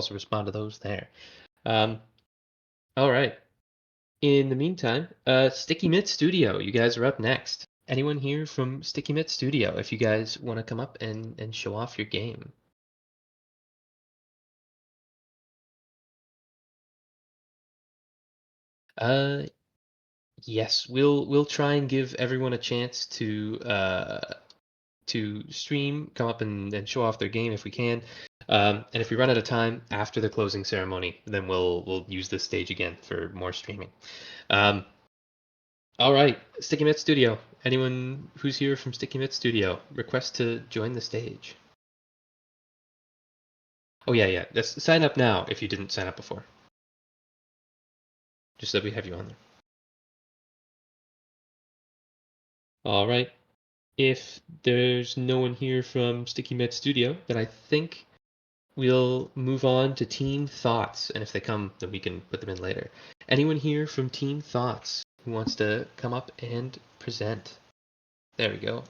also respond to those there. All right. In the meantime, Sticky Mitt Studio, you guys are up next. Anyone here from Sticky Mitt Studio, if you guys want to come up and show off your game? Yes, we'll try and give everyone a chance to stream, come up and show off their game if we can. And if we run out of time after the closing ceremony, then we'll use this stage again for more streaming. Um, all right, Sticky Mitt Studio. Anyone who's here from Sticky Mitt Studio, request to join the stage. Oh yeah. Just sign up now if you didn't sign up before. Just so that we have you on there. All right. If there's no one here from Sticky Mitt Studio, then I think we'll move on to Team Thoughts, and if they come, then we can put them in later. Anyone here from Team Thoughts who wants to come up and present? There we go.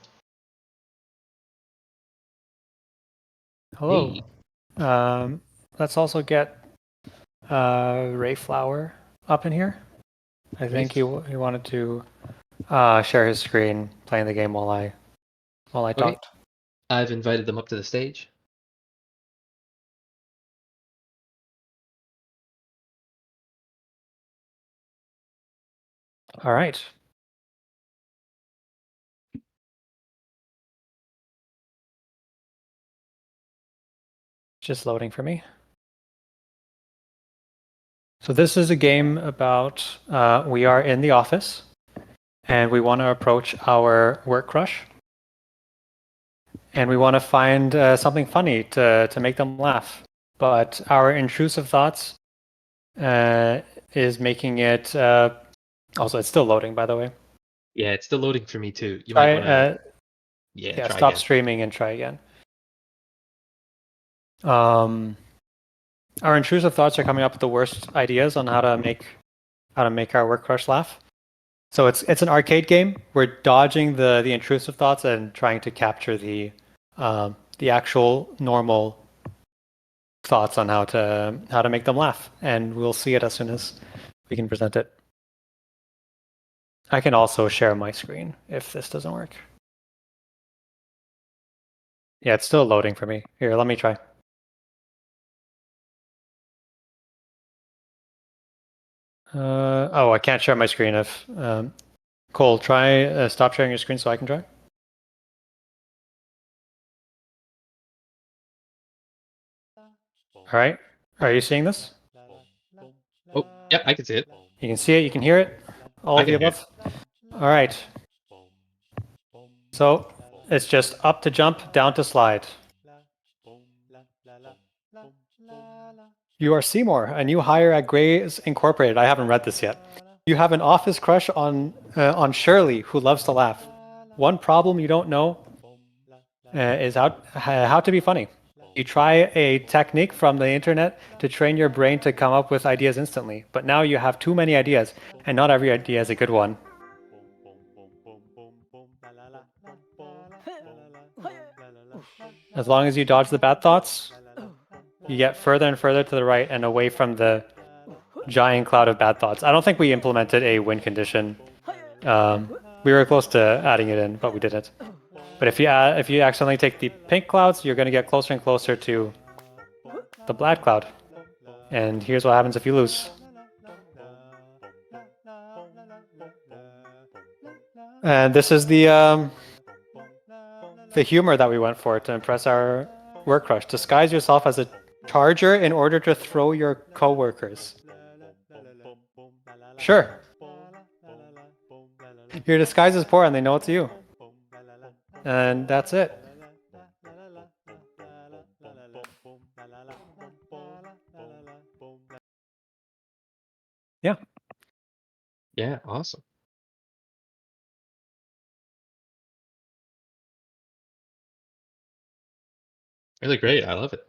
Hello. Hey. Let's also get Rayflower up in here. I think he wanted to share his screen playing the game while I Okay. talked. I've invited them up to the stage. All right. Just loading for me. So this is a game about we are in the office and we want to approach our work crush. And we want to find something funny to make them laugh. But our intrusive thoughts is making it... also, it's still loading, by the way. Yeah, it's still loading for me too. You Try, might want to... Yeah, try stop again. streaming and try again. Our intrusive thoughts are coming up with the worst ideas on how to make our work crush laugh. So it's an arcade game. We're dodging the intrusive thoughts and trying to capture the actual normal thoughts on how to make them laugh. And we'll see it as soon as we can present it. I can also share my screen if this doesn't work. Yeah, it's still loading for me. Here, let me try. I can't share my screen if... Cole, try stop sharing your screen so I can try. All right. Are you seeing this? Oh, yeah, I can see it. You can see it, you can hear it? All of the above? All right. So it's just up to jump, down to slide. You are Seymour, a new hire at Gray's Incorporated. I haven't read this yet. You have an office crush on Shirley, who loves to laugh. One problem you don't know is how to be funny. You try a technique from the internet to train your brain to come up with ideas instantly, but now you have too many ideas, and not every idea is a good one. As long as you dodge the bad thoughts, you get further and further to the right and away from the giant cloud of bad thoughts. I don't think we implemented a win condition. We were close to adding it in, but we didn't. But if you accidentally take the pink clouds, you're going to get closer and closer to the black cloud. And here's what happens if you lose. And this is the humor that we went for to impress our work crush. Disguise yourself as a charger in order to throw your coworkers. Sure. Your disguise is poor and they know it's you. And that's it. Yeah. Yeah, awesome. Really great. I love it.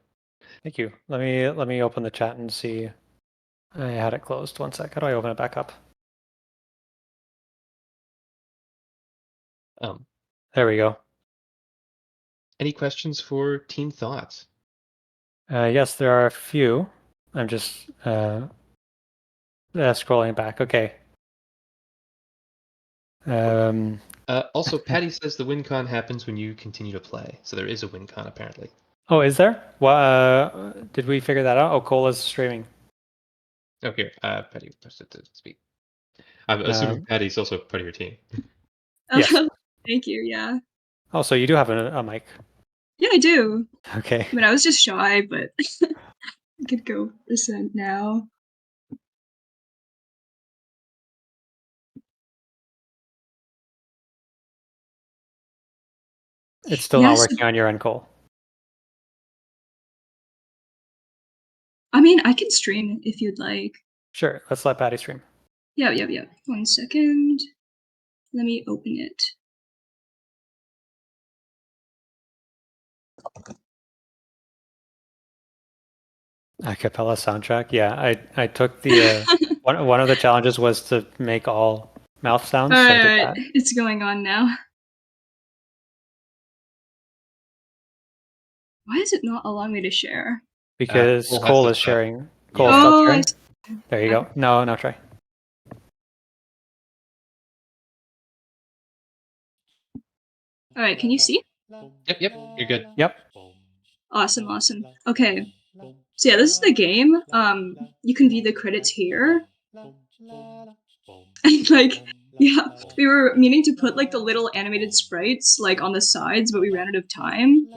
Thank you. Let me open the chat and see. I had it closed. One sec. How do I open it back up? There we go. Any questions for Team Thoughts? Yes, there are a few. I'm just scrolling back. Okay. Also, Patty says the win con happens when you continue to play, so there is a win con apparently. Oh, is there? Well, did we figure that out? Oh, Cole is streaming. Oh, here, Patty pressed it to speak. I'm assuming Patty's also part of your team. Yes. Thank you. Yeah. Oh, so you do have a mic. Yeah, I do. Okay. I mean, I was just shy, but I could go present now. It's still not working on your end, Cole. I mean, I can stream if you'd like. Sure, let's let Patty stream. Yeah. 1 second. Let me open it. A cappella soundtrack. Yeah, I took the one of the challenges was to make all mouth sounds. So I did that. It's going on now. Why is it not allowing me to share? Because Cole is sharing. Cole, Yeah. stop Oh, sharing. There you go. No, try. All right, can you see? Yep, you're good. Yep. Awesome. Okay. So yeah, this is the game. You can view the credits here. And like, yeah, we were meaning to put like the little animated sprites like on the sides, but we ran out of time.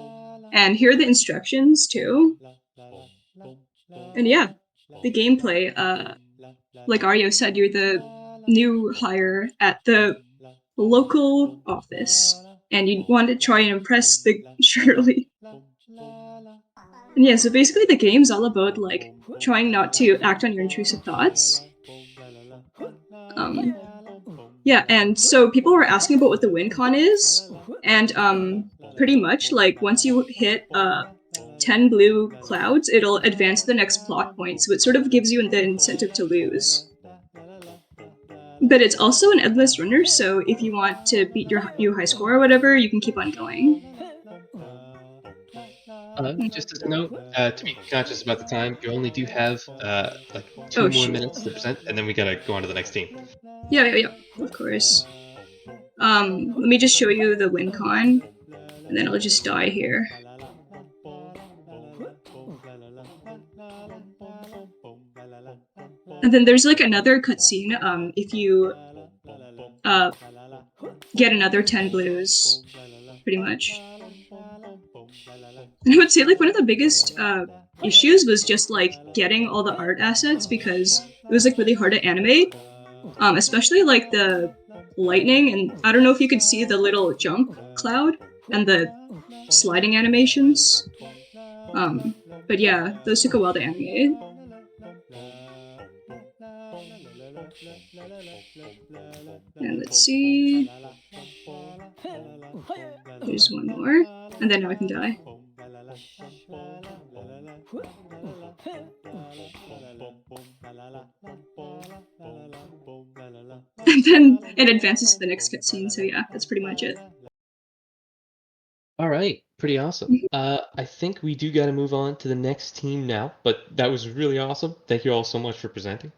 And here are the instructions too. And yeah, the gameplay. Like Aryo said, you're the new hire at the local office, and you want to try and impress the Shirley. And yeah, so basically the game's all about like trying not to act on your intrusive thoughts. Yeah, and so people were asking about what the win con is, and pretty much like once you hit 10 blue clouds, it'll advance to the next plot point, so it sort of gives you the incentive to lose. But it's also an endless runner, so if you want to beat your new high score or whatever, you can keep on going. Just as a note, to be conscious about the time, you only do have like 2 Oh, more shoot. minutes to present, and then we gotta go on to the next team. Yeah, of course. Let me just show you the win con, and then I'll just die here. And then there's like another cutscene, if you get another 10 blues, pretty much. And I would say like one of the biggest issues was just like getting all the art assets, because it was like really hard to animate, especially like the lightning, and I don't know if you could see the little jump cloud and the sliding animations. But yeah, those took a while to animate. And let's see. There's one more, and then now I can die. And then it advances to the next cutscene, so yeah, that's pretty much it. All right, pretty awesome. I think we do got to move on to the next team now, but that was really awesome. Thank you all so much for presenting.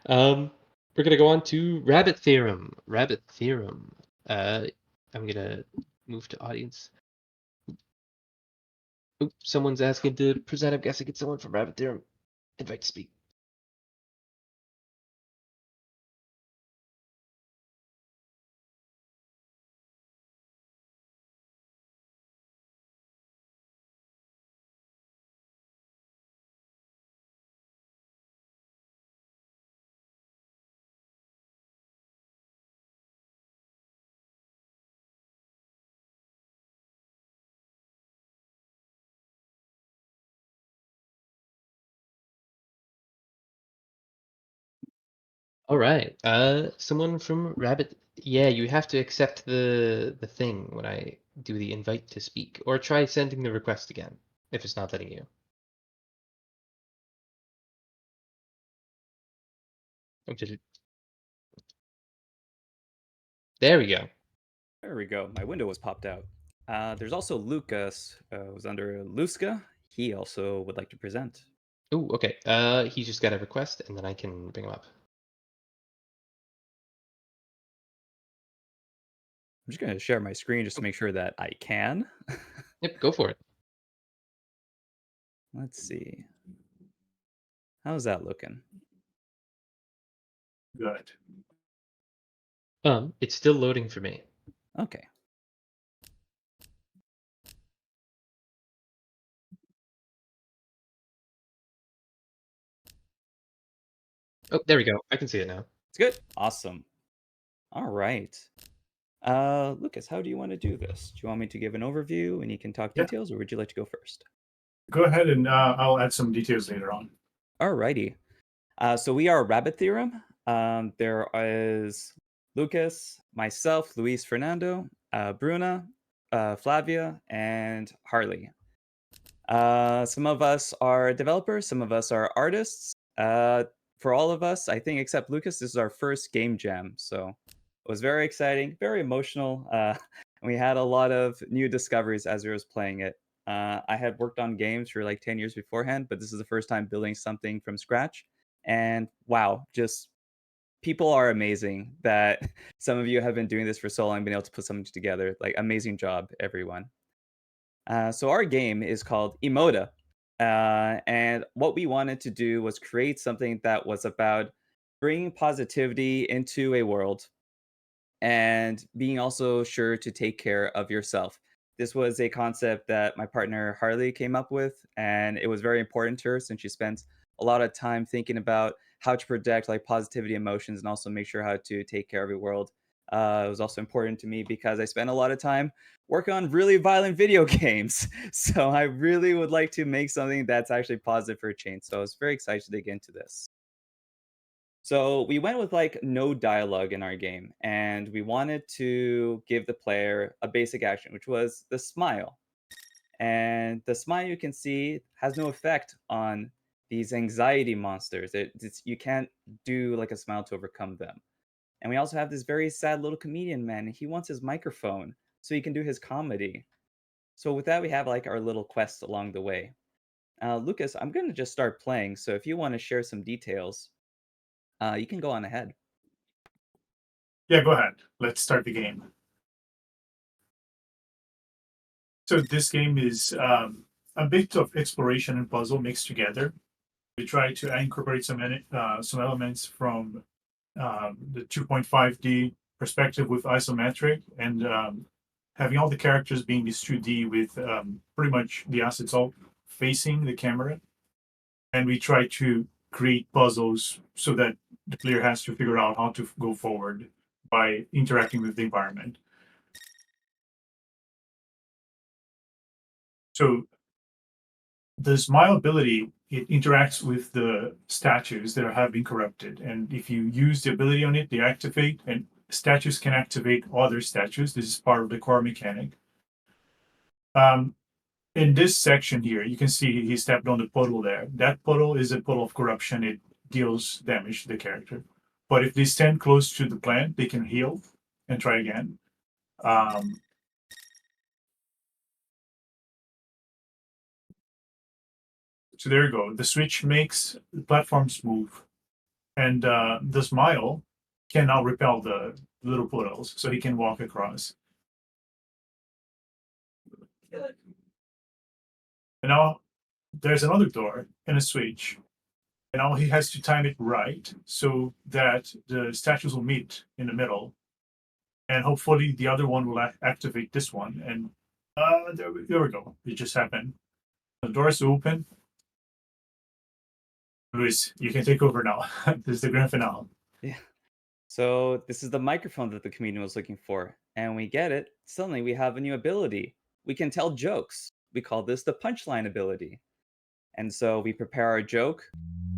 We're gonna go on to Rabbit Theorem. Rabbit Theorem. I'm gonna move to audience. Oops, someone's asking to present. I'm guessing it's someone from Rabbit Theorem. Invite to speak. All right. Someone from Rabbit. Yeah, you have to accept the thing when I do the invite to speak, or try sending the request again if it's not letting you. Oh, did it? There we go. There we go. My window was popped out. There's also Lucas, who's under Luska. he also would like to present. Oh, okay. He's just got a request, and then I can bring him up. I'm just going to share my screen just to make sure that I can. Yep, go for it. Let's see. How's that looking? Good. It's still loading for me. Okay. Oh, there we go. I can see it now. It's good. Awesome. All right. Lucas, how do you want to do this? Do you want me to give an overview and you can talk Yeah. details, or would you like to go first? Go ahead and I'll add some details later on. Alrighty. So we are Rabbit Theorem. There is Lucas, myself, Luis Fernando, Bruna, Flavia, and Harley. Some of us are developers, some of us are artists. For all of us, I think except Lucas, this is our first game jam. So it was very exciting, very emotional. And we had a lot of new discoveries as we was playing it. I had worked on games for like 10 years beforehand, but this is the first time building something from scratch. And wow, just people are amazing that some of you have been doing this for so long, been able to put something together. Like, amazing job, everyone. So our game is called Emoda. And what we wanted to do was create something that was about bringing positivity into a world and being also sure to take care of yourself. This was a concept that my partner Harley came up with, and it was very important to her since she spent a lot of time thinking about how to protect like positivity emotions and also make sure how to take care of your world. It was also important to me because I spent a lot of time working on really violent video games. So I really would like to make something that's actually positive for a change. So I was very excited to dig into this. So we went with like no dialogue in our game, and we wanted to give the player a basic action, which was the smile. And the smile you can see has no effect on these anxiety monsters. You can't do like a smile to overcome them. And we also have this very sad little comedian man. He wants his microphone so he can do his comedy. So with that, we have like our little quests along the way. Lucas, I'm going to just start playing. So if you want to share some details, you can go on ahead. Yeah, go ahead. Let's start the game. So this game is a bit of exploration and puzzle mixed together. We try to incorporate some elements from the 2.5D perspective with isometric, and having all the characters being this 2D with pretty much the assets all facing the camera. And we try to create puzzles so that the player has to figure out how to go forward by interacting with the environment. So the smile ability, it interacts with the statues that have been corrupted. And if you use the ability on it, they activate, and statues can activate other statues. This is part of the core mechanic. In this section here, you can see he stepped on the puddle there. That puddle is a puddle of corruption. It deals damage to the character. But if they stand close to the plant, they can heal and try again. So there you go. The switch makes the platforms move. And the smile can now repel the little puddles, so he can walk across. And now there's another door and a switch. And now he has to time it right so that the statues will meet in the middle. And hopefully the other one will activate this one. And there we go. It just happened. The doors open. Luis, you can take over now. This is the grand finale. Yeah. So this is the microphone that the comedian was looking for. And we get it. Suddenly we have a new ability. We can tell jokes. We call this the punchline ability. And so we prepare our joke,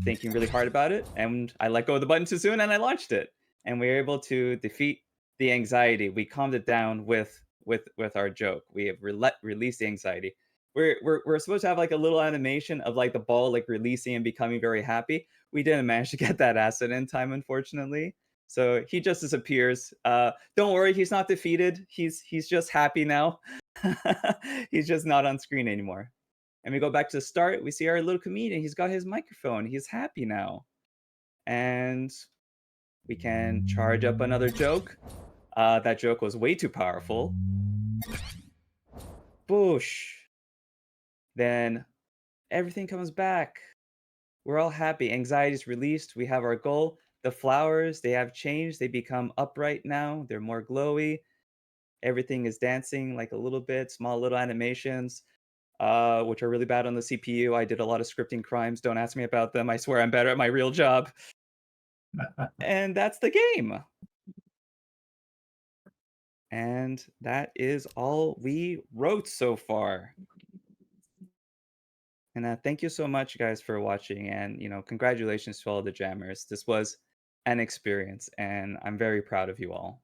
thinking really hard about it. And I let go of the button too soon and I launched it. And we were able to defeat the anxiety. We calmed it down with our joke. We have released the anxiety. We're supposed to have like a little animation of like the ball like releasing and becoming very happy. We didn't manage to get that asset in time, unfortunately. So he just disappears. Don't worry, he's not defeated. He's just happy now. He's just not on screen anymore. And we go back to the start. We see our little comedian. He's got his microphone. He's happy now. And we can charge up another joke. That joke was way too powerful. Boosh. Then everything comes back. We're all happy. Anxiety is released. We have our goal. The flowers, they have changed. They become upright now. They're more glowy. Everything is dancing like a little bit, small little animations, which are really bad on the CPU. I did a lot of scripting crimes. Don't ask me about them. I swear I'm better at my real job. And that's the game. And that is all we wrote so far. And thank you so much, guys, for watching. And, congratulations to all the jammers. This was an experience, and I'm very proud of you all.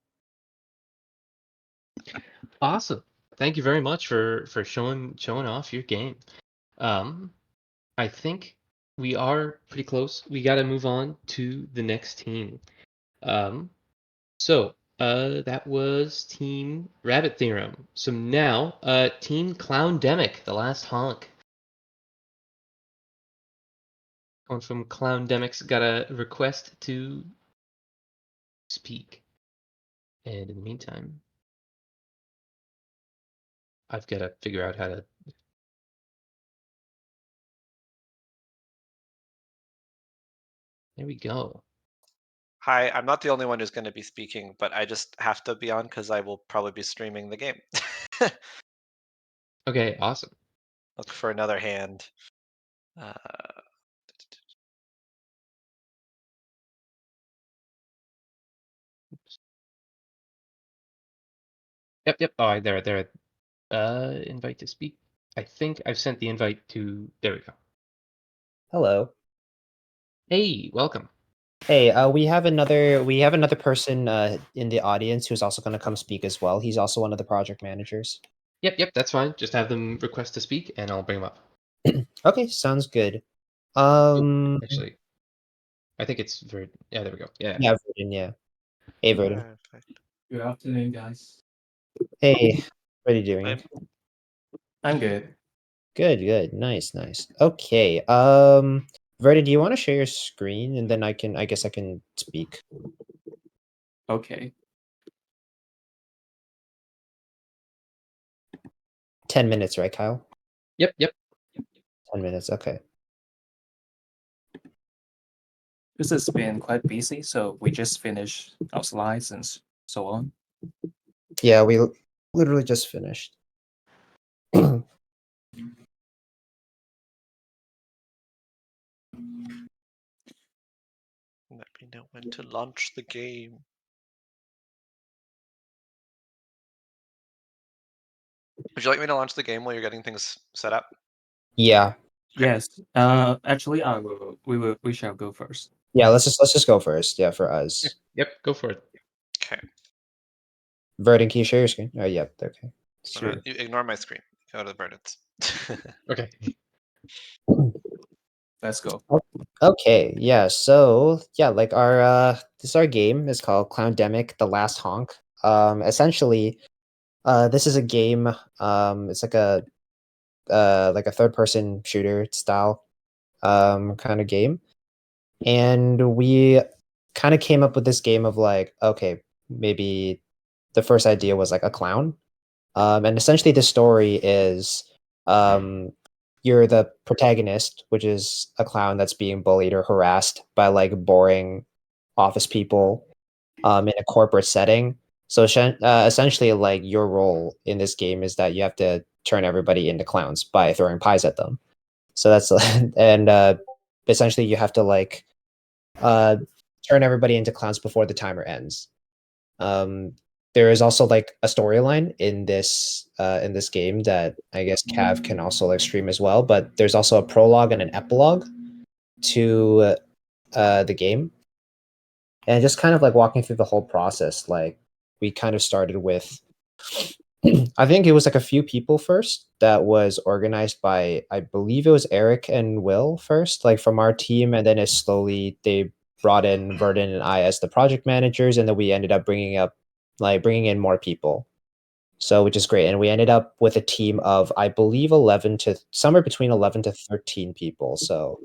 Awesome. Thank you very much for showing off your game. I think we are pretty close. We got to move on to the next team. So that was Team Rabbit Theorem. So now, Team Clowndemic, the last honk. One from Clowndemic's got a request to speak. And in the meantime, I've got to figure out how to. There we go. Hi, I'm not the only one who's going to be speaking, but I just have to be on because I will probably be streaming the game. Okay, awesome. Look for another hand. Yep. Oh, there. Invite to speak. I think I've sent the invite to. There we go. Hello. Hey, welcome. Hey, we have another person in the audience who's also going to come speak as well. He's also one of the project managers. Yep, that's fine. Just have them request to speak, and I'll bring them up. Okay, sounds good. Actually, I think it's Verd. Yeah, there we go. Yeah. Yeah, Verdun, yeah. Hey, Verdun. Perfect. Good afternoon, guys. Hey, what are you doing? I'm good. Good. Nice. Okay. Verdun, do you want to share your screen and then I guess I can speak. Okay. 10 minutes, right, Kyle? Yep. 10 minutes. Okay. This has been quite busy, so we just finished our slides and so on. Yeah, we literally just finished. Let me know when to launch the game. Would you like me to launch the game while you're getting things set up? Yeah. Yes. Actually, we shall go first. Yeah, let's just go first. Yeah, for us. Yep. Go for it. Okay. Verdun, can you share your screen? Oh, yeah. Okay. Sure. You ignore my screen. Go to the verdicts. Okay. Let's go. Okay, yeah. So yeah, like our this is our game. It's called Clowndemic: The Last Honk. Essentially, this is a game. It's like a third person shooter style kind of game, and we kind of came up with this game of like, okay, maybe the first idea was like a clown. And essentially, the story is you're the protagonist, which is a clown that's being bullied or harassed by like boring office people in a corporate setting. So essentially, like your role in this game is that you have to turn everybody into clowns by throwing pies at them. So that's and essentially you have to like uh, turn everybody into clowns before the timer ends. There is also like a storyline in this game that I guess Cav can also like stream as well. But there's also a prologue and an epilogue to the game, and just kind of like walking through the whole process. Like we kind of started with, I think it was like a few people first that was organized by I believe it was Eric and Will first, like from our team, and then it slowly they brought in Verdun and I as the project managers, and then we ended up bringing in more people. So which is great. And we ended up with a team of, I believe, somewhere between 11 to 13 people. So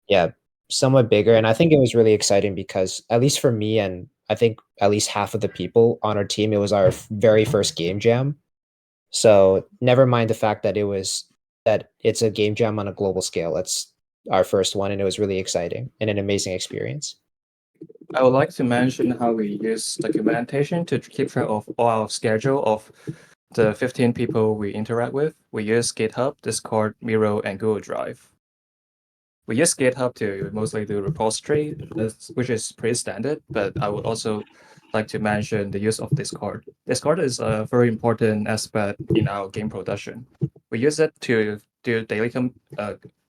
yeah, somewhat bigger. And I think it was really exciting because, at least for me, and I think at least half of the people on our team, it was our very first game jam. So never mind the fact that it's a game jam on a global scale. It's our first one, and it was really exciting and an amazing experience. I would like to mention how we use documentation to keep track of all our schedule of the 15 people we interact with. We use GitHub, Discord, Miro, and Google Drive. We use GitHub to mostly do repository, which is pretty standard, but I would also like to mention the use of Discord. Discord is a very important aspect in our game production. We use it to do daily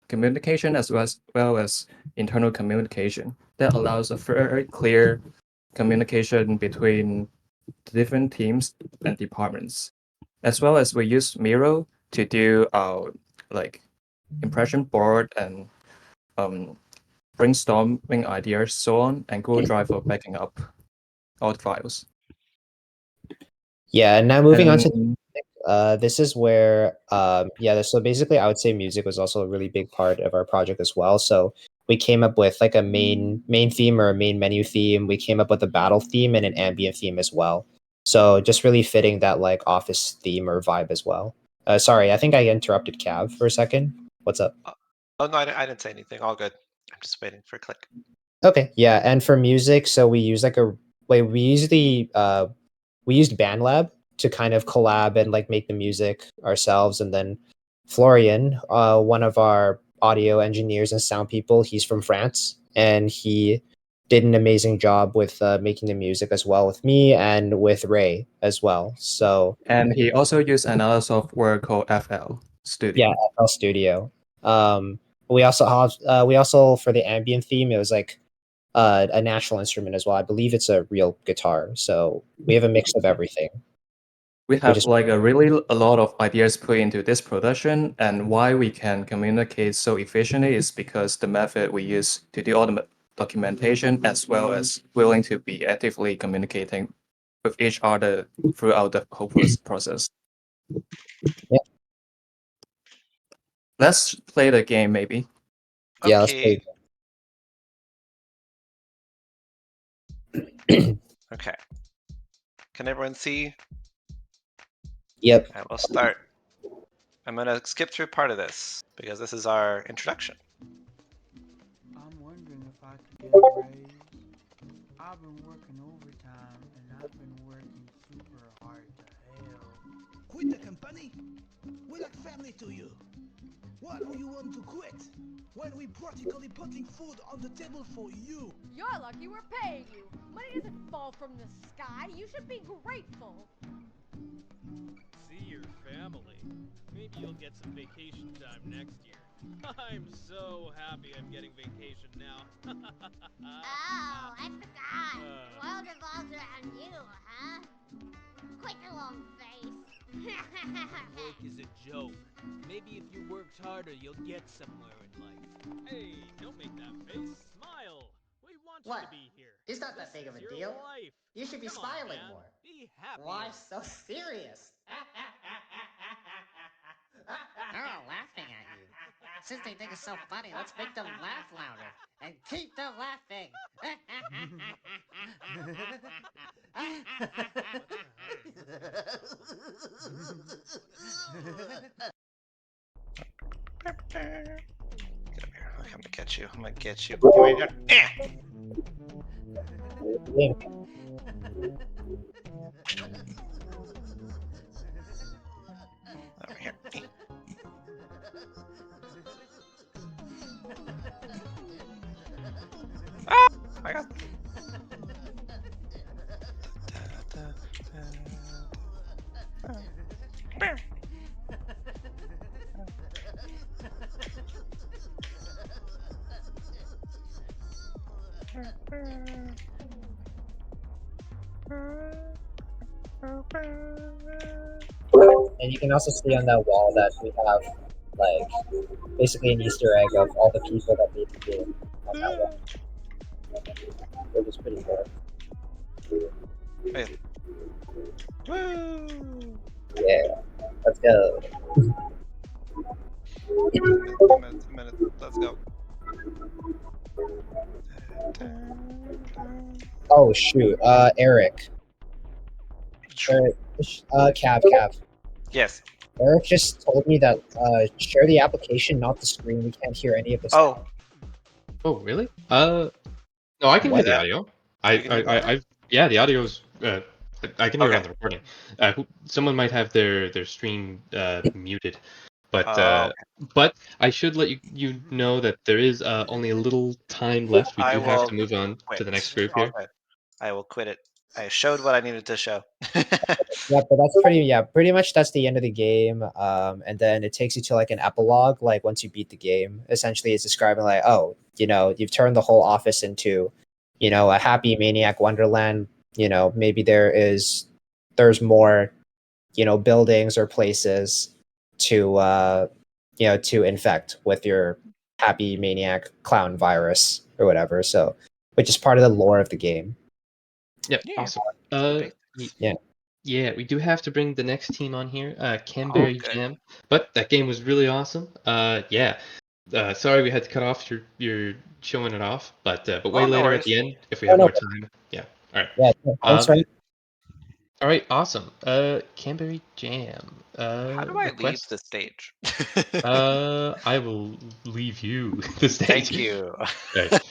communication as well as internal communication. That allows a very clear communication between the different teams and departments. As well as we use Miro to do our impression board and brainstorming ideas, so on, and Google Drive for backing up all the files. Yeah, and now moving on to And this is where so basically I would say music was also a really big part of our project as well. So we came up with like a main theme or a main menu theme. We came up with a battle theme and an ambient theme as well. So just really fitting that like office theme or vibe as well. Sorry, I think I interrupted Cav for a second. What's up? Oh no, I didn't say anything. All good. I'm just waiting for a click. Okay, yeah, and for music, so we use we used BandLab to kind of collab and like make the music ourselves, and then Florian, one of our audio engineers and sound people, he's from France, and he did an amazing job with making the music as well with me and with Ray as well. So he also used another software called FL Studio. yeah, FL Studio. We also for the ambient theme, it was like a natural instrument as well. I believe it's a real guitar. So we have a mix of everything. We have is- like a lot of ideas put into this production, and why we can communicate so efficiently is because the method we use to do all the documentation, as well as willing to be actively communicating with each other throughout the whole process. Yeah. Let's play the game, maybe. Yeah, let's play. Okay. Can everyone see? Yep. I will start. I'm gonna skip through part of this because this is our introduction. I'm wondering if I could get a raise. I've been working overtime and I've been working super hard to hell. Quit the company? We're like family to you. Why do you want to quit? When we practically putting food on the table for you. You're lucky we're paying you. Money doesn't fall from the sky. You should be grateful. See your family. Maybe you'll get some vacation time next year. I'm so happy I'm getting vacation now. Oh, I forgot. The world revolves around you, huh? Quit your long face. Work is a joke. Maybe if you worked harder, you'll get somewhere in life. Hey, don't make that face. Smile. We want you to be here. It's not that big of a deal. Life. You should be Come on, smiling man. more. Be happy. Why so serious? They're all laughing at you. Since they think it's so funny, let's make them laugh louder. And keep them laughing. Get up here. I'm gonna get you. I'm gonna get you. Come here. Over here. Ah! I got. And you can also see on that wall that we have like basically an Easter egg of all the people that made the game on that wall. It was pretty cool. Wait. Woo! Yeah, let's go. A minute. Let's go. Oh shoot, Eric. Eric, Cav. Yes. Eric just told me that share the application, not the screen. We can't hear any of the sound. Oh, Oh, really? No, I can hear What? the audio. you can hear the audio? Yeah, the audio's. I can hear it Okay. on the recording. Someone might have their stream muted, but Oh, I should let you know that there is only a little time left. We I do have will to move on quit. to the next group All here. good. I will quit it. I showed what I needed to show. Yeah, but that's pretty much that's the end of the game. And then it takes you to like an epilogue, like once you beat the game. Essentially it's describing like, oh, you've turned the whole office into, a happy maniac wonderland. Maybe there's more, buildings or places to to infect with your happy maniac clown virus or whatever. So which is part of the lore of the game. Yep, Yeah. awesome. Yeah. Yeah, we do have to bring the next team on here, Oh, Canberry good. Jam. But that game was really awesome. Yeah. Sorry we had to cut off your showing it off, but way Oh, no later at worries. the end if we Oh have no. more time. Yeah. All right. Yeah. Thanks, Um, right? all right. Awesome. Canberry Jam. How do I leave Request. the stage? I will leave you the stage. Thank you. Right.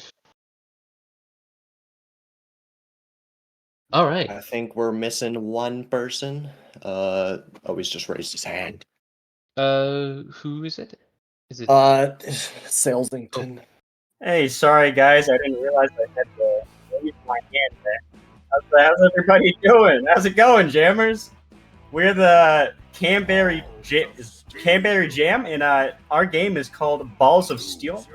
All right. I think we're missing one person. He's just raised his hand. Who is it? Is it? Salesington. Hey, sorry guys, I didn't realize I had to raise my hand there. How's everybody doing? How's it going, Jammers? We're the Canberry Jam, and our game is called Balls of Steel.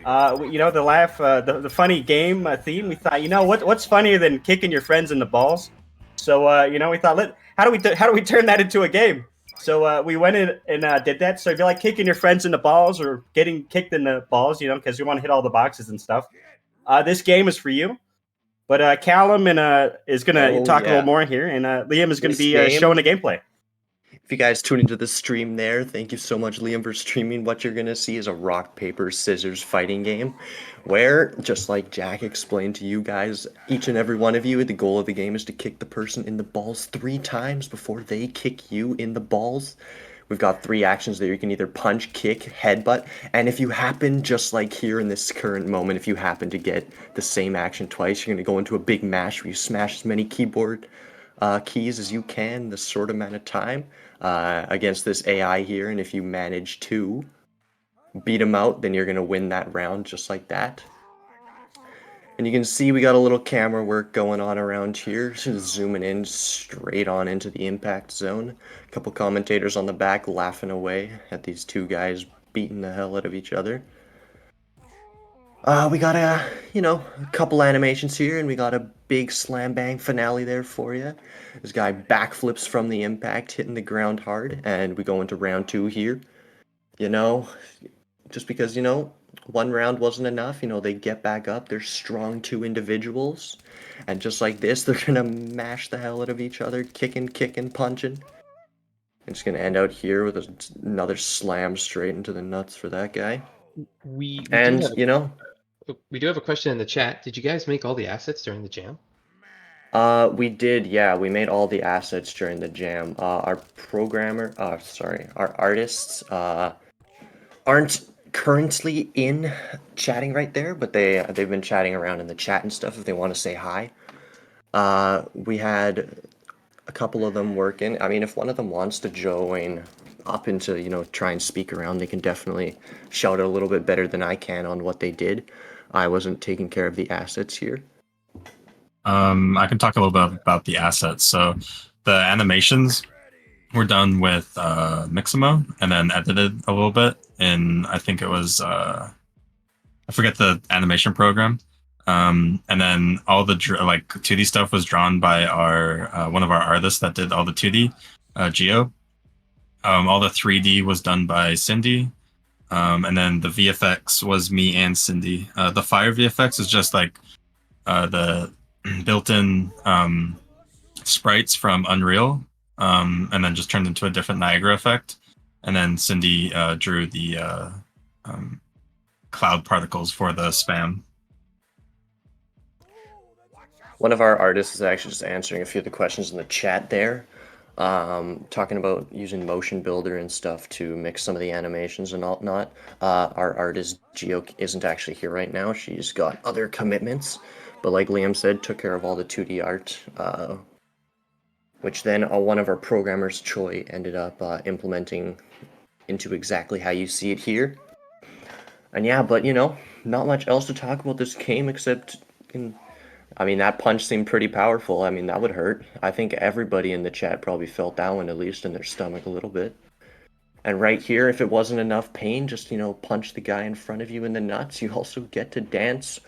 The funny game theme. We thought, what's funnier than kicking your friends in the balls? So we thought, how do we turn that into a game? So we went in and did that. So if you like kicking your friends in the balls or getting kicked in the balls, because you want to hit all the boxes and stuff, this game is for you. But Callum is gonna talk a little more here, and Liam is gonna be showing the gameplay. If you guys tune into the stream there, thank you so much, Liam, for streaming. What you're going to see is a rock, paper, scissors fighting game where, just like Jack explained to you guys, each and every one of you, the goal of the game is to kick the person in the balls 3 times before they kick you in the balls. We've got 3 actions there. You can either punch, kick, headbutt, and if you happen, just like here in this current moment, if you happen to get the same action twice, you're going to go into a big mash where you smash as many keyboard keys as you can the short amount of time against this AI here, and if you manage to beat him out, then you're going to win that round just like that. And you can see we got a little camera work going on around here, just zooming in straight on into the impact zone. A couple commentators on the back laughing away at these 2 guys beating the hell out of each other. We got a couple animations here, and we got a big slam bang finale there for you. This guy backflips from the impact, hitting the ground hard, and we go into round 2 here. Just because, one round wasn't enough, they get back up. They're strong 2 individuals, and just like this, they're gonna mash the hell out of each other, kicking, punching. It's gonna end out here with another slam straight into the nuts for that guy. We do have a question in the chat. Did you guys make all the assets during the jam? We did, yeah. We made all the assets during the jam. Our artists aren't currently in chatting right there, but they've been chatting around in the chat and stuff if they want to say hi. We had a couple of them working. I mean, if one of them wants to join up into, try and speak around, they can definitely shout it a little bit better than I can on what they did. I wasn't taking care of the assets here. I can talk a little bit about the assets. So the animations were done with Mixamo and then edited a little bit in, I think it was, I forget the animation program. And then all the 2D stuff was drawn by our one of our artists that did all the 2D, Geo. All the 3D was done by Cindy. And then the VFX was me and Cindy. The fire VFX is just like the built-in sprites from Unreal and then just turned into a different Niagara effect. And then Cindy drew the cloud particles for the spam. One of our artists is actually just answering a few of the questions in the chat there, talking about using motion builder and stuff to mix some of the animations and whatnot. Our artist Geo isn't actually here right now. She's got other commitments, but like Liam said, took care of all the 2D art, which then one of our programmers, Choi, ended up implementing into exactly how you see it here. And yeah, but not much else to talk about this game except, I mean, that punch seemed pretty powerful. I mean, that would hurt. I think everybody in the chat probably felt that one, at least in their stomach a little bit. And right here, if it wasn't enough pain, just, punch the guy in front of you in the nuts. You also get to dance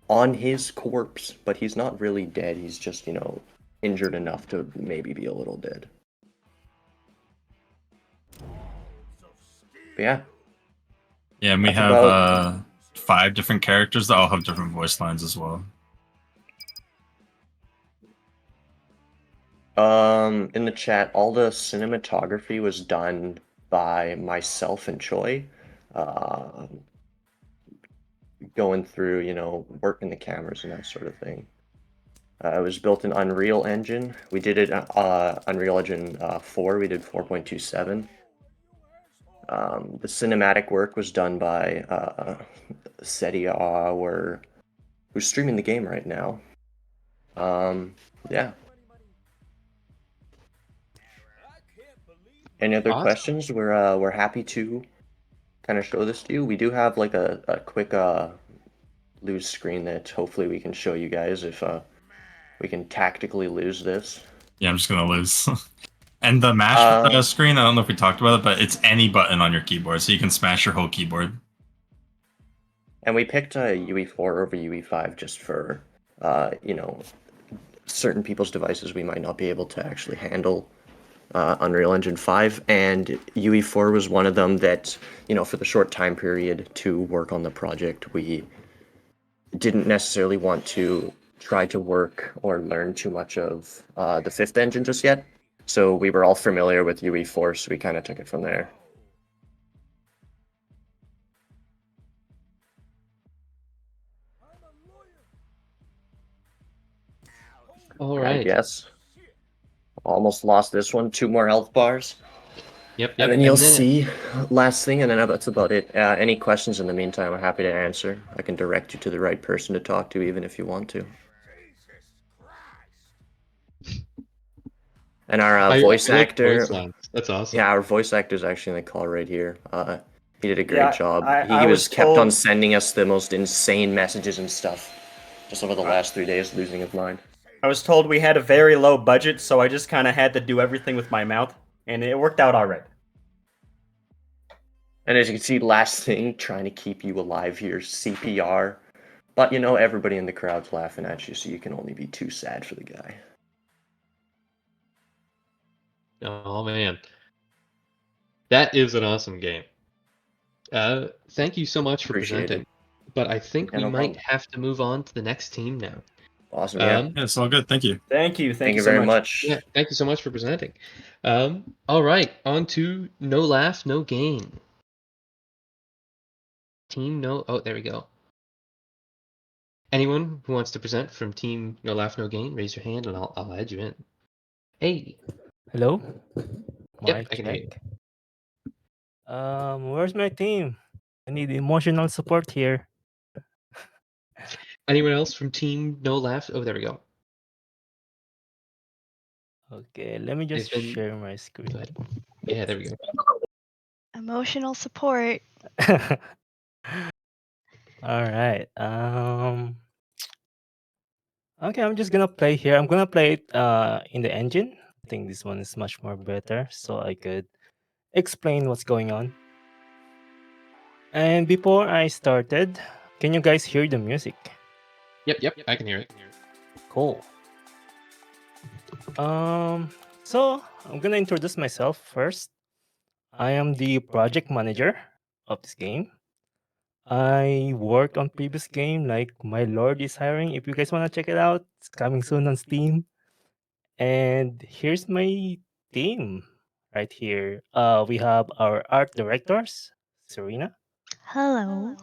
on his corpse, but he's not really dead. He's just, injured enough to maybe be a little dead. But yeah. Yeah, and we That's have about 5 different characters that all have different voice lines as well. In the chat, all the cinematography was done by myself and Choi. Going through, working the cameras and that sort of thing. It was built in Unreal Engine. We did it Unreal Engine 4. We did 4.27. The cinematic work was done by Setia, who's streaming the game right now. Yeah. Any other Awesome. questions? We're happy to kind of show this to you. We do have like a quick lose screen that hopefully we can show you guys if we can tactically lose this. Yeah, I'm just gonna lose. And the mash screen, I don't know if we talked about it, but it's any button on your keyboard, so you can smash your whole keyboard. And we picked UE4 over UE5 just for, certain people's devices we might not be able to actually handle Unreal Engine 5, and UE4 was one of them that, for the short time period to work on the project, we didn't necessarily want to try to work or learn too much of the 5th engine just yet. So we were all familiar with UE4, so we kind of took it from there. All right. Yes. Almost lost this one. 2 more health bars. Yep. And then you'll see last thing, and then that's about it. Any questions in the meantime, I'm happy to answer. I can direct you to the right person to talk to, even if you want to. And our voice actor, voice lines. That's awesome. yeah, our voice actor is actually in the call right here. He did a great Yeah, job. I He was was kept on told- sending us the most insane messages and stuff, just over the last 3 days, losing his mind. I was told we had a very low budget, so I just kind of had to do everything with my mouth, and it worked out all right. And as you can see, last thing, trying to keep you alive here, CPR. But everybody in the crowd's laughing at you, so you can only be too sad for the guy. Oh man, that is an awesome game. Thank you so much for Appreciate presenting. it. But I think Yeah, we no might problem. have to move on to the next team now. Awesome, yeah. Yeah, it's all good. Thank you. Thank you. Thank you so very much. Yeah, thank you so much for presenting. All right, on to No Laugh, No Gain. Team No... Oh, there we go. Anyone who wants to present from Team No Laugh, No Gain, raise your hand and I'll add you in. Hey. Hello? Yep, I can hear you. Where's my team? I need emotional support here. Anyone else from Team No Laugh? Oh, there we go. Okay, let me just share my screen. Go ahead. Yeah, there we go. Emotional support. All right. Okay, I'm just gonna play here. I'm gonna play it in the engine. I think this one is much more better, so I could explain what's going on. And before I started, can you guys hear the music? Yep, I can hear it. Cool. So I'm gonna introduce myself first. I am the project manager of this game. I worked on previous game like My Lord is Hiring. If you guys wanna check it out, it's coming soon on Steam. And here's my team right here. We have our art directors, Serena Hello.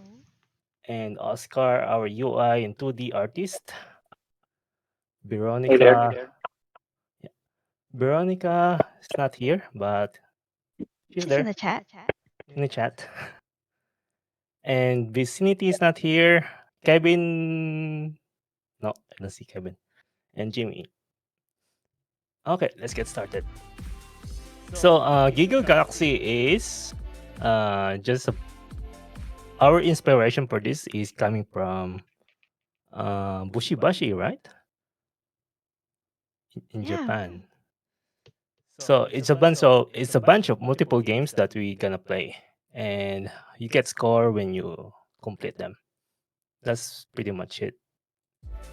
and Oscar, our UI and 2D artist. Hey Veronica. there. Yeah, Veronica is not here, but she's She's there in the chat. in the chat. And Vicinity is not here. Kevin. No, I don't see Kevin. And Jimmy. Okay, let's get started. So, Giga Galaxy is just our inspiration for this is coming from Bushibashi, right? In Yeah. Japan. So it's a bunch of multiple games that we gonna play, and you get score when you complete them. That's pretty much it.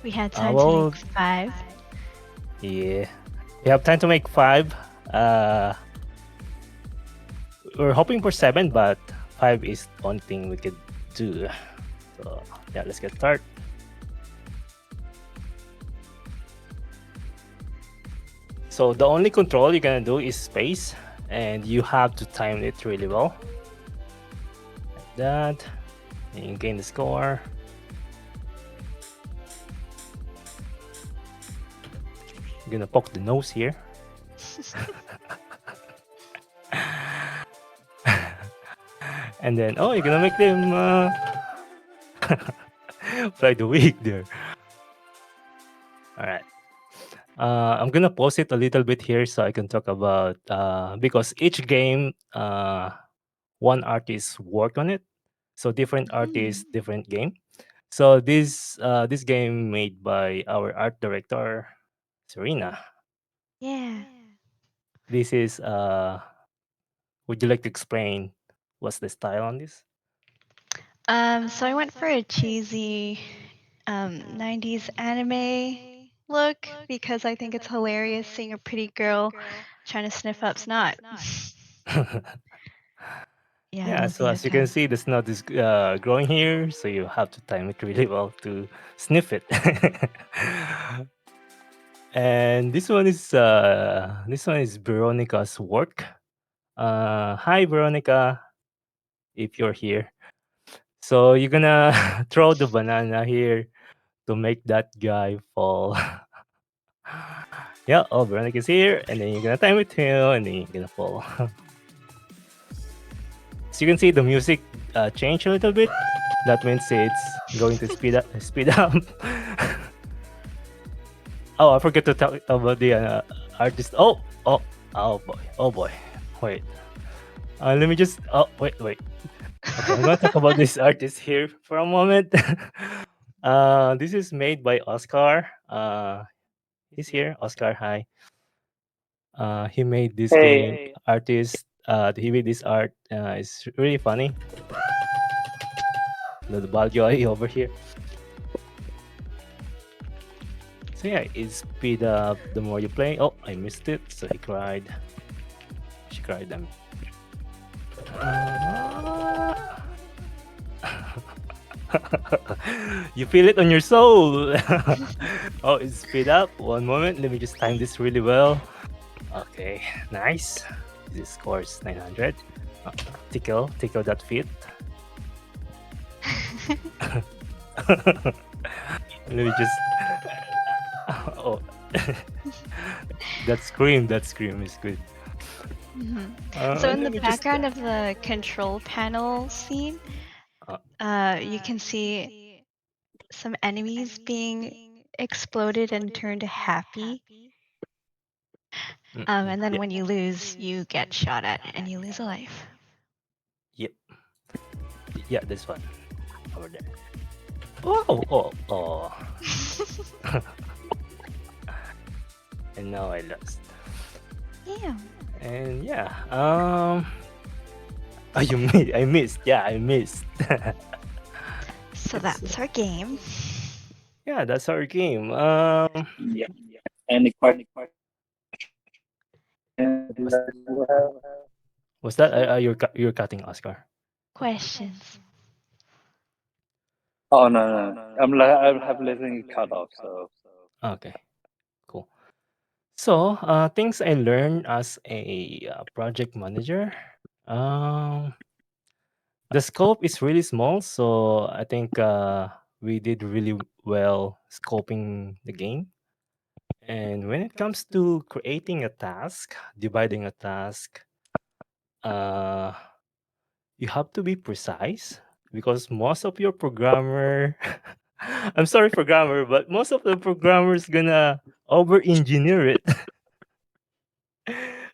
We had time to Well, make 5. yeah, we have time to make 5. We're hoping for 7, but 5 is the only thing we could do. So yeah, let's get started. So the only control you're gonna do is space, and you have to time it really well. Like that. And you gain the score. I'm gonna poke the nose here. And then, oh, you're gonna make them fly the wig there. All right. I'm gonna pause it a little bit here so I can talk about because each game, one artist worked on it, so different artists, different game. So this game made by our art director, Serena. Yeah. This is would you like to explain what's the style on this? So I went for a cheesy 90s anime look because I think it's hilarious seeing a pretty girl trying to sniff up snot. Yeah, I Yeah, love so the as you can effect. see, the snot is growing here, so you have to time it really well to sniff it. And this one is Veronica's work. Hi, Veronica, if you're here. So you're gonna throw the banana here to make that guy fall. Yeah, oh, Veronica's here, and then you're gonna time it here, and then you're gonna fall. So you can see the music change a little bit. That means it's going to speed up. Speed up. Oh, I forgot to talk about the artist. Oh boy. Oh boy. Wait. Let me just. Oh, wait. Okay, I'm gonna talk about this artist here for a moment. This is made by Oscar. He's here. Oscar, hi. He made this game. Hey. Artist. He made this art. It's really funny. The ball joy over here. So yeah, it speed up the more you play. Oh, I missed it. So he cried. She cried. Them. You feel it on your soul. Oh, it's speed up. One moment. Let me just time this really well. Okay, nice. This scores 900. Tickle that feet. Let me just. Oh, that scream is good. So in the Let me just. background of the control panel scene, you can see some enemies being exploded and turned happy. And then Yeah. when you lose, you get shot at and you lose a life. Yep. Yeah, this one over there. Oh. And now I lost. Yeah. And yeah, oh, I missed. Yeah, I missed. So that's our game. Yeah, that's our game. Yeah. Any question? Was that you're cutting, Oscar? Questions. Oh no. I have listening cut off. So. Okay, cool. Things I learned as a project manager. Um, the scope is really small, so I think we did really well scoping the game. And when it comes to creating a task, dividing a task, uh, you have to be precise because most of your programmer, I'm sorry, programmer, but most of the programmers gonna over engineer it.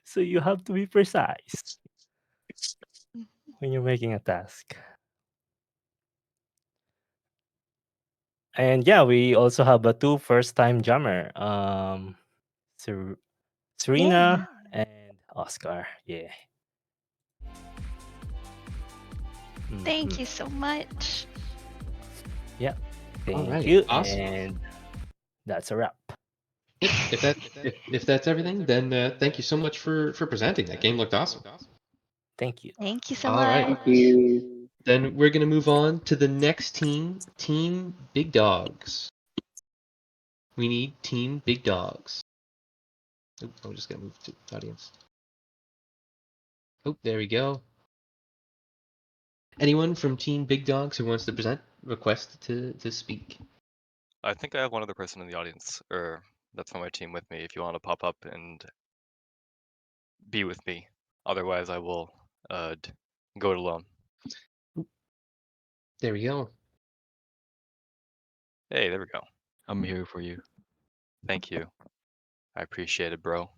So you have to be precise when you're making a task. And yeah, we also have a two first-time jammer, Serena and Oscar. Yeah. Thank you so much. Yeah. Thank right, you. awesome. And that's a wrap. Yep. If that's everything, then thank you so much for presenting. That game looked awesome. Thank you. Thank you so All right. much. Then we're gonna move on to the next team, Team Big Dogs. We need Team Big Dogs. Oh, I'm just gonna move to the audience. Oh, there we go. Anyone from Team Big Dogs who wants to present, request to speak. I think I have one other person in the audience, or that's on my team with me. If you want to pop up and be with me, otherwise I will go it alone. There we go. Hey, there we go. I'm here for you. Thank you. I appreciate it, bro.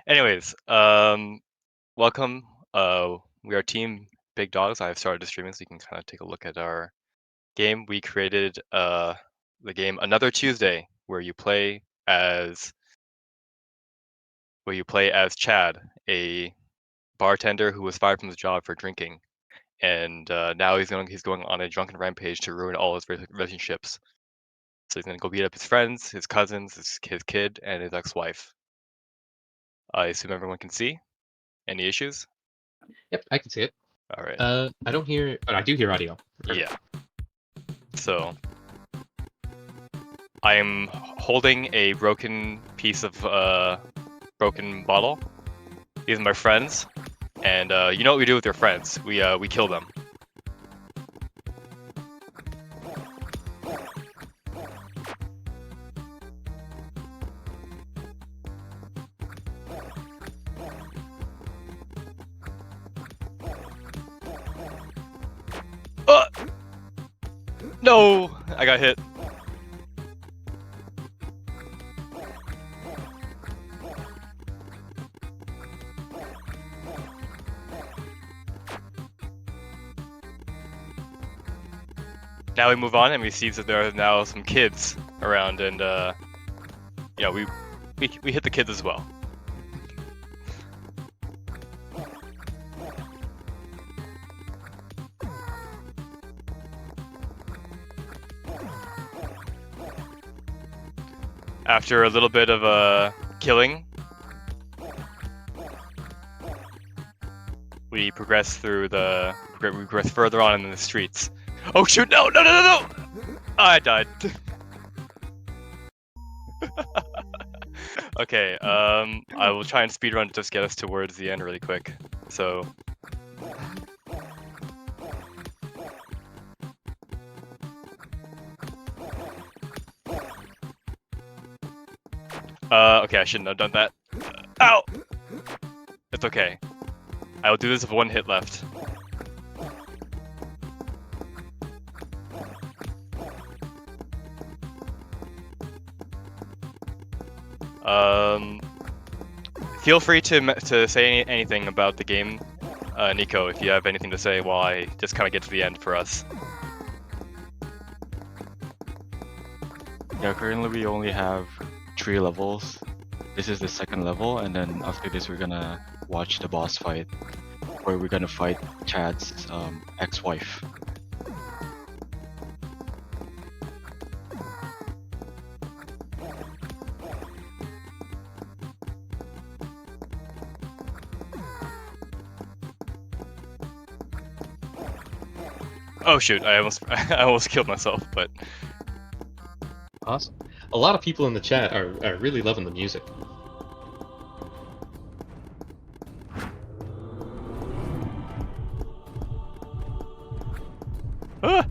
Anyways, welcome. We are Team Big Dogs. I've started streaming, so you can kind of take a look at our game. We created the game Another Tuesday, where you play as Chad, a bartender who was fired from his job for drinking, and now he's going on a drunken rampage to ruin all his relationships. So he's gonna go beat up his friends, his cousins, his kid, and his ex-wife. I assume everyone can see. Any issues? Yep, I can see it. All right. I don't hear, but I do hear audio. Yeah. So I am holding a broken piece of broken bottle. These are my friends, and you know what we do with your friends? We kill them. No, I got hit. Now we move on and we see that there are now some kids around, and you know, we hit the kids as well. After a little bit of killing, we progress further on in the streets. Oh shoot! No! No! No! No! No! I died. Okay. I will try and speedrun to just get us towards the end really quick. So. Okay, I shouldn't have done that. Ow! It's okay. I will do this with one hit left. Feel free to say anything about the game, Nico, if you have anything to say while I just kind of get to the end for us. Yeah, currently we only have 3 levels. This is the second level, and then after this we're gonna watch the boss fight, where we're gonna fight Chad's ex-wife. Oh shoot! I almost killed myself, but awesome. A lot of people in the chat are really loving the music. Ah!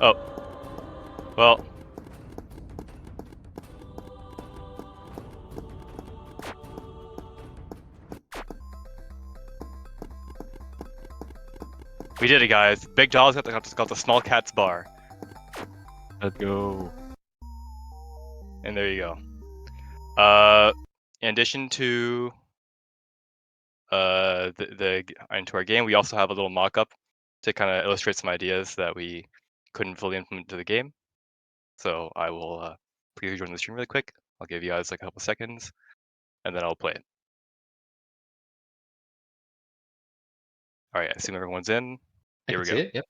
Oh. Well. We did it, guys. Big Dog's got the small cat's bar. Let's go. And there you go. In addition to into our game, we also have a little mock-up to kind of illustrate some ideas that we couldn't fully implement to the game. So I will please join the stream really quick. I'll give you guys like a couple seconds, and then I'll play it. All right, I assume everyone's in. Here we go. See it, yep.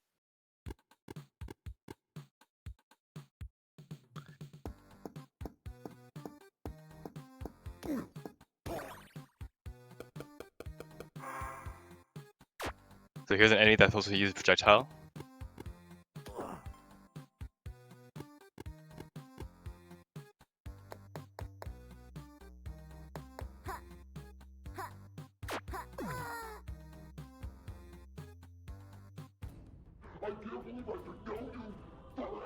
So here's an enemy that's supposed to use projectile. I can't believe I could know you forever.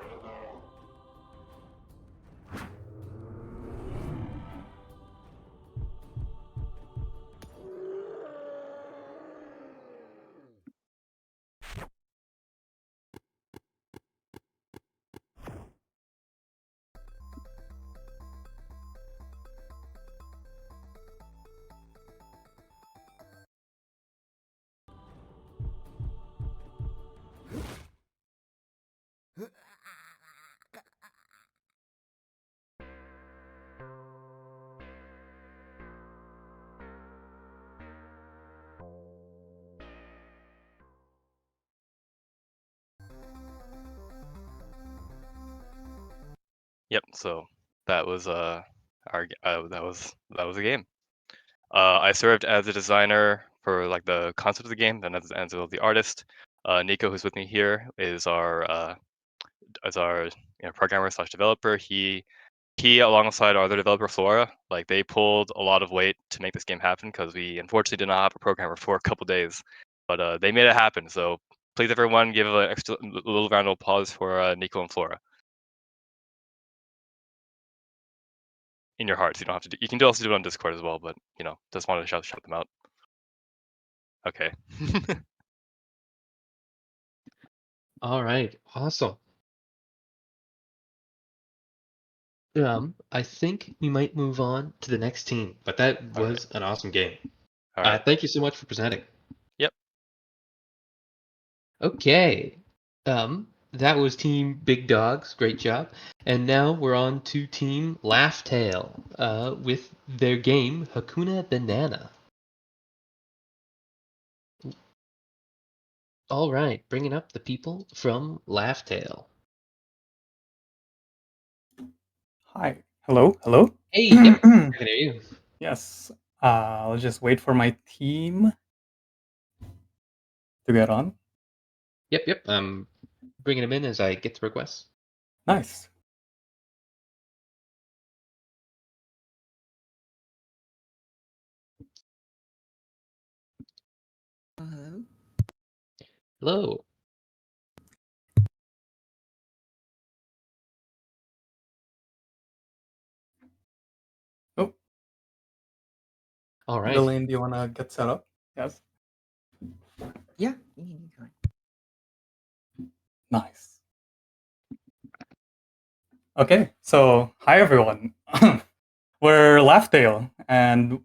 Yep. So that was that was a game. I served as a designer for like the concept of the game, and as well the artist. Nico, who's with me here, is our programmer slash developer. He alongside our other developer Flora, like they pulled a lot of weight to make this game happen because we unfortunately did not have a programmer for a couple days, but they made it happen. So please, everyone, give an extra little round of applause for Nico and Flora. In your hearts, you don't have to. You can also do it on Discord as well, but just wanted to shout them out. Okay. All right, awesome. I think we might move on to the next team, but that was an awesome game. All right. Thank you so much for presenting. Yep. Okay. That was Team Big Dogs. Great job. And now we're on to Team Laughtail with their game Hakuna Banana. All right, bringing up the people from Laughtail. Hi. Hello. Hello. Hey, yep. I can hear you. Yes. I'll just wait for my team to get on. Yep. I'm bringing them in as I get the requests. Nice. Hello. Hello. Oh. All right. Delaney, do you want to get set up? Yes. Yeah. Nice. Okay, so hi everyone. We're Laughtail, and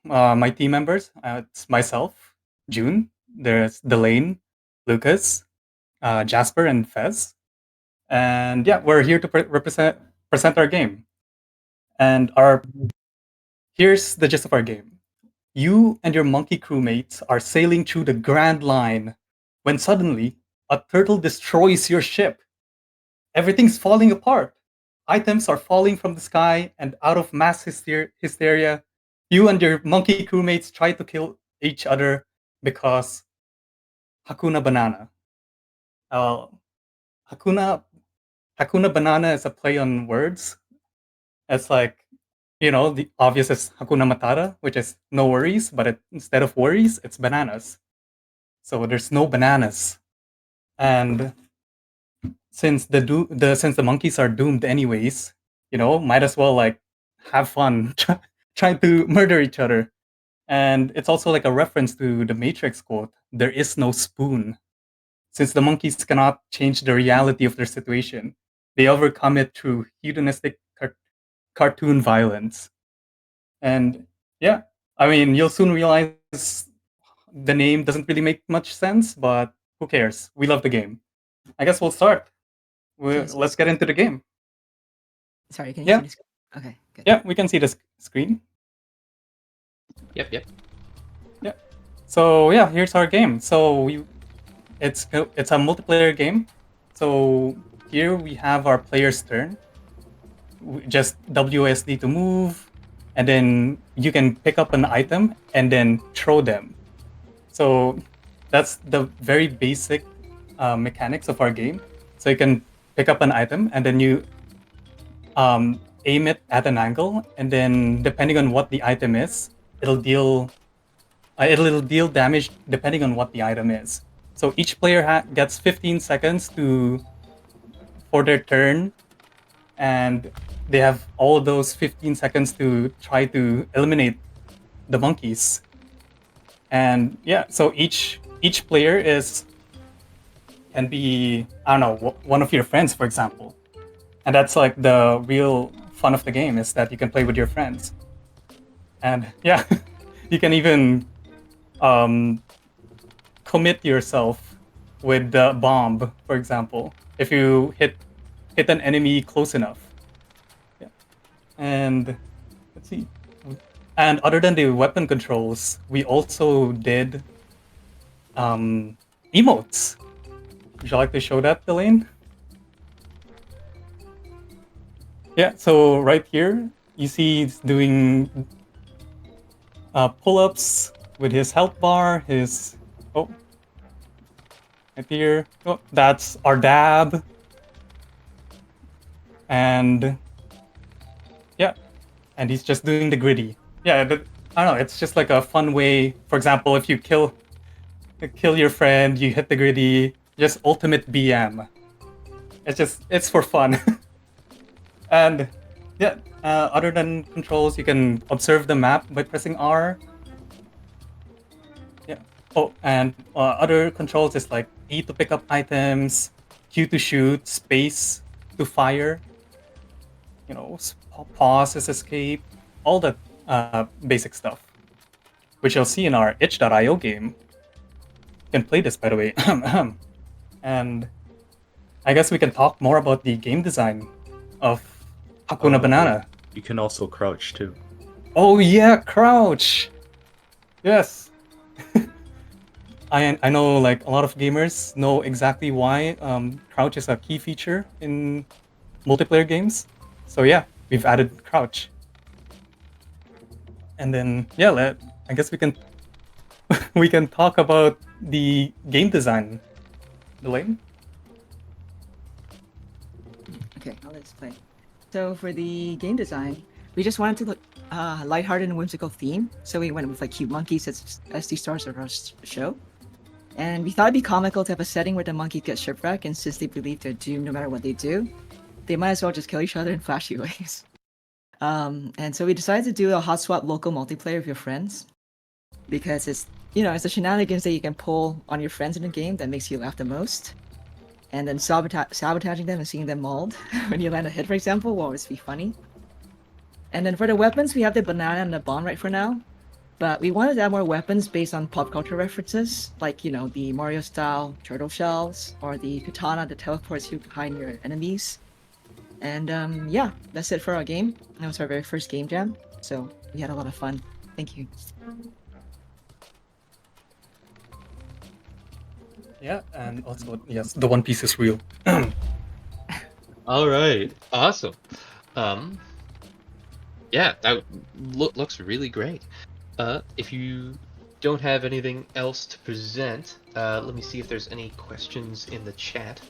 my team members. It's myself, June. There's Delane, Lucas, Jasper, and Fez. And yeah, we're here to present our game. And here's the gist of our game. You and your monkey crewmates are sailing through the Grand Line when suddenly a turtle destroys your ship. Everything's falling apart. Items are falling from the sky, and out of mass hysteria, you and your monkey crewmates try to kill each other because Hakuna Banana. Hakuna Hakuna Banana is a play on words. It's like, the obvious is Hakuna Matata, which is no worries, but instead of worries, it's bananas. So there's no bananas. And since the monkeys are doomed anyways, might as well like have fun trying to murder each other. And it's also like a reference to the Matrix quote, "There is no spoon." Since the monkeys cannot change the reality of their situation, they overcome it through hedonistic cartoon violence. And yeah, I mean, you'll soon realize the name doesn't really make much sense, but who cares? We love the game. I guess we'll start. Let's get into the game. Sorry, can you Yeah. see the screen? Okay, good. Yeah, we can see the screen. Yep. Yeah. So yeah, here's our game. So it's a multiplayer game. So here we have our player's turn. Just WSD to move, and then you can pick up an item and then throw them. So that's the very basic mechanics of our game. So you can pick up an item and then you aim it at an angle, and then depending on what the item is, it'll deal damage depending on what the item is. So each player gets 15 seconds for their turn, and they have all of those 15 seconds to try to eliminate the monkeys. And yeah, so each player can be, I don't know, one of your friends, for example. And that's like the real fun of the game, is that you can play with your friends. And yeah, you can even commit yourself with the bomb, for example, if you hit an enemy close enough. Yeah. And let's see. And other than the weapon controls, we also did emotes. Would you like to show that, Delane? Yeah, so right here, you see he's doing pull-ups with his health bar, right here. Oh, that's our dab. And yeah, and he's just doing the gritty. Yeah, I don't know, it's just like a fun way. For example, if you kill your friend, you hit the gritty, just ultimate BM. It's for fun. And yeah, other than controls, you can observe the map by pressing R. Yeah. Oh, and other controls is like E to pick up items, Q to shoot, space to fire. Pause is escape, all that basic stuff, which you'll see in our itch.io game. You can play this, by the way. And I guess we can talk more about the game design of Hakuna Banana. You can also crouch too. Oh yeah, crouch! Yes! I know like a lot of gamers know exactly why crouch is a key feature in multiplayer games. So yeah, we've added crouch. And then yeah, I guess we can talk about the game design. Delane? Okay, now let's play. So for the game design, we just wanted to look lighthearted and whimsical theme. So we went with like cute monkeys as the stars of our show. And we thought it'd be comical to have a setting where the monkeys get shipwrecked, and since they believe they're doomed no matter what they do, they might as well just kill each other in flashy ways. And so we decided to do a hot swap local multiplayer with your friends, because it's the shenanigans that you can pull on your friends in the game that makes you laugh the most. And then sabotaging them and seeing them mauled when you land a hit, for example, will always be funny. And then for the weapons, we have the banana and the bomb right for now. But we wanted to add more weapons based on pop culture references, like, the Mario-style turtle shells, or the katana that teleports you behind your enemies. And yeah, that's it for our game. That was our very first game jam, so we had a lot of fun. Thank you. Yeah, and also, yes, the One Piece is real. All right, awesome. Yeah, that looks really great. If you don't have anything else to present, let me see if there's any questions in the chat.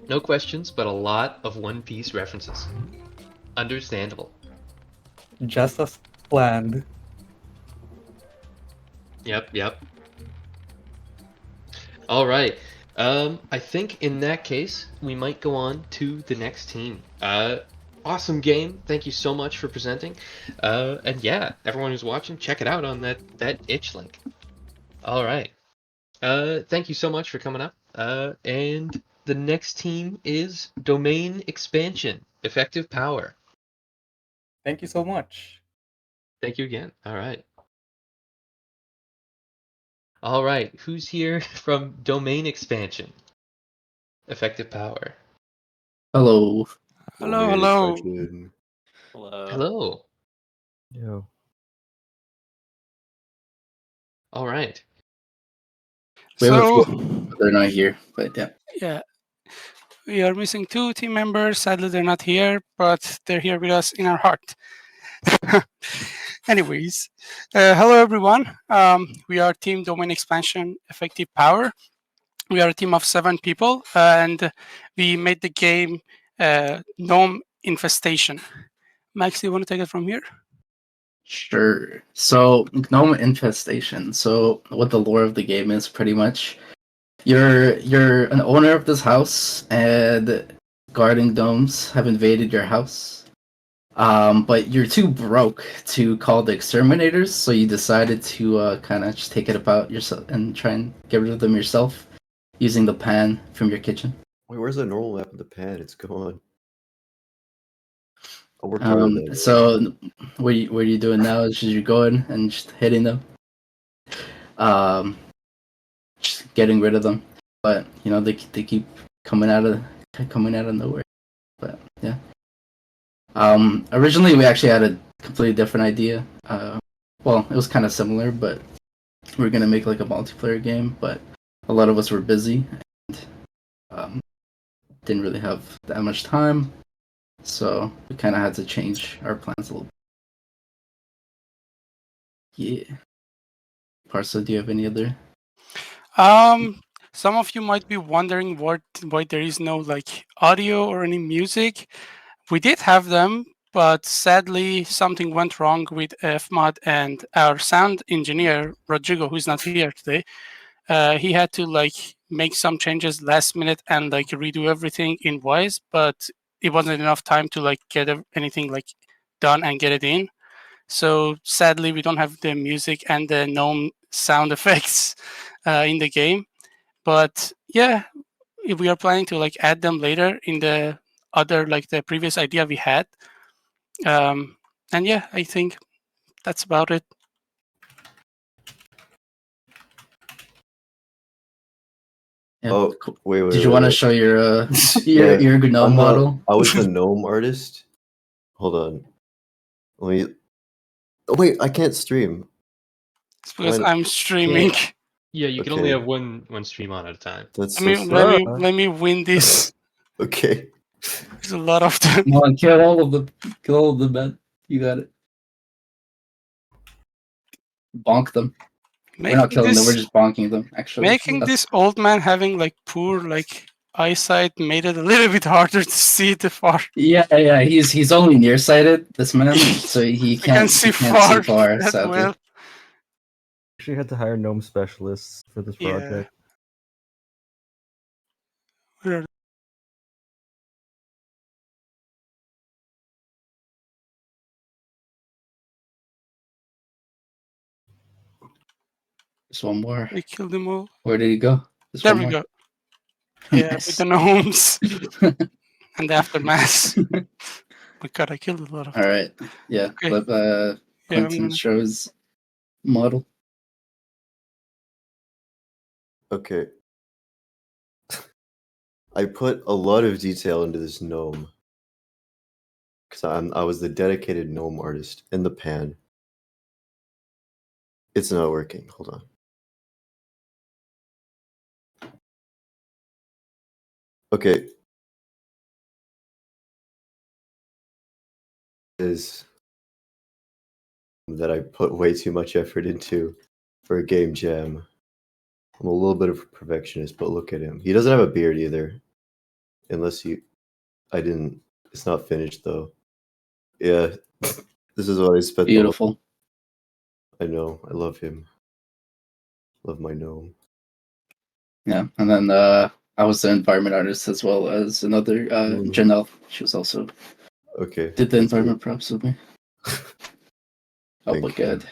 No questions, but a lot of One Piece references. Understandable. Just as planned. Yep. All right. I think in that case, we might go on to the next team. Awesome game. Thank you so much for presenting. And yeah, everyone who's watching, check it out on that itch link. All right. Thank you so much for coming up. And the next team is Domain Expansion, Effective Power. Thank you so much. Thank you again. All right. All right. Who's here from Domain Expansion, Effective Power? Hello. Hello. Hello. Yeah. All right. We have a So, few. They're not here, but yeah. yeah, we are missing 2 team members. Sadly, they're not here, but they're here with us in our heart. Anyways, hello everyone. We are Team Domain Expansion Effective Power. We are a team of 7 people, and we made the game Gnome Infestation. Max, do you want to take it from here? Sure. So, Gnome Infestation. So, what the lore of the game is pretty much, you're an owner of this house, and guarding gnomes have invaded your house. But you're too broke to call the exterminators, so you decided to kind of just take it about yourself and try and get rid of them yourself using the pan from your kitchen. Wait, where's the normal map of the pan? It's gone. Oh, we're part of that. So what are you doing now is you're going and just hitting them, just getting rid of them. But you know they keep coming out of nowhere. But yeah. Originally we actually had a completely different idea. Well, it was kind of similar, but we were gonna make like a multiplayer game, but a lot of us were busy and didn't really have that much time. So we kind of had to change our plans a little bit. Yeah. Parsa, do you have any other? Some of you might be wondering why there is no like audio or any music. We did have them, but sadly something went wrong with FMOD, and our sound engineer Rodrigo, who's not here today, he had to like make some changes last minute and like redo everything in Wise, but it wasn't enough time to like get anything like done and get it in. So sadly, we don't have the music and the gnome sound effects in the game. But yeah, we are planning to like add them later in the other like the previous idea we had. And yeah, I think that's about it. Yeah. Oh, wait. Did you want to show your Yeah, your gnome model? I was the gnome artist. Hold on. Let me. Oh wait, I can't stream. It's because I'm streaming. Yeah, you can only have one stream on at a time. That's Let me win this. Okay. There's a lot of them. Come on, kill all of them. Kill all of them, man. You got it. Bonk them. We're not killing them. We're just bonking them. Actually, Making this old man having like poor like eyesight made it a little bit harder to see the far. Yeah. He's only nearsighted. This man, so he can't see far. that Sadly. well. Actually, had to hire gnome specialists for this project. Yeah. Just one more. We killed them all. Where did he go? Just There one we more. go. Yeah, Nice. with the gnomes and the aftermath. My God, I killed a lot of them. All right. Yeah. Okay. Let Yeah, I'm Quentin gonna- show his model. Okay. I put a lot of detail into this gnome because I was the dedicated gnome artist in the pan. It's not working. Hold on. Okay. Is that I put way too much effort into for a game jam. I'm a little bit of a perfectionist, but look at him. He doesn't have a beard either. Unless you... I didn't... It's not finished, though. Yeah. This is what I spent Beautiful. I know. I love him. Love my gnome. Yeah, and then I was the environment artist as well as another Janelle. She was also Okay. did the environment props with me. Oh, Thank but you. good.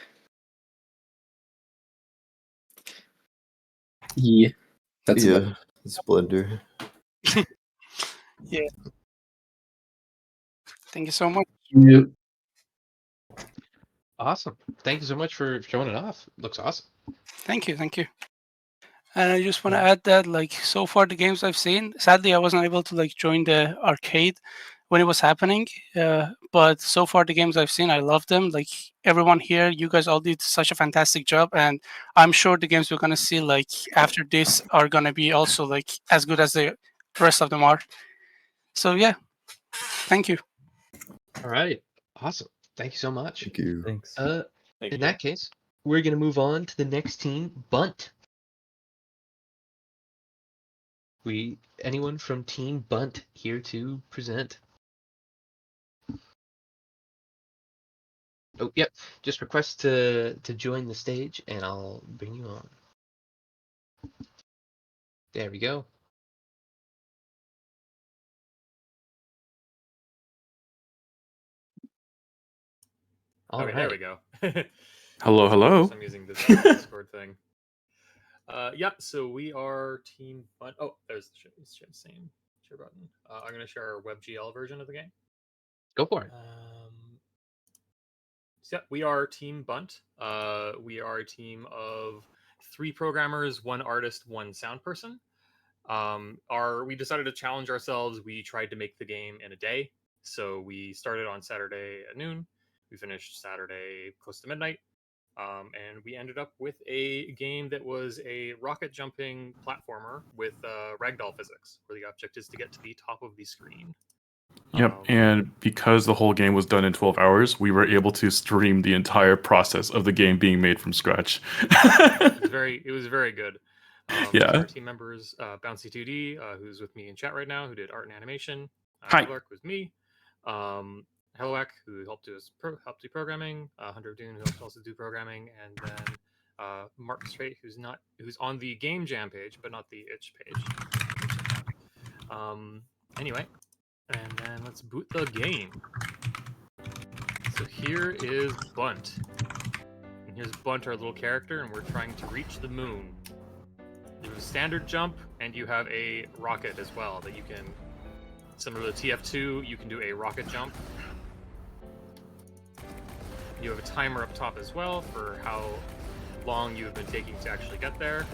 Yeah, that's Yeah, Splendor. Yeah. Thank you so much. You. Awesome. Thank you so much for showing it off. Looks awesome. Thank you. Thank you. And I just want to add that, like, so far the games I've seen, sadly I wasn't able to like join the arcade when it was happening. But so far the games I've seen, I love them. Like everyone here, you guys all did such a fantastic job, and I'm sure the games we're gonna see like after this are gonna be also like as good as the rest of them are. So yeah, thank you. All right. Awesome. Thank you so much. Thank you. Thanks. In that case, we're gonna move on to the next team, Bunt. Anyone from Team Bunt here to present? Oh, yep. Just request to join the stage, and I'll bring you on. There we go. All There we right. go. Hello, hello. I'm using this Discord thing. Yeah, so we are Team Bunt. Oh, there's the same share button. I'm going to share our WebGL version of the game. Go for it. So yeah, we are Team Bunt. We are a team of 3 programmers, 1 artist, 1 sound person. We decided to challenge ourselves. We tried to make the game in a day. So we started on Saturday at noon. We finished Saturday close to midnight. And we ended up with a game that was a rocket jumping platformer with ragdoll physics, where the object is to get to the top of the screen. Yep, and because the whole game was done in 12 hours, we were able to stream the entire process of the game being made from scratch. It was very good. Yeah. Our team members, Bouncy2D, who's with me in chat right now, who did art and animation. Hi. Clark was me. Helloak, who helped do programming. Hunter of Dune, who helped also do programming, and then Mark Straight, who's on the Game Jam page, but not the itch page. Anyway, and then let's boot the game. So here is Bunt. And here's Bunt, our little character, and we're trying to reach the moon. There's a standard jump, and you have a rocket as well that you can, similar to TF2, you can do a rocket jump. You have a timer up top as well for how long you have been taking to actually get there.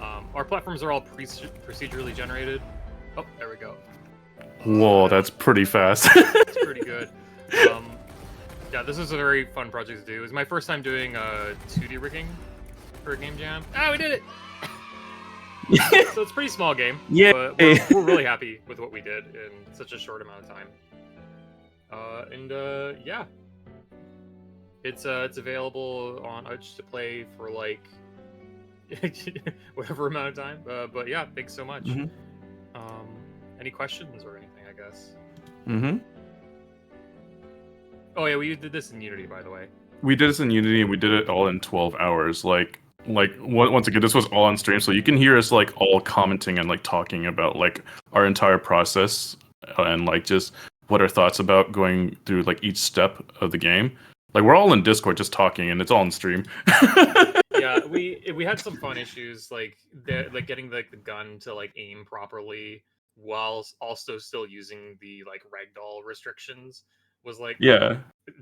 Our platforms are all procedurally generated. Oh, there we go. Whoa, that's pretty fast. It's pretty good. Yeah, this was a very fun project to do. It was my first time doing 2D rigging for a game jam. Ah, we did it! So it's a pretty small game. Yay. But we're really happy with what we did in such a short amount of time. Yeah. It's available on Itch to play for like whatever amount of time. But yeah, thanks so much. Mhm. Any questions or anything, I guess? Mm-hmm. Oh yeah, we did this in Unity, by the way. We did this in Unity, and we did it all in 12 hours. Once again, this was all on stream, so you can hear us like all commenting and like talking about like our entire process and like just what our thoughts about going through like each step of the game. Like we're all in Discord just talking, and it's all on stream. Yeah, we had some fun issues like getting the gun to like aim properly while also still using the like ragdoll restrictions was like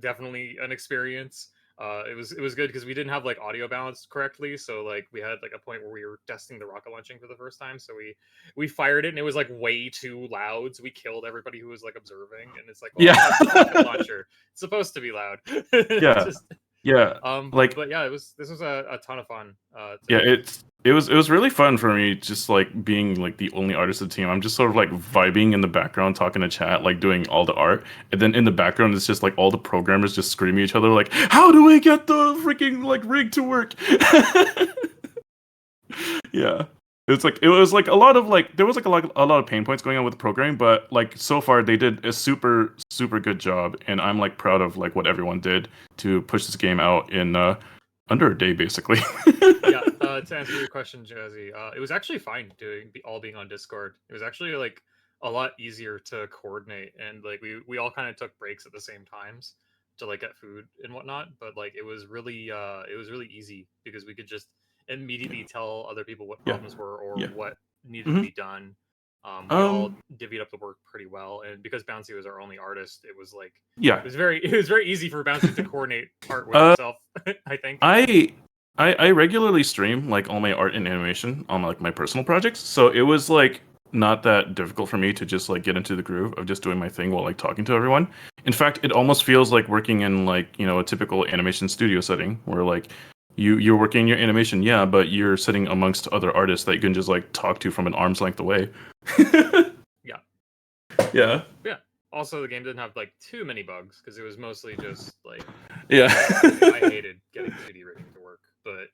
definitely an experience. It was good because we didn't have like audio balanced correctly, so like we had like a point where we were testing the rocket launching for the first time, so we fired it and it was like way too loud, so we killed everybody who was like observing, and it's like, well, that's the rocket launcher. It's supposed to be loud. But yeah, this was a ton of fun. It was really fun for me, just like being like the only artist of the team. I'm just sort of like vibing in the background, talking to chat, like doing all the art, and then in the background it's just like all the programmers just screaming at each other, like, "How do we get the freaking like rig to work?" Yeah. It was like a lot of like there was like a lot of pain points going on with the programming, but like so far they did a super good job, and I'm like proud of like what everyone did to push this game out in under a day basically. Yeah, to answer your question, Jazzy, it was actually fine all being on Discord. It was actually like a lot easier to coordinate, and like we all kind of took breaks at the same times to like get food and whatnot. But like it was really easy because we could just immediately tell other people what Yeah. problems were or Yeah. what needed to be done. We all divvied up the work pretty well, and because Bouncy was our only artist, it was like Yeah. it was very easy for Bouncy to coordinate art with himself. I think. I regularly stream like all my art and animation on like my personal projects, so it was like not that difficult for me to just like get into the groove of just doing my thing while like talking to everyone. In fact, it almost feels like working in like, you know, a typical animation studio setting where like you're working your animation, yeah, but you're sitting amongst other artists that you can just like talk to from an arm's length away. Yeah. Yeah. Yeah. Also, the game didn't have like too many bugs because it was mostly just like. Yeah. I hated getting 2D rigging to work, but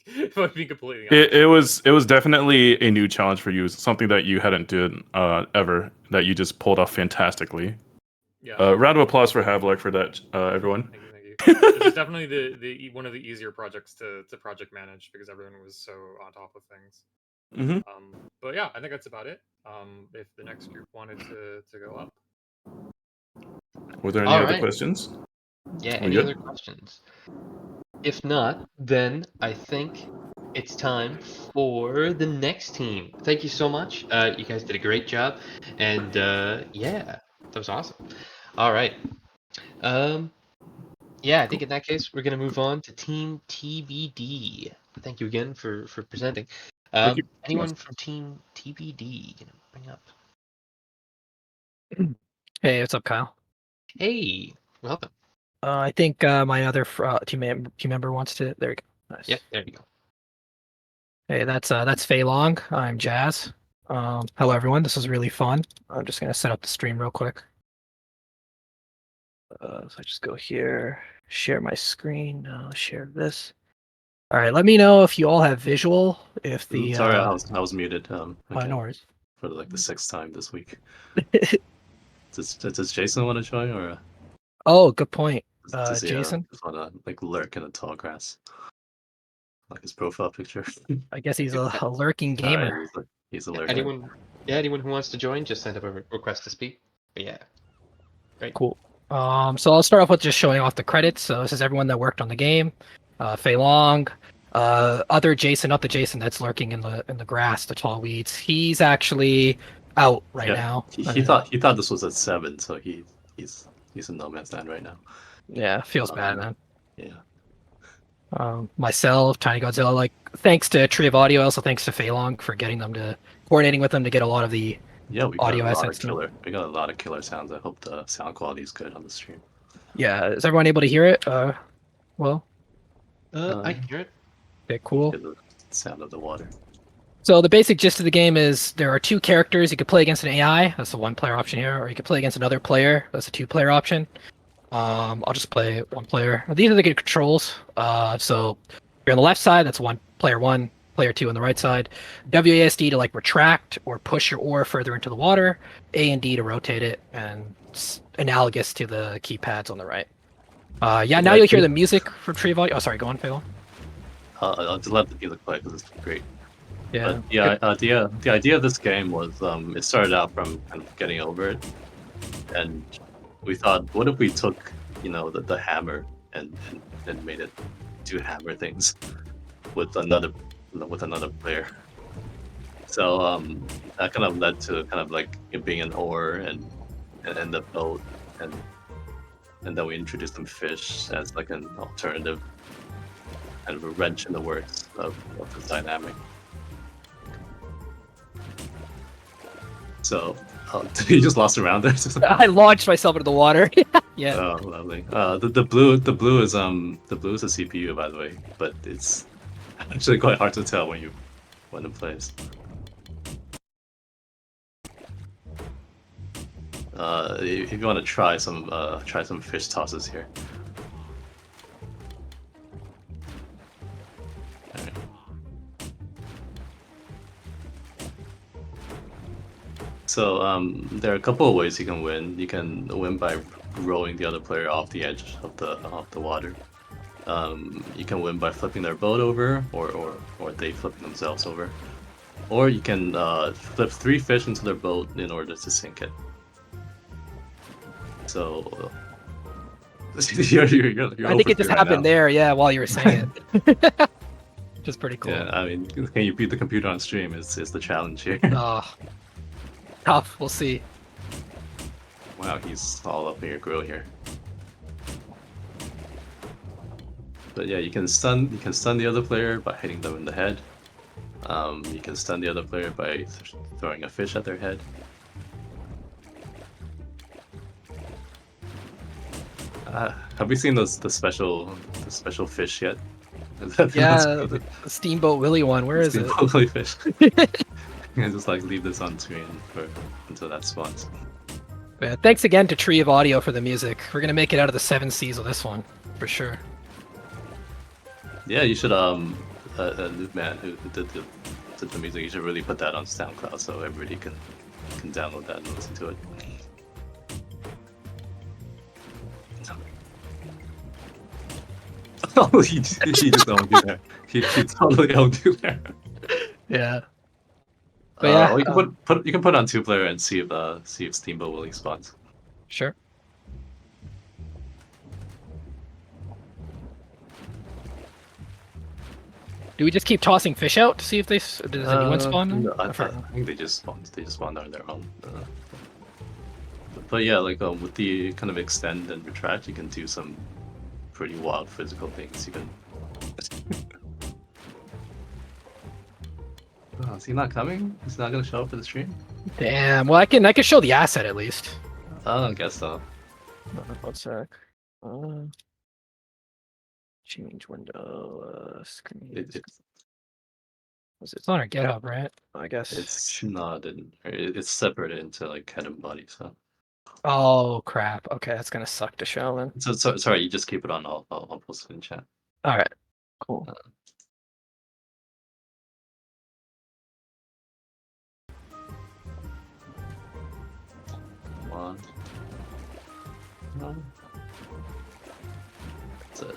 if I'm being completely honest, It was definitely a new challenge for you, something that you hadn't done ever, that you just pulled off fantastically. Yeah. Round of applause for Havlik for that, everyone. Thank you. This is definitely the one of the easier projects to project manage because everyone was so on top of things. Mhm. But yeah, I think that's about it. If the next group wanted to go up. Were there any All other right. questions? Yeah, We any good? other questions? If not, then I think it's time for the next team. Thank you so much. You guys did a great job, and yeah, that was awesome. All right. Yeah, I think in that case we're gonna move on to Team TBD. Thank you again for presenting. Thank you. Anyone from Team TBD gonna bring up? Hey, what's up, Kyle? Hey, welcome. I think my other team member wants to. There we go. Nice. Yeah, there you go. Hey, that's Fei Long. I'm Jazz. Hello, everyone. This was really fun. I'm just gonna set up the stream real quick. So I just go here, share my screen, share this. All right, let me know if you all have visual. If the Sorry, I was muted. no Again, worries. for like the 6th time this week. Does Jason want to join, or Oh, good point. does he Jason. just want to like lurk in the tall grass, like his profile picture? I guess he's a lurking All right, gamer. he's a lurker. Anyone who wants to join, just send up a request to speak. But yeah, great. Cool. So I'll start off with just showing off the credits. So this is everyone that worked on the game. Fei Long, other Jason, not the Jason that's lurking in the grass, the tall weeds. He's actually out right now. He thought this was at 7, so he's in no man's land right now. Yeah, feels bad, man. Yeah. Myself, Tiny Godzilla, like thanks to Tree of Audio, also thanks to Fei Long for getting them to coordinating with them to get a lot of the Yeah, we got audio a lot assets. of killer. We got a lot of killer sounds. I hope the sound quality is good on the stream. Yeah, is everyone able to hear it? Well. I can hear it. Okay, cool. The sound of the water. So the basic gist of the game is there are 2 characters. You could play against an AI, that's the 1-player option here, or you could play against another player, that's a 2-player option. I'll just play 1 player. These are the good controls. So you're on the left side, that's player 1, player 2 on the right side. WASD to like retract or push your oar further into the water. A and D to rotate it, and it's analogous to the keypads on the right. Yeah, now you'll hear the music from Tree of Audio. Oh, sorry, go on, Phil. I'll just let the music play because it's great. Yeah. But yeah, the idea of this game was it started out from kind of getting over it, and we thought, what if we took the hammer and made it do hammer things with another player. So that kind of led to kind of like it being an oar and the boat, and then we introduced some fish as like an alternative, kind of a wrench in the works of this dynamic. So you just lost around there. I launched myself into the water. Yeah. Oh, lovely. The blue is a CPU, by the way, but it's actually quite hard to tell when it plays. If you want to try some fish tosses here. So there are a couple of ways you can win. You can win by rowing the other player off the edge of the water. You can win by flipping their boat over, or they flipping themselves over. Or you can flip 3 fish into their boat in order to sink it. So you're I think it just happened there, yeah, while you were saying it. Which is pretty cool. Yeah, I mean, can you beat the computer on stream is the challenge here. Oh, tough. We'll see. Wow, he's all up in your grill here. But yeah, you can stun the other player by hitting them in the head. You can stun the other player by throwing a fish at their head. Have we seen the special fish yet? Yeah, the Steamboat Willie one. Where is it? Steamboat Willie fish. I just like leave this on screen until that spawns. Yeah, thanks again to Tree of Audio for the music. We're gonna make it out of the 7 Cs with this one, for sure. Yeah, you should Noob Man who did the music, you should really put that on SoundCloud so everybody can download that and listen to it. Oh, he just owned you there. He totally owned you there. Yeah. But yeah, or you can you can put on 2-player and see if Steamboat Willie spawns. Sure. Do we just keep tossing fish out to see if does anyone spawn? No, I think they just spawned on their own. But yeah, like with the kind of extend and retract, you can do some pretty wild physical things. You can. Oh, is he not coming? He's not gonna show up for the stream? Damn. Well, I can show the asset at least. Oh, I guess so. One sec. Change window. Screen. It's on our GitHub, right? I guess. It's not. It's separated into like head and body. So. Oh crap. Okay, that's gonna suck to show then. So sorry. You just keep it on. I'll post it in chat. All right. Cool. One. That's it.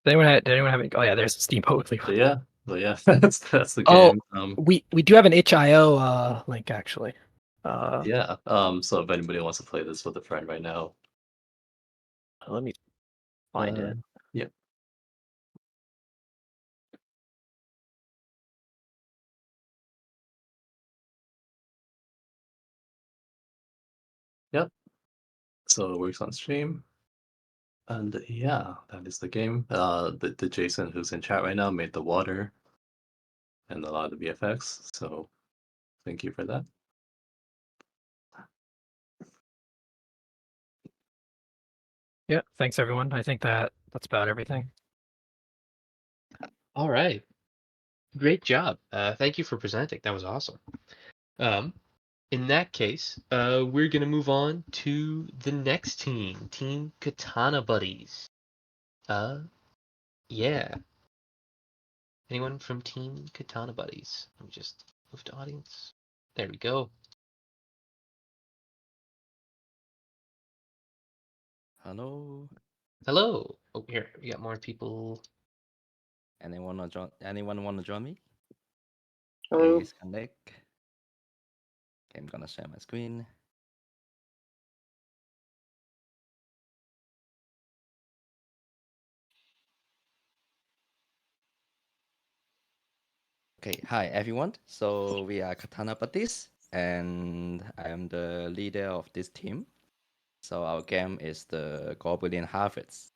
Did anyone have any? Oh yeah, there's Steamboat Willie. But yeah, that's the game. We do have an itch.io link actually. Yeah. So if anybody wants to play this with a friend right now, let me find it. Yeah. Yep. So it works on stream. And yeah, that is the game. The Jason who's in chat right now made the water and a lot of the VFX. So thank you for that. Yeah, thanks everyone. I think that's about everything. All right. Great job. Thank you for presenting. That was awesome. In that case, we're going to move on to the next team, Team Katana Buddies. Yeah. Anyone from Team Katana Buddies? Let me just move to audience. There we go. Hello. Hello. Oh, here we got more people. Anyone wanna join me? Hello. Please connect. Okay, I'm gonna share my screen. Okay, hi everyone. So we are Katana Buddies, and I am the leader of this team. So our game is the Goblin Harvest.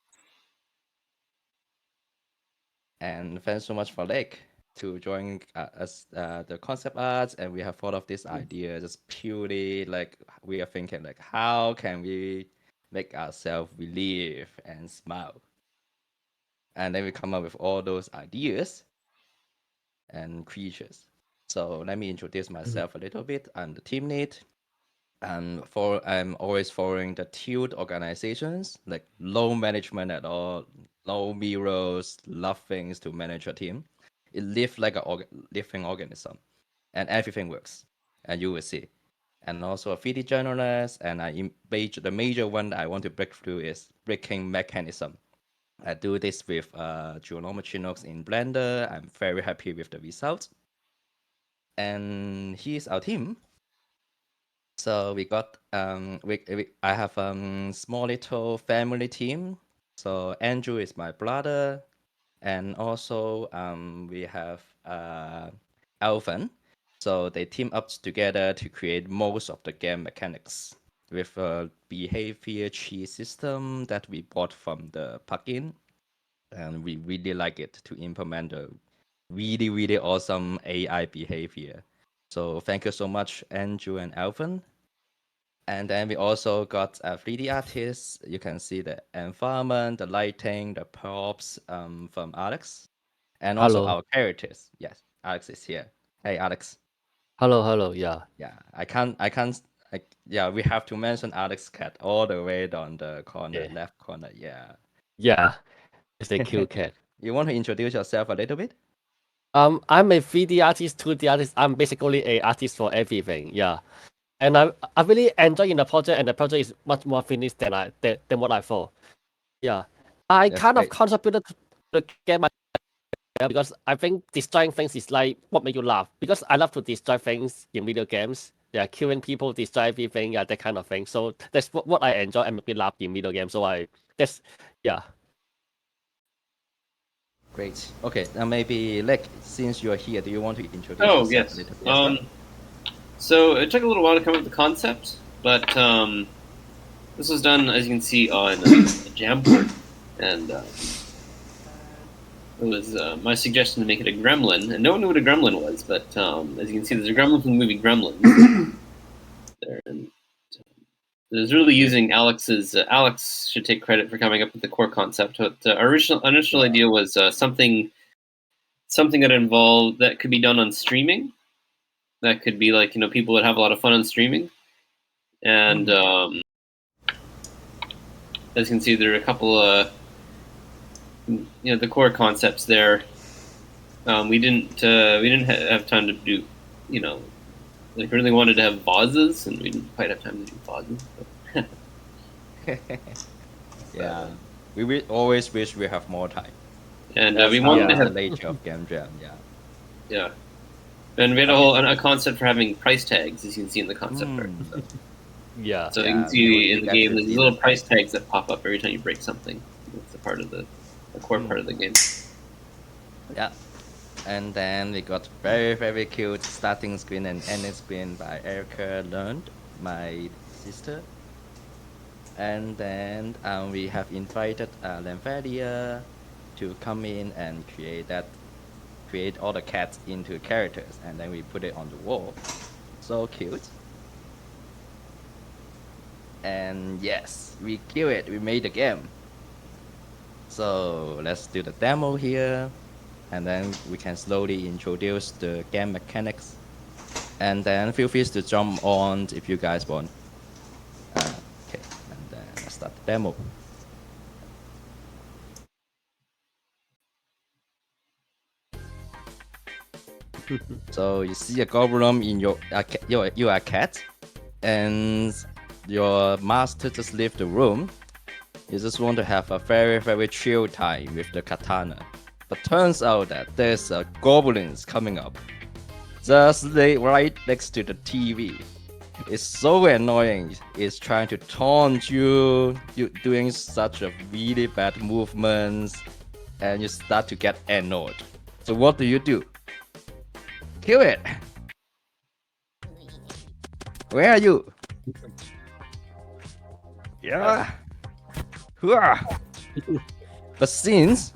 And thanks so much for Lake to join us the concept arts, and we have thought of this idea just purely like we are thinking like how can we make ourselves relieve and smile, and then we come up with all those ideas and creatures. So let me introduce myself a little bit. I'm the team lead, I'm always following the tilt organizations, like low management at all, low mirrors, love things to manage a team. It lives like a living organism, and everything works, and you will see. And also a 3D journalist, and the major one I want to break through is breaking mechanism. I do this with geometry nodes in Blender. I'm very happy with the results. And here's our team. So we got I have small little family team. So Andrew is my brother, and also we have Alvin. So they team up together to create most of the game mechanics with a behavior tree system that we bought from the plugin, and we really like it to implement a really awesome AI behavior. So thank you so much, Andrew and Alvin. And then we also got a 3D artist. You can see the environment, the lighting, the props from Alex. And also Hello. our characters. Yes, Alex is here. Hey, Alex. Hello, yeah. Yeah, yeah, we have to mention Alex cat all the way down the corner, Yeah. left corner. Yeah. Yeah, it's a cute cat. You want to introduce yourself a little bit? I'm a 3D artist, 2D artist. I'm basically a artist for everything. Yeah, and I really enjoy in the project, and the project is much more finished than what I thought. Yeah, I That's kind of great. contributed to the game because I think destroying things is like what make you laugh. Because I love to destroy things in video games. Yeah, killing people, destroy everything, yeah, that kind of thing. So that's what I enjoy and make me laugh in video games. So yeah. Great. Okay, now maybe Lek, since you're here, do you want to introduce Oh, yourself yes. a little bit as well? So it took a little while to come up with the concept, but this was done, as you can see, on a Jamboard, and it was my suggestion to make it a gremlin, and no one knew what a gremlin was, but as you can see, there's a gremlin from the movie Gremlins there, and it was really using Alex's. Alex should take credit for coming up with the core concept. But our initial idea was something that could be done on streaming. That could be like, people would have a lot of fun on streaming, and as you can see, there are a couple the core concepts there. We didn't have time to do, like we really wanted to have vases, and we didn't quite have time to do vases. Yeah, we always wish we have more time. And That's we wanted to the have nature of Game Jam. Yeah. Yeah, and we had a concept for having price tags, as you can see in the concept art. So. Yeah. So you can see in the game, there's these little price tags that pop up every time you break something. It's a part of the core part of the game. Yeah. And then we got very cute starting screen and ending screen by Erica Learned, my sister. And then we have invited Lamfadia to come in and create all the cats into characters, and then we put it on the wall. So cute. And yes, we kill it. We made the game. So let's do the demo here, and then we can slowly introduce the game mechanics. And then feel free to jump on if you guys want. Okay, and then let's start the demo. So you see a goblin in you are a cat, and your master just left the room. You just want to have a very chill time with the katana. But turns out that there's a goblins coming up. Just right next to the TV. It's so annoying. It's trying to taunt you doing such a really bad movements, and you start to get annoyed. So what do? Kill it! Where are you? Yeah. But since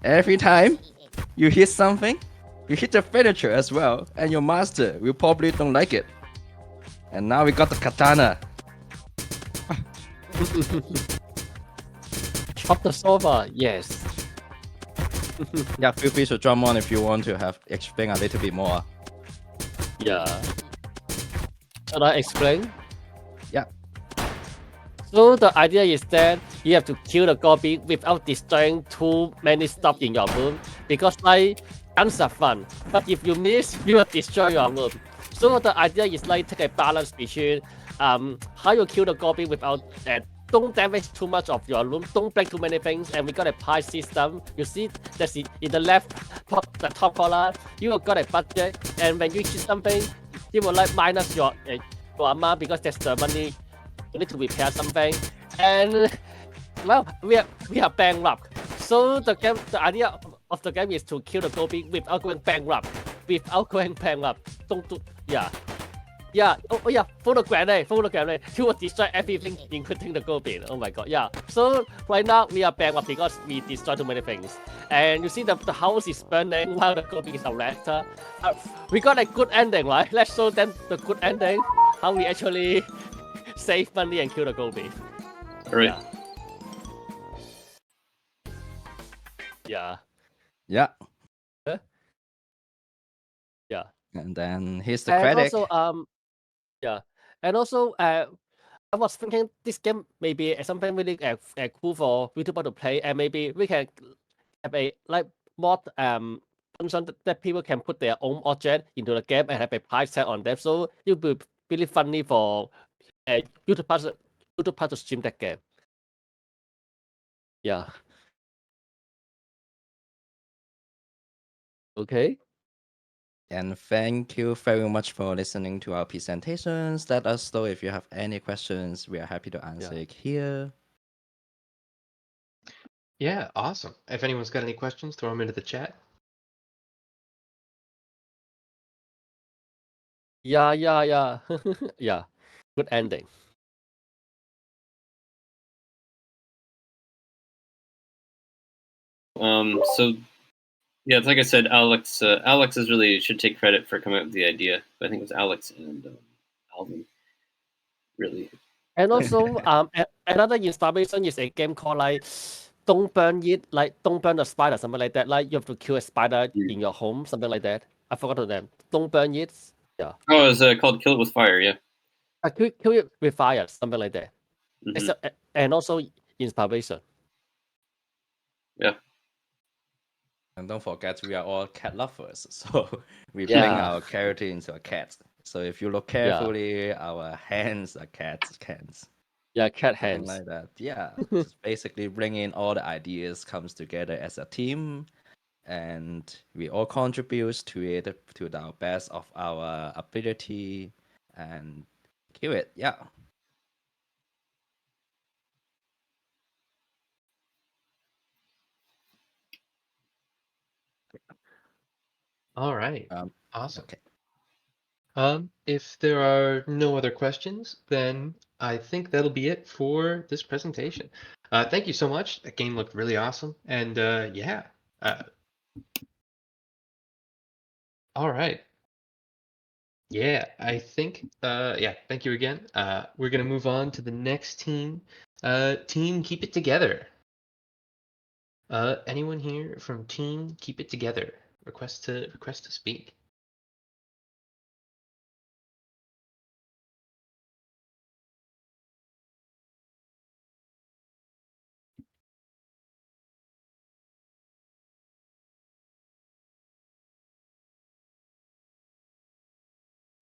every time you hit something, you hit the furniture as well, and your master will probably don't like it. And now we got the katana. Chop the sofa, yes. Yeah, feel free to jump on if you want to have explain a little bit more. Yeah. Should I explain? So the idea is that you have to kill the goblin without destroying too many stuff in your room, because like guns are fun, but if you miss, you will destroy your room. So the idea is like take a balance between how you kill the goblin without don't damage too much of your room, don't break too many things, and we got a pie system. You see that's in the left the top corner, you got a budget, and when you hit something, you will like minus your amount because that's the money you need to repair something. And well, we are bankrupt. So the idea of the game is to kill the goblin without going bankrupt. Without going bankrupt. Don't do yeah. Yeah, oh yeah, follow grenade. You will destroy everything, including the goblin. Oh my god, yeah. So right now we are bankrupt because we destroy too many things. And you see the house is burning while the goblin is arrested. We got a good ending, right? Let's show them the good ending. How we actually save money and kill the goblin. All right. Yeah. Yeah. Yeah. And then here's the And credit. also, yeah. And also, I was thinking this game may be something really cool for YouTuber to play, and maybe we can have a like mod function that people can put their own object into the game and have a price tag on them. So it will be really funny for YouTubers to stream that game. Yeah. Okay. And thank you very much for listening to our presentations. Let us know if you have any questions. We are happy to answer it here. Yeah, awesome. If anyone's got any questions, throw them into the chat. Yeah. Yeah. Good ending. So yeah, it's like I said, Alex is really should take credit for coming up with the idea. I think it was Alex and Alvin. Really. And also, another inspiration is a game called like Don't Burn It, like Don't Burn the Spider, something like that. Like you have to kill a spider in your home, something like that. I forgot the name. Don't Burn It. Yeah. Oh, it's called Kill It With Fire. Yeah. Kill it with fire, something like that. And also inspiration. Yeah. And don't forget, we are all cat lovers, so we bring Yeah. our character into a cat. So if you look carefully, our hands are cat's hands. Yeah, cat Something hands. like that. Yeah, just basically bringing all the ideas comes together as a team, and we all contribute to it to the best of our ability and kill it. Yeah. All right. Awesome. Okay. If there are no other questions, then I think that'll be it for this presentation. Thank you so much. That game looked really awesome. And yeah. All right. Yeah, I think yeah, thank you again. We're gonna move on to the next team. Team Keep It Together. Anyone here from Team Keep It Together? Request to speak.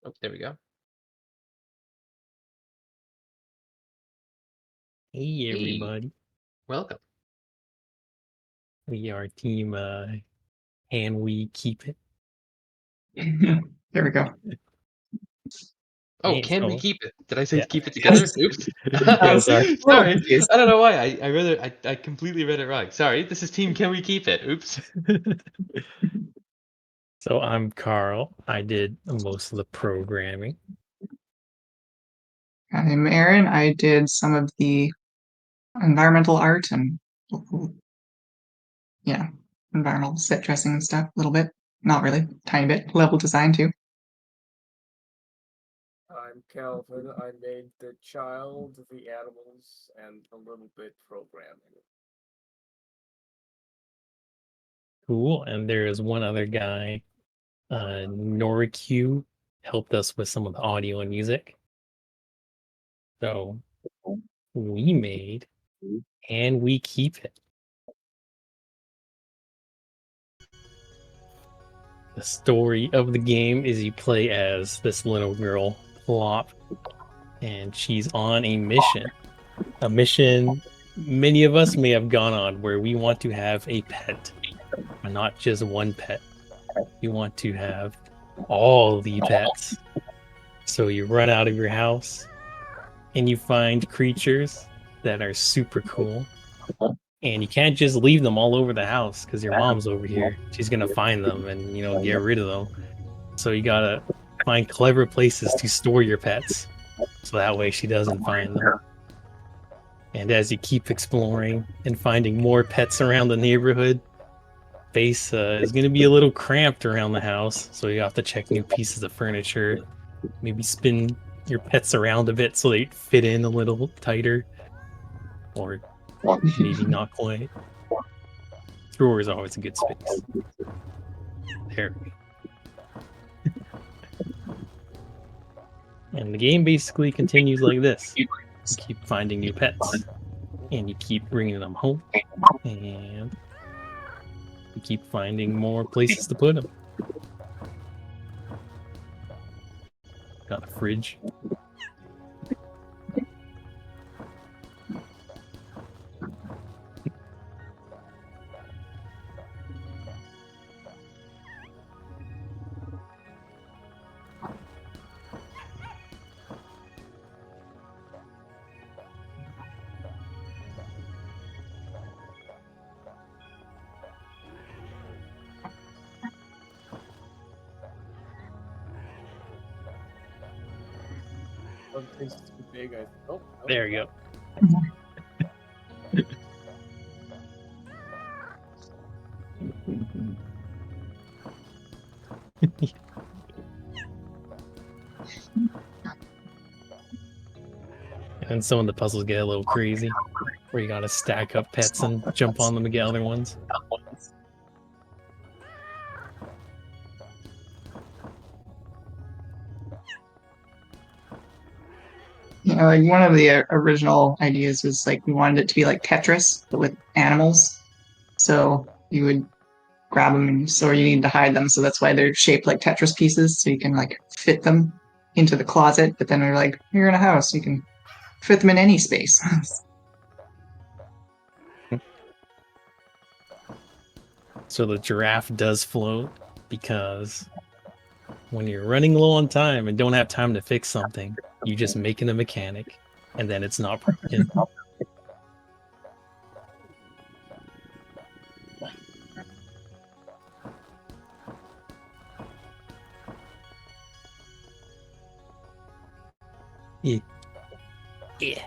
Oh, there we go. Hey everybody. Welcome. We are team Can We Keep It? There we go. Oh, Hey, can we so- keep it? Did I say Yeah. keep it together? Yes. Oops. Yeah, sorry. Sorry. I don't know why. I completely read it wrong. Sorry. This is team Can We Keep It? Oops. So I'm Carl. I did most of the programming. I'm Aaron. I did some of the environmental art and yeah, environmental set dressing and stuff. A little bit, not really, tiny bit. Level design too. I'm Calvin. I made the child, the animals, and a little bit programming. Cool. And there's one other guy, Norq, helped us with some of the audio and music. So we made, and we keep it. The story of the game is you play as this little girl, Plop, and she's on a mission. A mission many of us may have gone on where we want to have a pet, but not just one pet. You want to have all the pets. So you run out of your house and you find creatures that are super cool. And you can't just leave them all over the house because your mom's over here. She's gonna find them and get rid of them. So you gotta find clever places to store your pets, so that way she doesn't find them. And as you keep exploring and finding more pets around the neighborhood, space is gonna be a little cramped around the house, so you have to check new pieces of furniture. Maybe spin your pets around a bit so they fit in a little tighter, or maybe not quite. Drawer is always a good space. There. And the game basically continues like this. You keep finding new pets, and you keep bringing them home, and you keep finding more places to put them. Got a fridge. Something's too big. Oh, There you go. And some of the puzzles get a little crazy, where you gotta stack up pets and jump on them to get other ones. Like one of the original ideas was like we wanted it to be like Tetris, but with animals. So you would grab them, and so you need to hide them. So that's why they're shaped like Tetris pieces, so you can like fit them into the closet. But then we're like, you're in a house, you can fit them in any space. So the giraffe does float because when you're running low on time and don't have time to fix something, you just make it a mechanic, and then it's not broken. Yeah. Yeah.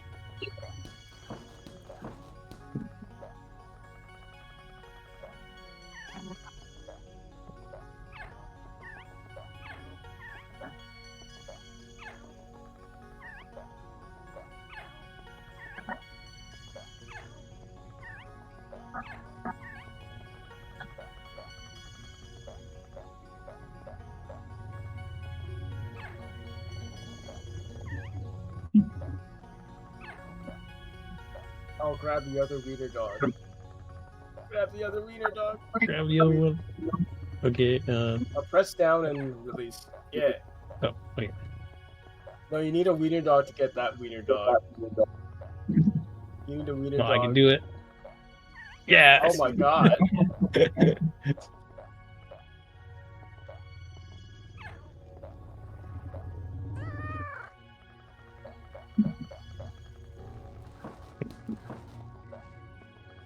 I'll grab the other wiener dog. Grab the other wiener dog. Grab the other one. Okay, I'll press down and release. Yeah. oh, wait. No, you need a wiener dog to get that wiener dog. You need a wiener No, dog. I can do it. Yeah. Oh my god.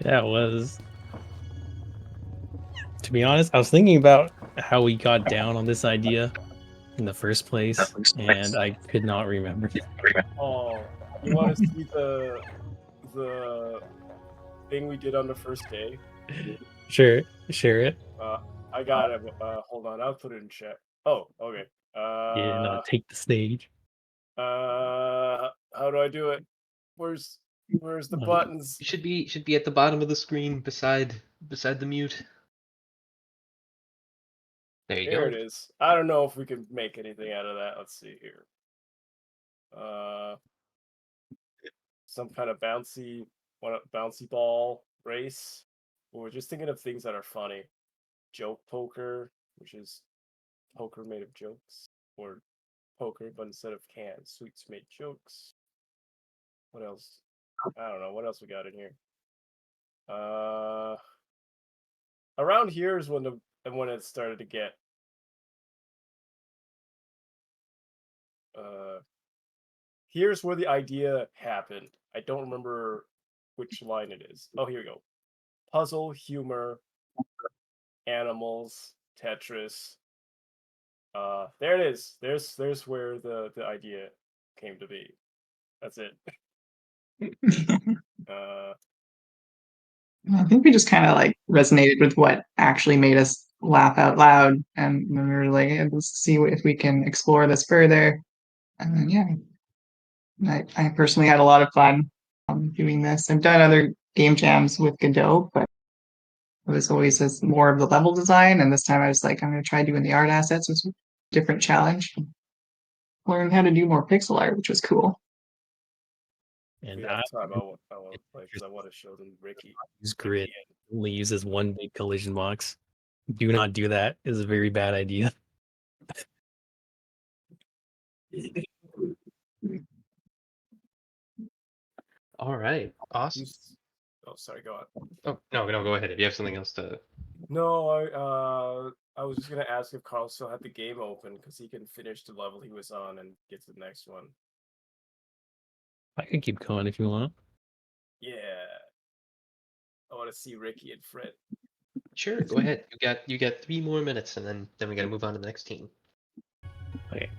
That was. To be honest, I was thinking about how we got down on this idea in the first place, and I could not remember. Oh, you want to see the thing we did on the first day? Sure, share it. I got it. Hold on, I'll put it in chat. Oh, okay. Yeah, no, take the stage. How do I do it? Where's the buttons? You should be at the bottom of the screen beside the mute. There you There go. it is. I don't know if we can make anything out of that. Let's see here. some kind of bouncy ball race. We're just thinking of things that are funny. Joke poker, which is poker made of jokes, or poker but instead of cans, sweets made jokes. What else? I don't know. What else we got in here? Around here is when it started to get here's where the idea happened. I don't remember which line it is. Oh, here we go. Puzzle, humor, animals, Tetris. There it is. There's where the idea came to be. That's it. I think we just kind of like resonated with what actually made us laugh out loud, and then we were like, let's see if we can explore this further. And then yeah, I personally had a lot of fun doing this. I've done other game jams with Godot, but it was always just more of the level design. And this time I was like, I'm going to try doing the art assets. It was a different challenge. Learned how to do more pixel art, which was cool. If we have time, I will play because I want to show them Ricky. Use grid. Only uses one big collision box. Do not do that. It's a very bad idea. All right. Awesome. Oh, sorry. Go on. Oh no, go ahead. If you have something else to. No, I was just gonna ask if Carl still had the game open because he can finish the level he was on and get to the next one. I can keep going if you want. Yeah, I want to see Ricky and Fred. Sure, go ahead. You got 3 more minutes, and then we got to move on to the next team. Okay.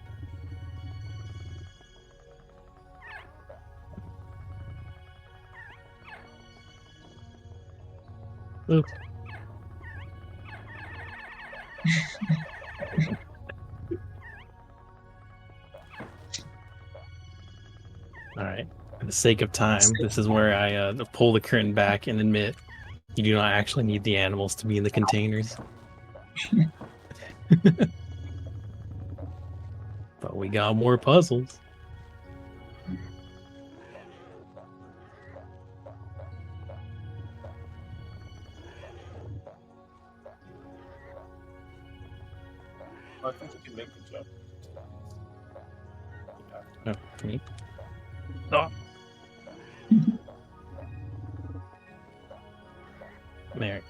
Oops. All right. For the sake of time, this is where I pull the curtain back and admit you do not actually need the animals to be in the containers. But we got more puzzles. I think you can make the jump. Oh, me? Oh. Mary.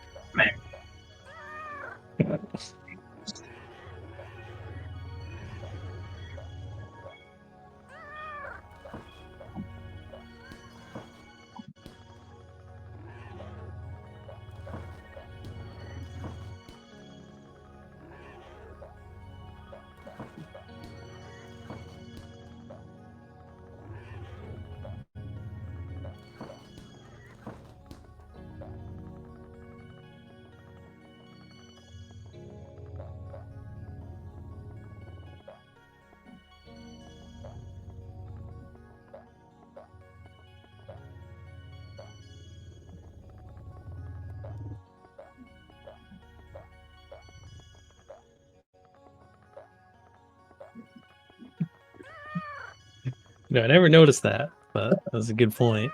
No, I never noticed that, but that's a good point.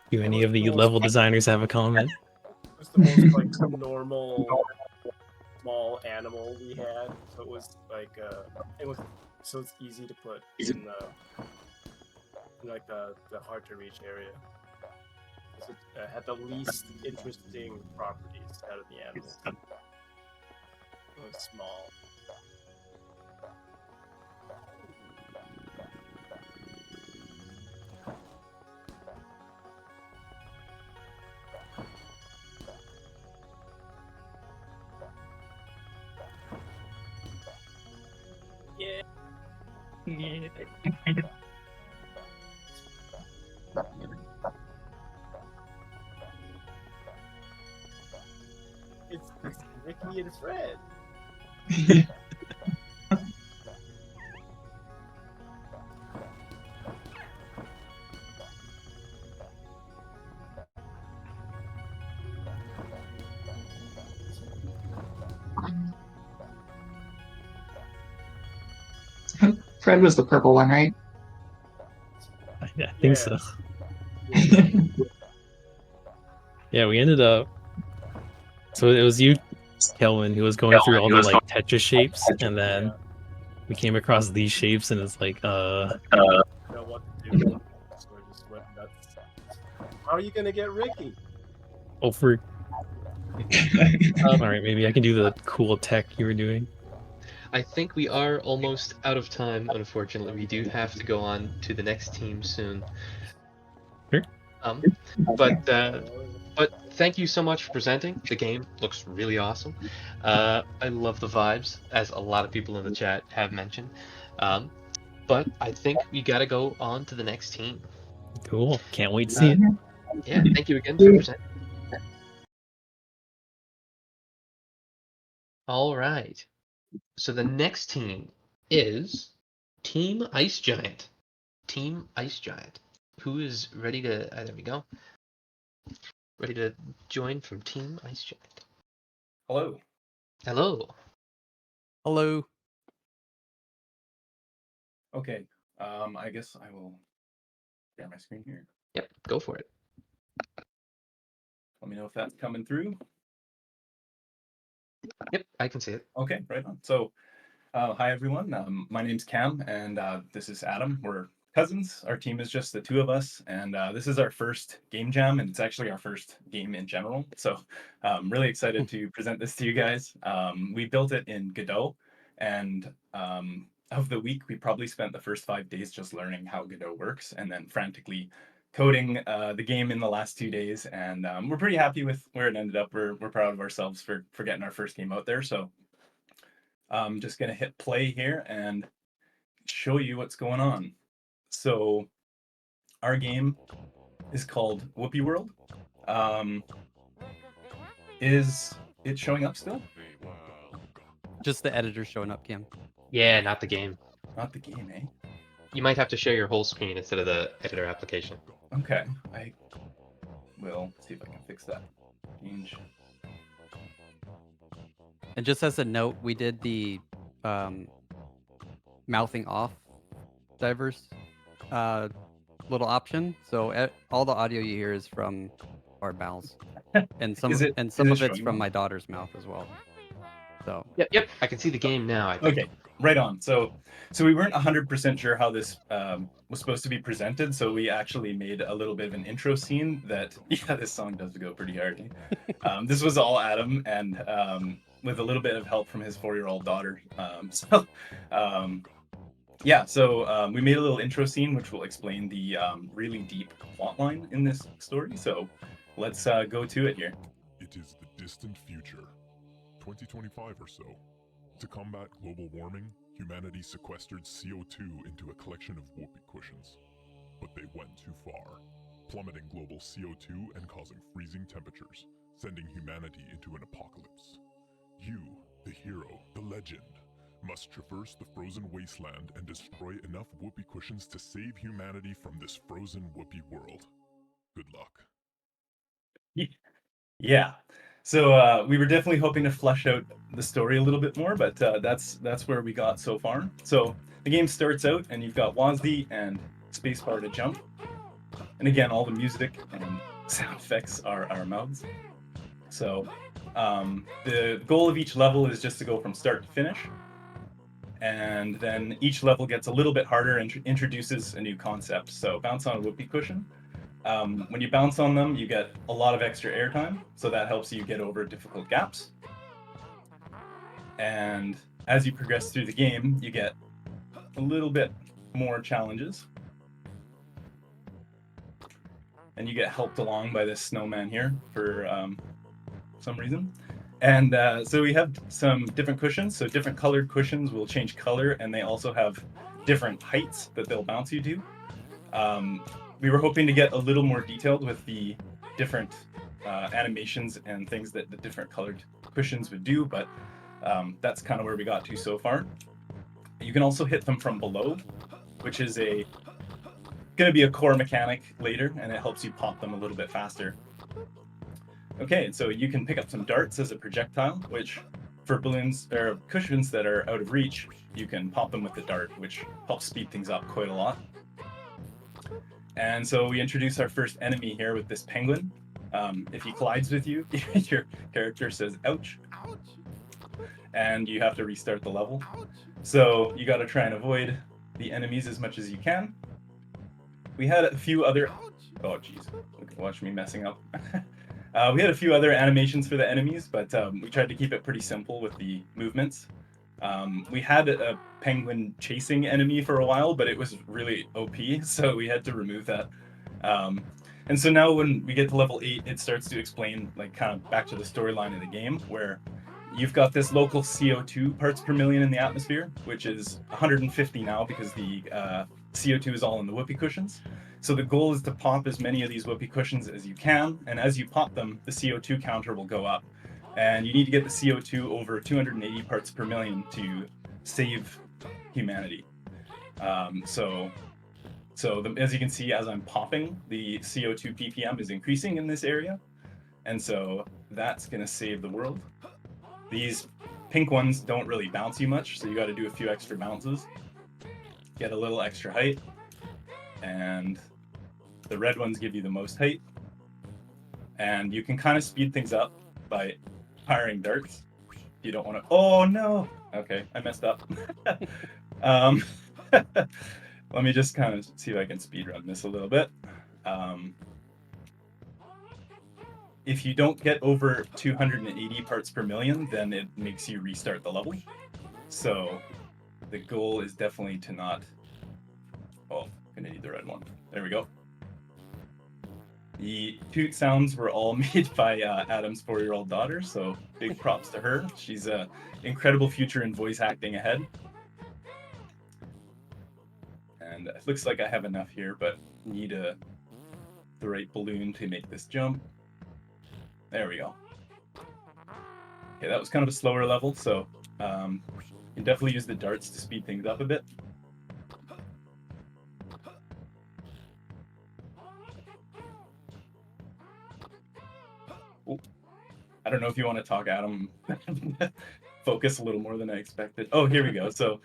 Do any of the level designers have a comment? It was the most like normal small animal we had, so it was like so it's easy to put in like the hard to reach area. It had the least interesting properties out of the animals. It was small. Yeah. It's Ricky and Fred. Fred was the purple one, right? I think so. Yeah, we ended up. So it was you, Kelvin, who was going through all the like Tetris shapes, and then we came across these shapes, and it's like, know what to do. So I just went nuts. How are you gonna get Ricky? oh, for. All right, maybe I can do the cool tech you were doing. I think we are almost out of time, unfortunately. We do have to go on to the next team soon. Sure. But thank you so much for presenting. The game looks really awesome. I love the vibes, as a lot of people in the chat have mentioned. But I think we gotta go on to the next team. Cool. Can't wait to see it. Yeah, thank you again for presenting. All right. So the next team is Team Ice Giant. Team Ice Giant. Who is ready to? There we go. Ready to join from Team Ice Giant. Hello. Hello. Hello. Okay. I guess I will share my screen here. Yep, go for it. Let me know if that's coming through. Yep, I can see it. Okay, right on. So, hi everyone. My name's Cam, and this is Adam. We're cousins. Our team is just the two of us, and this is our first game jam, and it's actually our first game in general. So, I'm really excited to present this to you guys. We built it in Godot, and of the week, we probably spent the first 5 days just learning how Godot works, and then frantically coding the game in the last 2 days. And we're pretty happy with where it ended up. We're proud of ourselves for getting our first game out there. So I'm just going to hit play here and show you what's going on. So our game is called Whoopee World. Is it showing up still? Just the editor showing up, Cam. Yeah, not the game. Not the game, eh? You might have to share your whole screen instead of the editor application. Okay, I will see if I can fix that. Change. And just as a note, we did the mouthing off diverse little option. So all the audio you hear is from our mouths, and some Is it of it's showing from now? my daughter's mouth as well. So Yep, I can see the game now. I think. Okay, right on. So we weren't 100% sure how this was supposed to be presented, so we actually made a little bit of an intro scene that, yeah, this song does go pretty hard. This was all Adam, and with a little bit of help from his 4-year-old daughter. Yeah, so we made a little intro scene which will explain the really deep plot line in this story. So let's go to it here. It is the distant future, 2025 or so. To combat global warming, humanity sequestered CO2 into a collection of whoopee cushions. But they went too far, plummeting global CO2 and causing freezing temperatures, sending humanity into an apocalypse. You, the hero, the legend, must traverse the frozen wasteland and destroy enough whoopee cushions to save humanity from this frozen whoopee world. Good luck. Yeah. So we were definitely hoping to flesh out the story a little bit more, but that's where we got so far. So the game starts out, and you've got WASD and spacebar to jump. And again, all the music and sound effects are our mouths. So the goal of each level is just to go from start to finish. And then each level gets a little bit harder and introduces a new concept. So bounce on a whoopee cushion. When you bounce on them, you get a lot of extra airtime, so that helps you get over difficult gaps. And as you progress through the game, you get a little bit more challenges. And you get helped along by this snowman here for some reason. And so we have some different cushions. So different colored cushions will change color, and they also have different heights that they'll bounce you to. We were hoping to get a little more detailed with the different animations and things that the different colored cushions would do, but that's kind of where we got to so far. You can also hit them from below, which is going to be a core mechanic later, and it helps you pop them a little bit faster. Okay, so you can pick up some darts as a projectile, which for balloons or cushions that are out of reach, you can pop them with the dart, which helps speed things up quite a lot. And so we introduce our first enemy here with this penguin. If he collides with you, your character says "ouch," and you have to restart the level. So you got to try and avoid the enemies as much as you can. We had a few other. Oh, jeez! Watch me messing up. We had a few other animations for the enemies, but we tried to keep it pretty simple with the movements. We had a penguin chasing enemy for a while, but it was really OP, so we had to remove that. And so now when we get to level 8, it starts to explain, like, kind of back to the storyline of the game, where you've got this local CO2 parts per million in the atmosphere, which is 150 now because the CO2 is all in the whoopee cushions. So the goal is to pop as many of these whoopee cushions as you can, and as you pop them, the CO2 counter will go up. And you need to get the CO2 over 280 parts per million to save humanity. As you can see, as I'm popping, the CO2 ppm is increasing in this area, and so that's going to save the world. These pink ones don't really bounce you much, so you got to do a few extra bounces, get a little extra height, and the red ones give you the most height. And you can kind of speed things up by firing darts. You don't want to. Oh no! Okay, I messed up. Let me just kind of see if I can speedrun this a little bit. If you don't get over 280 parts per million, then it makes you restart the level. So the goal is definitely to not. Oh, gonna need the red one. There we go. The toot sounds were all made by Adam's 4-year-old daughter, so big props to her. She's an incredible future in voice acting ahead. And it looks like I have enough here, but need the right balloon to make this jump. There we go. Okay, that was kind of a slower level, so you can definitely use the darts to speed things up a bit. Ooh. I don't know if you want to talk, Adam. Focus a little more than I expected. Oh, here we go. So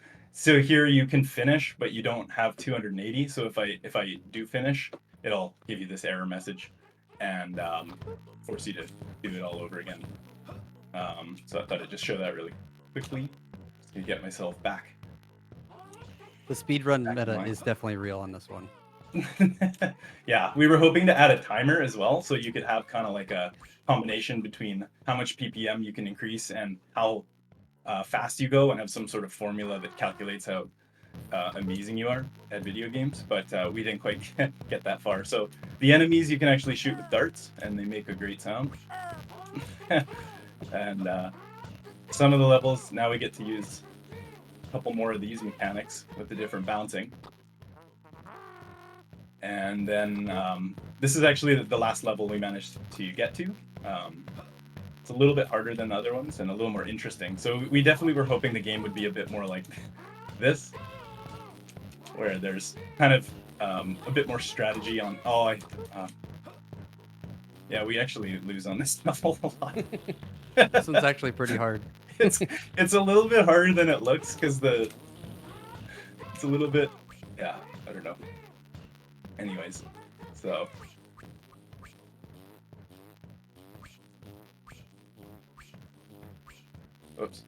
here you can finish, but you don't have 280. So if I do finish, it'll give you this error message and force you to do it all over again. So I thought I'd just show that really quickly. Just gonna get myself back. The speedrun meta is definitely real on this one. Yeah, we were hoping to add a timer as well, so you could have kind of like a combination between how much ppm you can increase and how fast you go, and have some sort of formula that calculates how amazing you are at video games. But we didn't quite get that far. So the enemies you can actually shoot with darts, and they make a great sound. And some of the levels now we get to use a couple more of these mechanics with the different bouncing. And then this is actually the last level we managed to get to. It's a little bit harder than the other ones and a little more interesting. So we definitely were hoping the game would be a bit more like this, where there's kind of a bit more strategy on. Yeah, we actually lose on this level a lot. This one's actually pretty hard. It's a little bit harder than it looks because it's a little bit, yeah, I don't know. Anyways, so. Oops.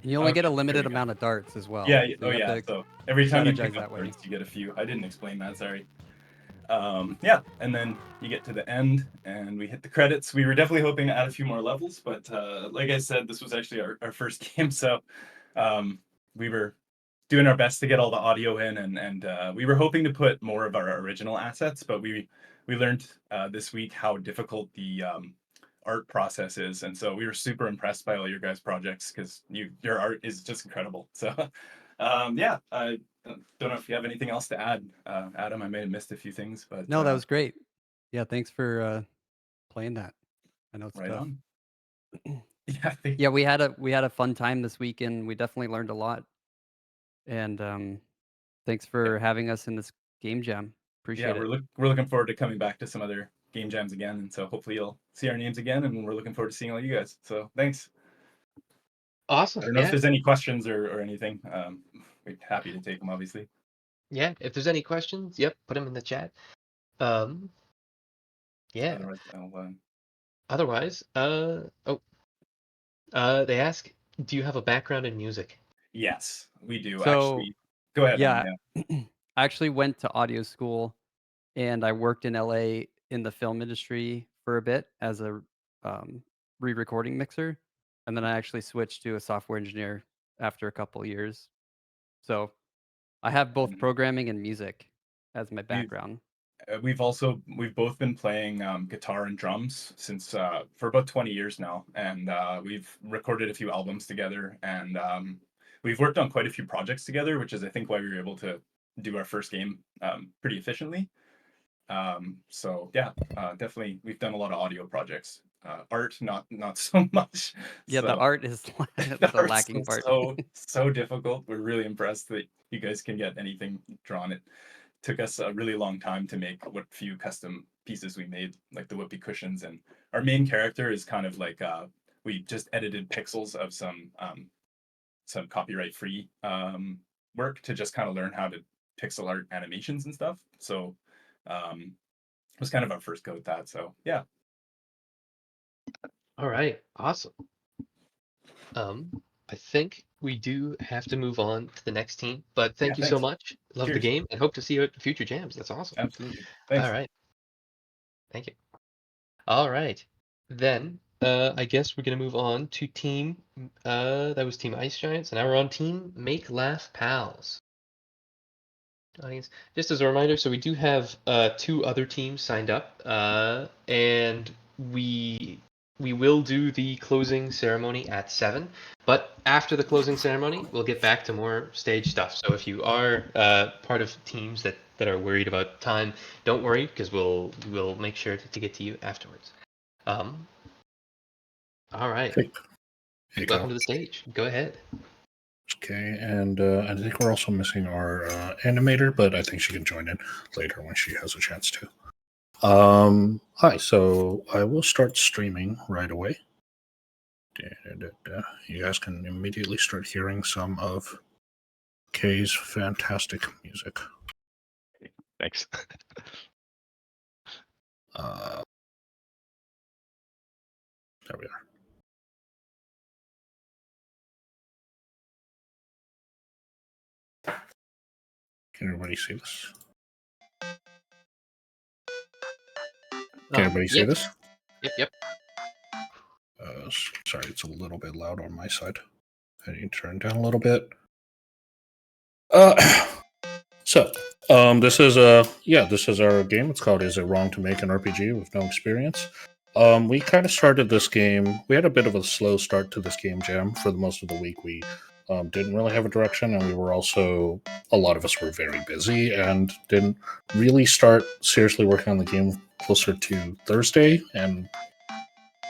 You only get a limited amount of darts as well. Yeah, So you have to so every time you pick strategize up darts, you get a few. I didn't explain that, sorry. Yeah, and then you get to the end, and we hit the credits. We were definitely hoping to add a few more levels, but like I said, this was actually our first game, so we were doing our best to get all the audio in, and we were hoping to put more of our original assets, but we learned this week how difficult the art process is, and so we were super impressed by all your guys' projects because your art is just incredible. So yeah, I don't know if you have anything else to add, Adam. I may have missed a few things, but No, that was great. Yeah, thanks for playing that. I know it's right tough. on. Yeah, Yeah, we had a fun time this weekend. We definitely learned a lot. And thanks for having us in this game jam. Appreciate Yeah, it. we're looking forward to coming back to some other game jams again, and so hopefully you'll see our names again, and we're looking forward to seeing all you guys. So thanks. Awesome. I don't know if Yeah. there's any questions or anything. We're happy to take them, obviously. Yeah, if there's any questions, yep, put them in the chat. Yeah. Otherwise, they ask, do you have a background in music? Yes, we do So, actually. Go ahead. Yeah, Adam, I actually went to audio school, and I worked in LA in the film industry for a bit as a re-recording mixer, and then I actually switched to a software engineer after a couple years. So I have both programming and music as my background. We've both been playing guitar and drums since for about 20 years now, and we've recorded a few albums together, and we've worked on quite a few projects together, which is I think why we were able to do our first game pretty efficiently. So yeah, definitely we've done a lot of audio projects. Art, not so much. Yeah, the So, art is the the art's lacking part. so difficult. We're really impressed that you guys can get anything drawn. It took us a really long time to make what few custom pieces we made, like the whoopee cushions. And our main character is kind of like we just edited pixels of some copyright free work to just kind of learn how to pixel art animations and stuff. So it was kind of our first go at that. So yeah. All right, awesome. I think we do have to move on to the next team, but thank you so thanks. much. Love the Cheers. game and hope to see you at future jams. That's awesome. Absolutely. Thanks. All right. Thank you. All right. Then I guess we're gonna move on to team that was Team Ice Giants, and now we're on team Make Laugh Pals. Audience. Just as a reminder, so we do have 2 other teams signed up, and we will do the closing ceremony at 7. But after the closing ceremony, we'll get back to more stage stuff. So if you are part of teams that are worried about time, don't worry, because we'll make sure to get to you afterwards. All right. Hey, Welcome Kyle. to the stage. Go ahead. Okay, and I think we're also missing our animator, but I think she can join in later when she has a chance to. Hi, so I will start streaming right away. You guys can immediately start hearing some of Kay's fantastic music. Thanks. There we are. Can everybody see this? Can everybody see Yep. this? Yep. Sorry, it's a little bit loud on my side. I need to turn down a little bit. This is our game. It's called Is It Wrong to Make an RPG with No Experience? We kind of started this game. We had a bit of a slow start to this game jam. For the most of the week, we didn't really have a direction, and we were also, a lot of us were very busy and didn't really start seriously working on the game closer to Thursday. And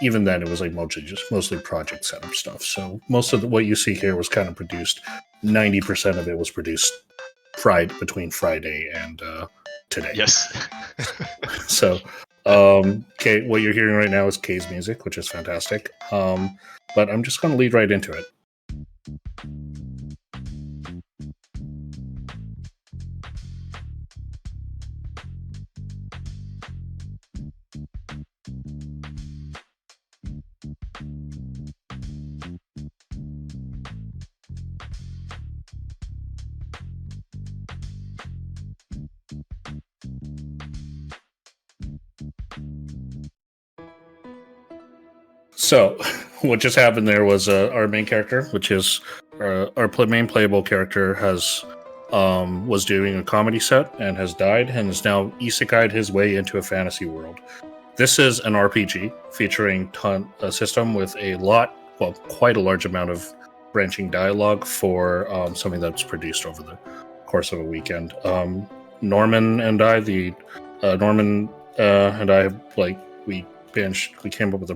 even then, it was like mostly project setup stuff. So most of what you see here was kind of produced. 90% of it was produced between Friday and today. Yes. So, Kay, what you're hearing right now is Kay's music, which is fantastic. But I'm just going to lead right into it. So, what just happened there was our main character, which is our main playable character, was doing a comedy set and has died and is now isekai'd his way into a fantasy world. This is an RPG featuring a system with quite a large amount of branching dialogue for something that's produced over the course of a weekend. Norman and I, we came up with a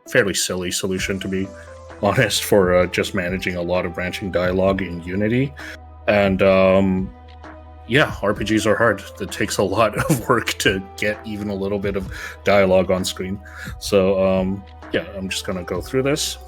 fairly silly solution, to be honest, for just managing a lot of branching dialogue in Unity. And RPGs are hard. It takes a lot of work to get even a little bit of dialogue on screen. So I'm just going to go through this.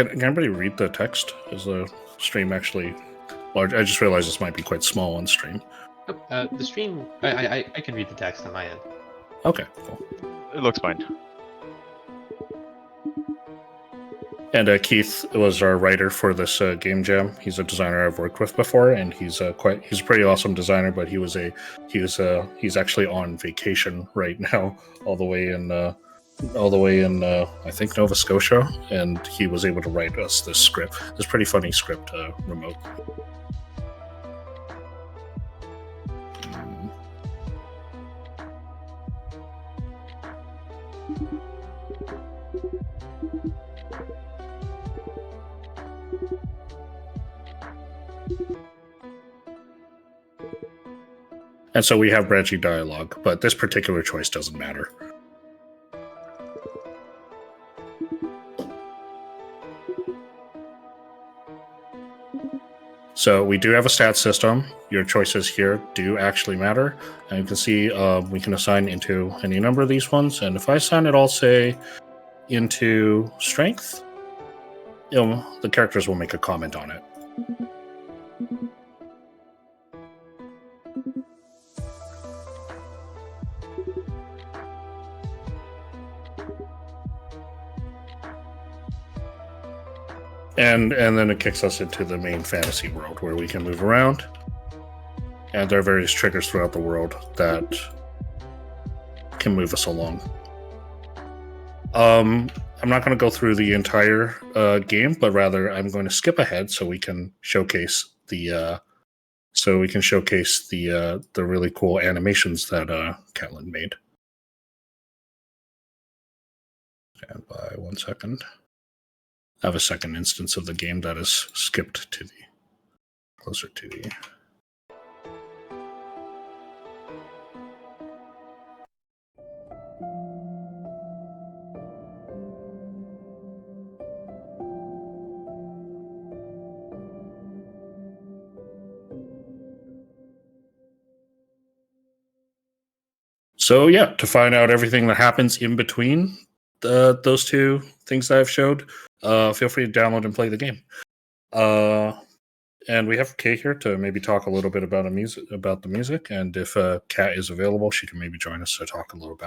Can anybody read the text? Is the stream actually large? I just realized this might be quite small on stream. The stream, I can read the text on my end. Okay, cool. It looks fine. And Keith was our writer for this game jam. He's a designer I've worked with before, and he's a pretty awesome designer. But he's actually on vacation right now, all the way in I think Nova Scotia, and he was able to write us this script, this pretty funny script, remote. And so we have branching dialogue, but this particular choice doesn't matter. So we do have a stat system. Your choices here do actually matter. And you can see we can assign into any number of these ones. And if I assign it all, say, into strength, the characters will make a comment on it. And then it kicks us into the main fantasy world where we can move around. And there are various triggers throughout the world that can move us along. I'm not going to go through the entire game, but rather I'm going to skip ahead so we can showcase the really cool animations that Catlin made. Stand by 1 second. I have a second instance of the game that is skipped to the closer to the. So yeah, to find out everything that happens in between those two things that I've showed, feel free to download and play the game. And we have Kay here to maybe talk a little bit about the music. And if Kat is available, she can maybe join us to talk a little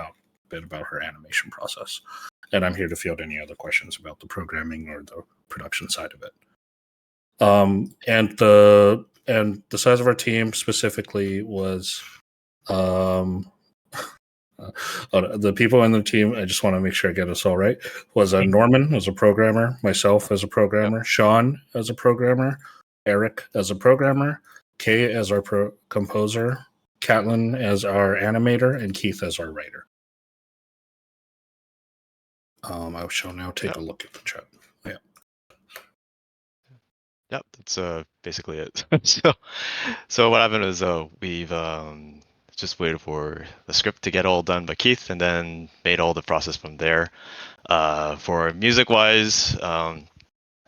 bit about her animation process. And I'm here to field any other questions about the programming or the production side of it. And the size of our team specifically was. The people in the team, I just want to make sure I get us all right, was Norman as a programmer, myself as a programmer, Sean as a programmer, Eric as a programmer, Kay as our composer, Catlin as our animator, and Keith as our writer. I shall now take a look at the chat. Yeah. Yep, that's basically it. So what happened is we've just waited for the script to get all done by Keith, and then made all the process from there. For music-wise,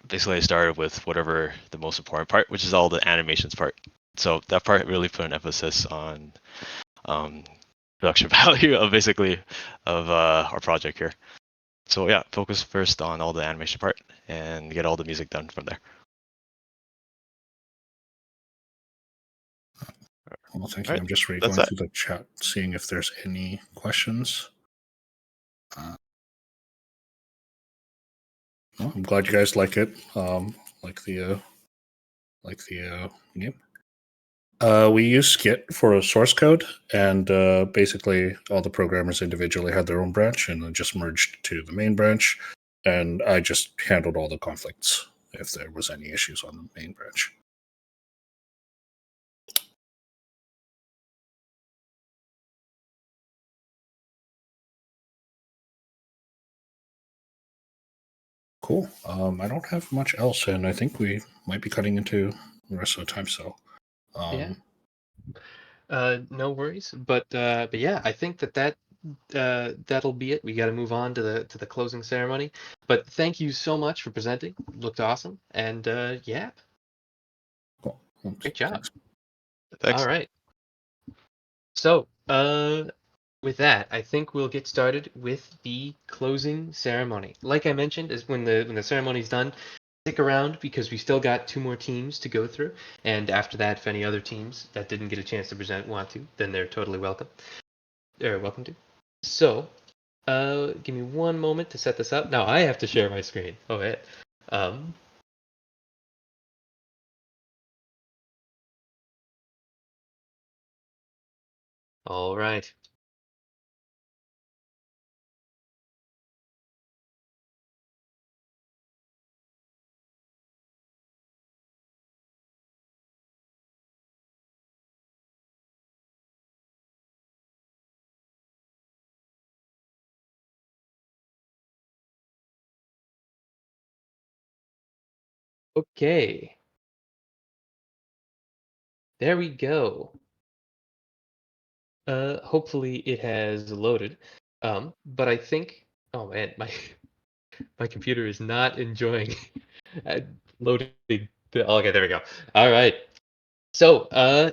basically I started with whatever the most important part, which is all the animations part. So that part really put an emphasis on production value of our project here. So yeah, focus first on all the animation part and get all the music done from there. Well, thank you. I'm just going through the chat, seeing if there's any questions. Well, I'm glad you guys like it. Like the game. We use Skit for a source code, and basically all the programmers individually had their own branch, and then just merged to the main branch. And I just handled all the conflicts if there was any issues on the main branch. Cool. I don't have much else, and I think we might be cutting into the rest of the time. So, Yeah. No worries, but yeah, I think that'll be it. We got to move on to the closing ceremony. But thank you so much for presenting. Looked awesome, and yeah, cool. Great job. Thanks. All right. So with that, I think we'll get started with the closing ceremony. Like I mentioned, is when the ceremony's done, stick around because we still got 2 more teams to go through. And after that, if any other teams that didn't get a chance to present want to, then they're totally welcome. They're welcome to. So, give me one moment to set this up. Now I have to share my screen. Oh, yeah. All right. Okay. There we go. Hopefully it has loaded. But I think, oh man, my computer is not enjoying loading. Okay, there we go. All right. So,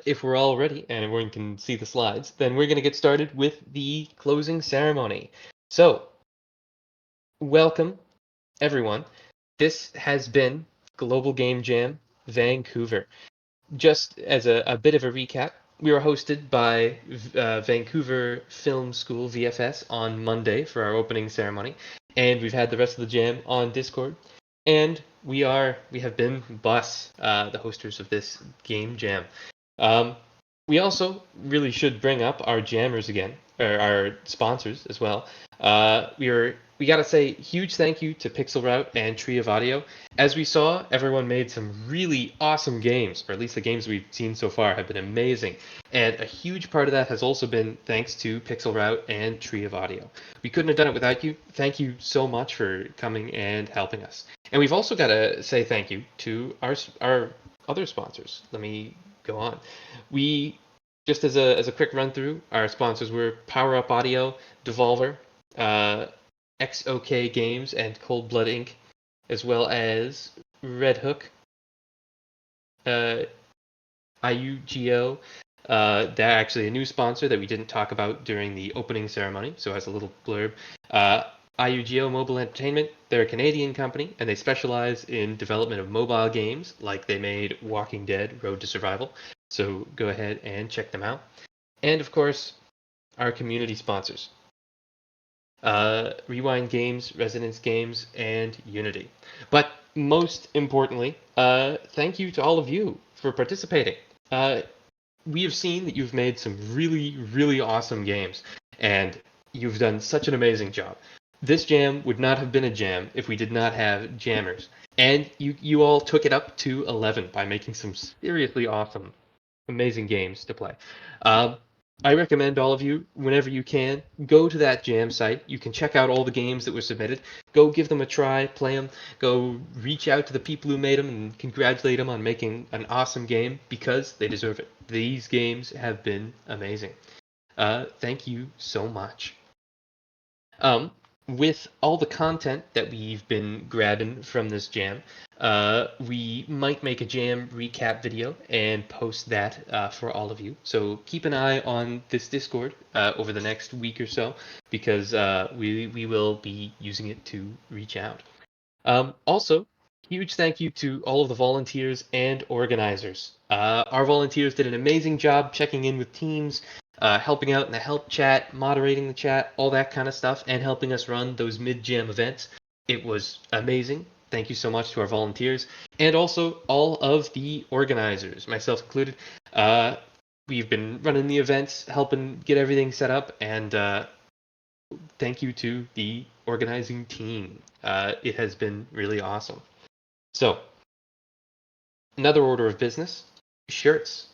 if we're all ready and everyone can see the slides, then we're going to get started with the closing ceremony. So, welcome, everyone. This has been Global Game Jam Vancouver. Just as a bit of a recap, we were hosted by Vancouver Film School, VFS, on Monday for our opening ceremony, and we've had the rest of the jam on Discord. And we have been Bus, the hosters of this game jam. We also really should bring up our jammers again, or our sponsors as well. We gotta say huge thank you to Pixel Route and Tree of Audio. As we saw, everyone made some really awesome games, or at least the games we've seen so far have been amazing. And a huge part of that has also been thanks to Pixel Route and Tree of Audio. We couldn't have done it without you. Thank you so much for coming and helping us. And we've also got to say thank you to our other sponsors. Let me go on. We just as a quick run through, our sponsors were Power Up Audio, Devolver, XOK Games, and Cold Blood Inc., as well as Red Hook, IUGO. They're actually a new sponsor that we didn't talk about during the opening ceremony, so as a little blurb. IUGO Mobile Entertainment, they're a Canadian company, and they specialize in development of mobile games, like they made Walking Dead: Road to Survival. So go ahead and check them out. And of course, our community sponsors. Rewind Games, Resonance Games, and Unity. But most importantly, thank you to all of you for participating. We have seen that you've made some really, really awesome games, and you've done such an amazing job. This jam would not have been a jam if we did not have jammers. And you all took it up to 11 by making some seriously awesome, amazing games to play. I recommend all of you, whenever you can, go to that jam site. You can check out all the games that were submitted. Go give them a try, play them. Go reach out to the people who made them and congratulate them on making an awesome game because they deserve it. These games have been amazing. Thank you so much. With all the content that we've been grabbing from this jam, we might make a jam recap video and post that for all of you. So keep an eye on this Discord over the next week or so because we will be using it to reach out. Also, huge thank you to all of the volunteers and organizers. Our volunteers did an amazing job checking in with teams, helping out in the help chat, moderating the chat, all that kind of stuff, and helping us run those mid-jam events. It was amazing. Thank you so much to our volunteers and also all of the organizers, myself included. We've been running the events, helping get everything set up, and thank you to the organizing team. It has been really awesome. So, another order of business, shirts.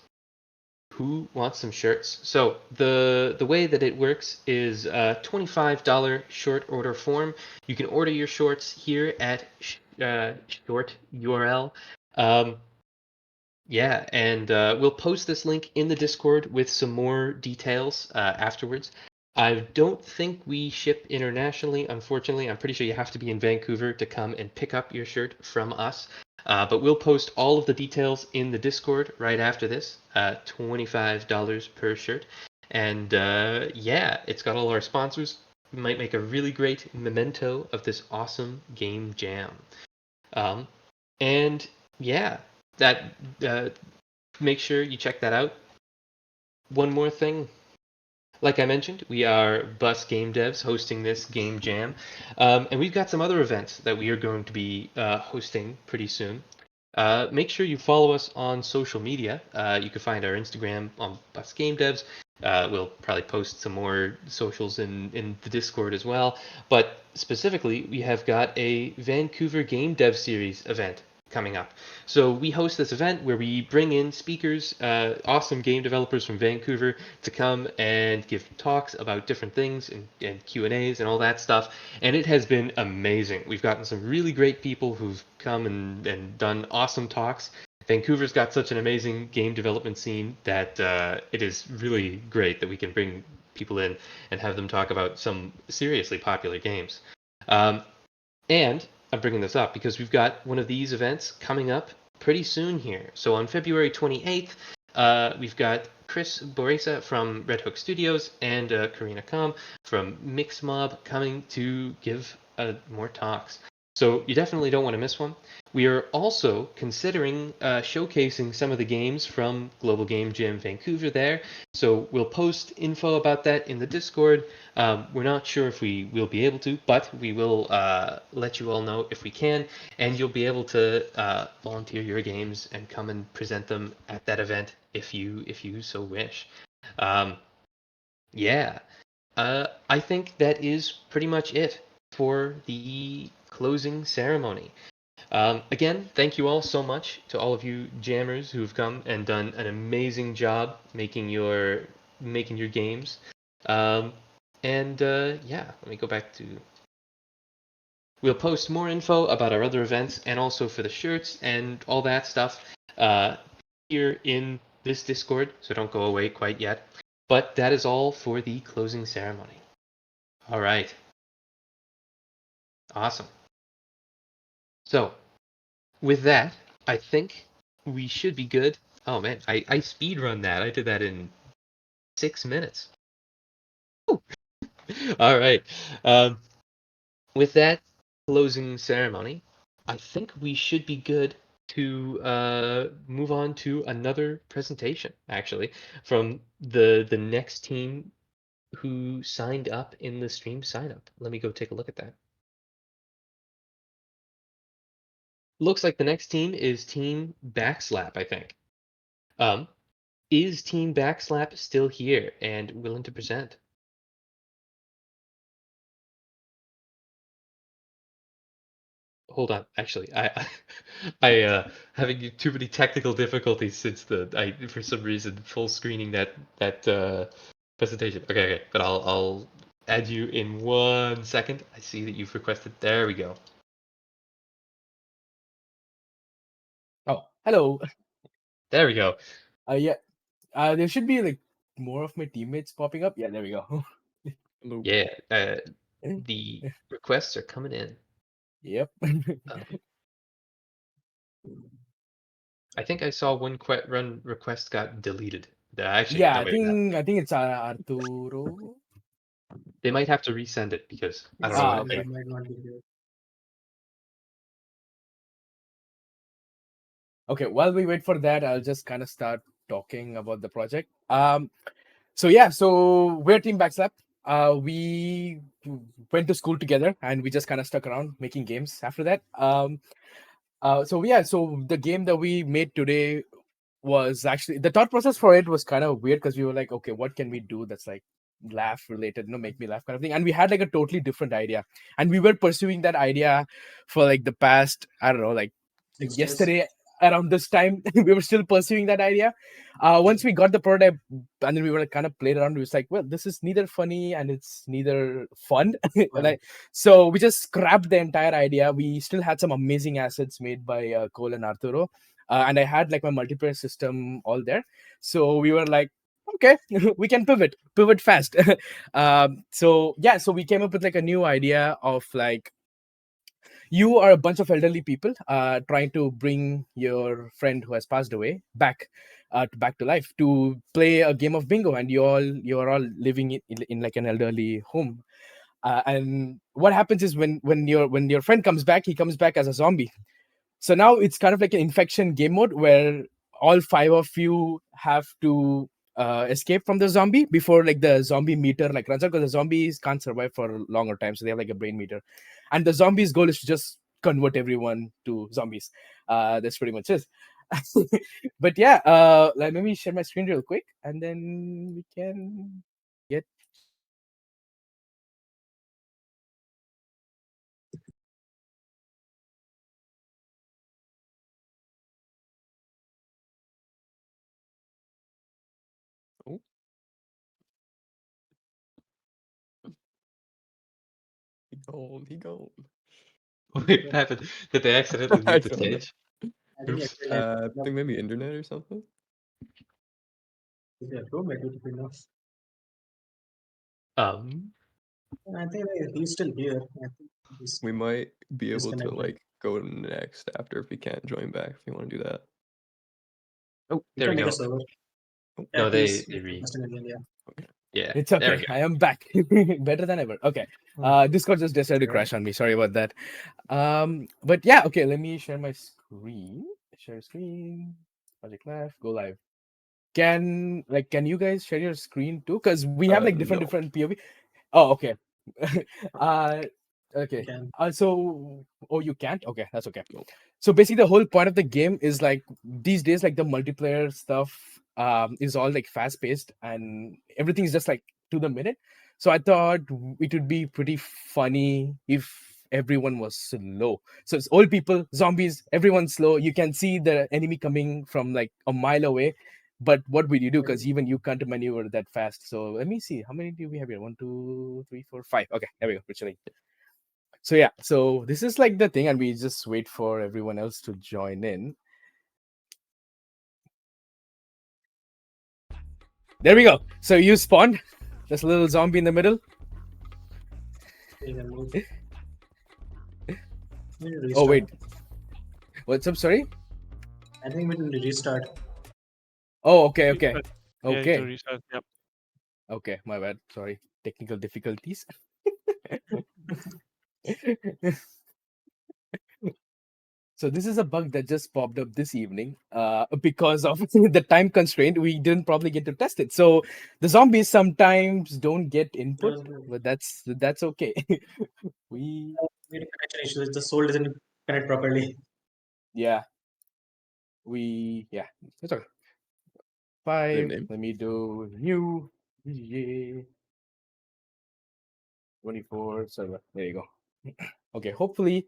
Who wants some shirts? So the way that it works is a $25 short order form. You can order your shorts here at short URL. Yeah, and we'll post this link in the Discord with some more details afterwards. I don't think we ship internationally, unfortunately. I'm pretty sure you have to be in Vancouver to come and pick up your shirt from us. But we'll post all of the details in the Discord right after this, $25 per shirt. And yeah, it's got all our sponsors. We might make a really great memento of this awesome game jam. And yeah, that make sure you check that out. One more thing. Like I mentioned, we are Bus Game Devs hosting this game jam. And we've got some other events that we are going to be hosting pretty soon. Make sure you follow us on social media. You can find our Instagram on Bus Game Devs. We'll probably post some more socials in the Discord as well. But specifically, we have got a Vancouver Game Dev Series event coming up. So we host this event where we bring in speakers, awesome game developers from Vancouver, to come and give talks about different things and Q&As and all that stuff. And it has been amazing. We've gotten some really great people who've come and done awesome talks. Vancouver's got such an amazing game development scene that it is really great that we can bring people in and have them talk about some seriously popular games. And I'm bringing this up because we've got one of these events coming up pretty soon here. So on February 28th, we've got Chris Boresa from Red Hook Studios and Karina Kam from Mixmob coming to give more talks. So you definitely don't want to miss one. We are also considering showcasing some of the games from Global Game Jam Vancouver there. So we'll post info about that in the Discord. We're not sure if we will be able to, but we will let you all know if we can, and you'll be able to volunteer your games and come and present them at that event if you so wish. Yeah, I think that is pretty much it for the closing ceremony. Again, thank you all so much to all of you jammers who've come and done an amazing job making your games. And yeah, let me go back to. We'll post more info about our other events and also for the shirts and all that stuff here in this Discord, so don't go away quite yet. But that is all for the closing ceremony. All right. Awesome. So, with that, I think we should be good. Oh man, I speed run that. I did that in 6 minutes. Woo! All right. With that closing ceremony, I think we should be good to move on to another presentation, actually, from the next team who signed up in the stream sign up. Let me go take a look at that. Looks like the next team is Team Backslap, I think. Is Team Backslap still here and willing to present? Hold on, actually, I having too many technical difficulties since I for some reason full screening that presentation. Okay, but I'll add you in 1 second. I see that you've requested. There we go. Oh, hello. There we go. Yeah. There should be like more of my teammates popping up. Yeah, there we go. Hello. Yeah, the requests are coming in. Yep. I think I saw one run request got deleted. Actually, Yeah, no, I maybe not. think it's Arturo. They might have to resend it because I don't know what Okay. Okay, while we wait for that, I'll just kind of start talking about the project. So yeah, so we're Team Backslap. We went to school together and we just kind of stuck around making games after that. So yeah, so the game that we made today was actually the thought process for it was kind of weird because we were like, okay, what can we do that's like laugh related, make me laugh kind of thing. And we had like a totally different idea. And we were pursuing that idea for like the past, I don't know, like 6 days. yesterday around this time, we were still pursuing that idea. Once we got the prototype and then we were like, kind of played around, it was like, well, this is neither funny and it's neither fun. Like, so we just scrapped the entire idea. We still had some amazing assets made by Cole and Arturo. And I had like my multiplayer system all there. So we were like, okay, we can pivot fast. So yeah, so we came up with like a new idea of like, you are a bunch of elderly people trying to bring your friend who has passed away back. back to life to play a game of bingo, and you're all living in like an elderly home. And what happens is when your friend comes back, he comes back as a zombie. So now it's kind of like an infection game mode where all 5 of you have to escape from the zombie before like the zombie meter like runs out, because the zombies can't survive for a longer time, so they have like a brain meter, and the zombies' goal is to just convert everyone to zombies. That's pretty much it. But yeah, let me share my screen real quick, and then we can get. Oh. He gone. Wait, what happened? Did they accidentally I mute the don't know. stage? Oops. I think maybe internet or something. I think he's still here. I think he's We might be able to disconnected. like go next after if we can't join back. If you want to do that. Oh, You there can we make go. a server. Yeah, No, he's they re. just in India. Yeah, It's there we okay. go. I am back. Better than ever. Okay. Discord just decided to crash on me. Sorry about that. But yeah, okay, let me share my screen. Share screen. Project Live. Go live. Can you guys share your screen too? Because we have like different No. POV. Oh, okay. Okay. Can. You can't? Okay, that's okay. So basically the whole point of the game is like these days, like the multiplayer stuff is all like fast paced and everything is just like to the minute. So I thought it would be pretty funny if everyone was slow. So it's old people, zombies, everyone's slow. You can see the enemy coming from like a mile away. But what will you do? Because even you can't maneuver that fast. So let me see. How many do we have here? 1, 2, 3, 4, 5. Okay, there we go. We're chilling. So yeah, so this is like the thing, and we just wait for everyone else to join in. There we go. So you spawned. There's a little zombie in the middle. You can move. Oh wait. What's up? Sorry. I think we can restart. Oh, okay, okay, Yeah, okay. to restart. Yep. Okay, my bad. Sorry, technical difficulties. So this is a bug that just popped up this evening because of the time constraint. We didn't probably get to test it. So the zombies sometimes don't get input, but that's okay. We We had a connection issue. The soul doesn't connect properly. yeah. It's okay. 5. name? Let me do new VGA 24 server. There you go. Okay, hopefully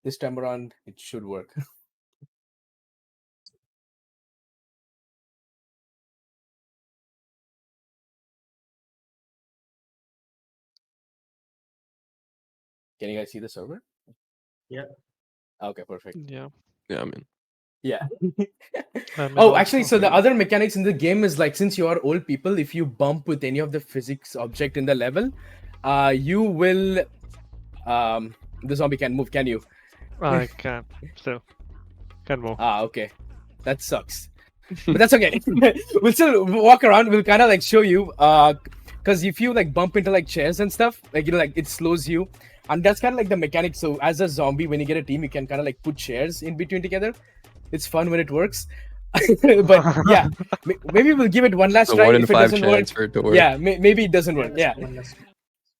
this time around it should work. Can you guys see the server? Yeah. Okay, perfect. Yeah. Yeah, I'm in. Yeah. I'm in Oh, also. actually, so the other mechanics in the game is like, since you are old people, if you bump with any of the physics object in the level, you will the zombie can move. Can you? I can't. So can't move. Okay, that sucks. But that's okay. We'll still walk around. We'll kind of like show you because if you like bump into like chairs and stuff, like like it slows you, and that's kind of like the mechanic. So as a zombie, when you get a team, you can kind of like put chairs in between together. It's fun when it works. But yeah, maybe we'll give it one last So try. 1 in If it 5 doesn't chance work, for it to work. yeah, maybe it doesn't work. Yeah, One last.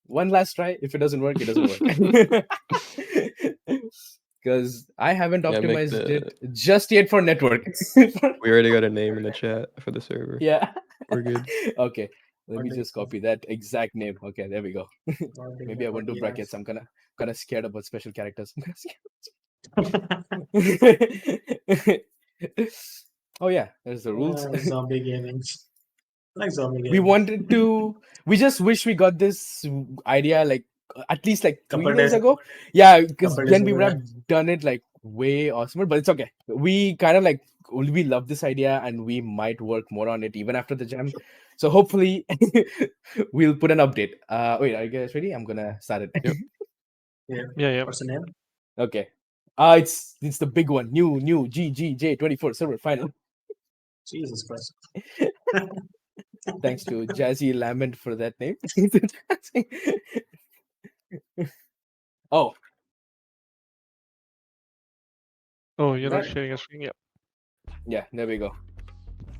one last try. If it doesn't work, it doesn't work. Because I haven't Yeah, make optimized the- it just yet for network. We already got a name in the chat for the server. Yeah. We're good. Okay. Let me just copy that exact name. Okay, there we go. Maybe I won't do brackets. I'm kind of scared about special characters. Oh yeah, there's the rules. Zombie gaming. Like zombie gaming. We wanted to. We just wish we got this idea like at least like 3 Couple days days- ago. Yeah, because couple days then we ago, would yeah. have done it like way awesomer. But it's okay. We kind of like we love this idea and we might work more on it even after the jam. So hopefully we'll put an update. Wait, are you guys ready? I'm gonna start it. Yeah. Yeah. What's the name? Okay. It's the big one. New GGJ24 server final. Jesus Christ. Thanks to Jazzy Lament for that name. Oh, Oh, you're not That- sharing a screen yet. yeah, there we go.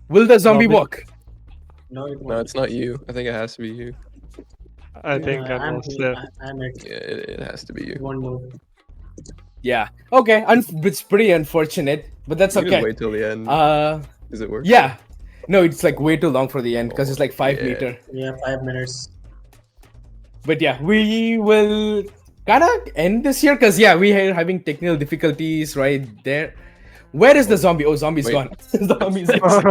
Will the zombie Zombie- walk? No, it No, won't. it's not you. I think it has to be you. I think I'm I'm also. I'm it. Yeah, it has to be you. It won't move. Yeah. Okay. It's pretty unfortunate, but that's You okay. just wait till the end. Does it work? Yeah. No, it's like way too long for the end because it's like 5 yeah. meter. Yeah, 5 minutes. But yeah, we will kind of end this here because yeah, we are having technical difficulties right there. Where is the zombie? Oh, zombie's Wait. gone. Zombie's he Zombie's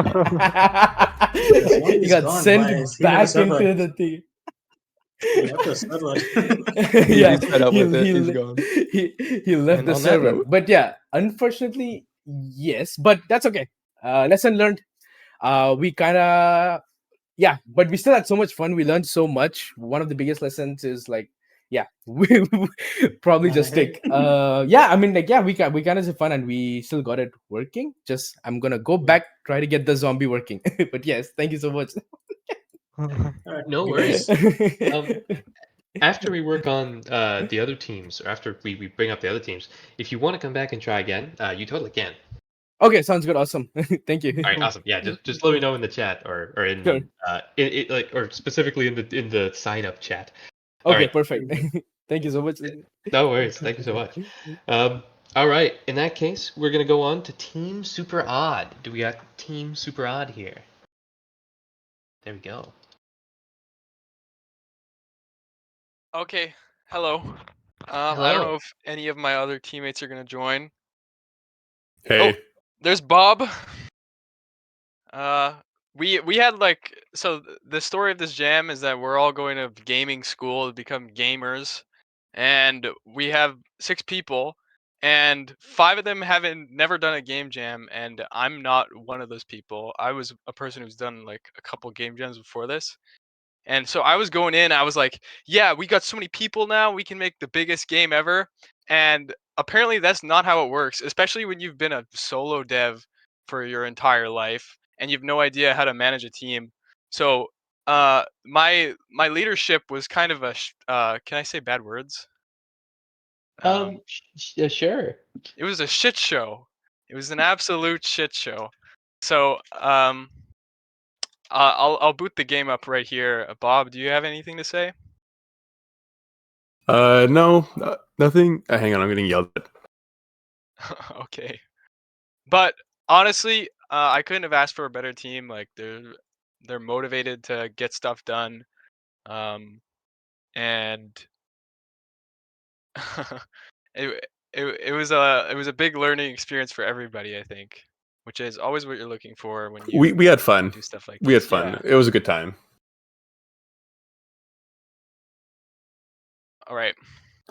got gone. sent Why? He left back the server. into the thing. He left the server. Yeah, He's fed up with it. He's gone. he left And the on that server. note- But yeah, unfortunately, yes. But that's okay. Lesson learned. We kind of but we still had so much fun. We learned so much. One of the biggest lessons is like, yeah, we probably just stick. I mean, like, yeah, we kind of had fun and we still got it working. Just I'm gonna go back try to get the zombie working. But yes, thank you so much. No worries. After we work on the other teams, or after we bring up the other teams, if you want to come back and try again, you totally can. Okay, sounds good. Awesome. Thank you. All right, awesome. Yeah, just let me know in the chat or in Sure. like or specifically in the sign up chat. Okay, All right. perfect. Thank you so much. No worries. Thank you so much. All right. In that case, we're gonna go on to Team Super Odd. Do we got Team Super Odd here? There we go. Okay, hello. I don't Hello. know if any of my other teammates are gonna join. Hey. Oh, there's Bob. We had like the story of this jam is that we're all going to gaming school to become gamers, and we have 6 people, and 5 of them haven't never done a game jam, and I'm not one of those people. I was a person who's done like a couple game jams before this. And so I was going in, I was like, yeah, we got so many people now, we can make the biggest game ever. And apparently that's not how it works, especially when you've been a solo dev for your entire life and you've no idea how to manage a team. So my leadership was kind of can I say bad words? Sure. It was a shit show. It was an absolute shit show. So I'll boot the game up right here. Bob, do you have anything to say? No, nothing. Hang on, I'm getting yelled at. Okay. But honestly, I couldn't have asked for a better team. Like they're motivated to get stuff done, and it was a big learning experience for everybody. I think, which is always what you're looking for when you We had fun. do stuff like We had this. fun. Yeah. It was a good time. All right.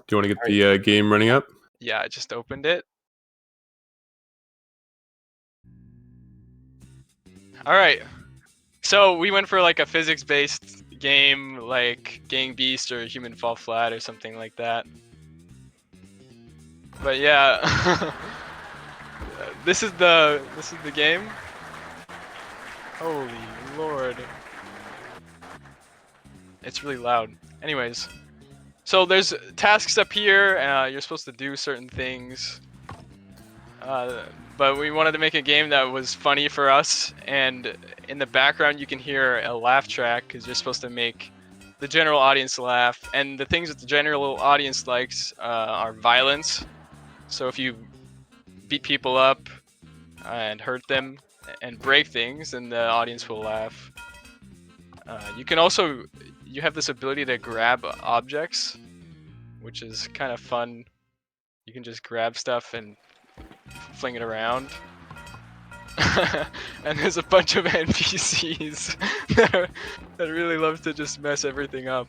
Do you want to get the game running up? Yeah, I just opened it. All right. So we went for like a physics-based game, like Gang Beast or Human Fall Flat or something like that. But yeah, this is the game. Holy Lord, it's really loud. Anyways, so there's tasks up here. You're supposed to do certain things. But we wanted to make a game that was funny for us, and in the background you can hear a laugh track because you're supposed to make the general audience laugh. And the things that the general audience likes are violence. So if you beat people up and hurt them and break things, then the audience will laugh. You can also, you have this ability to grab objects, which is kind of fun. You can just grab stuff and fling it around. And there's a bunch of NPCs that really love to just mess everything up.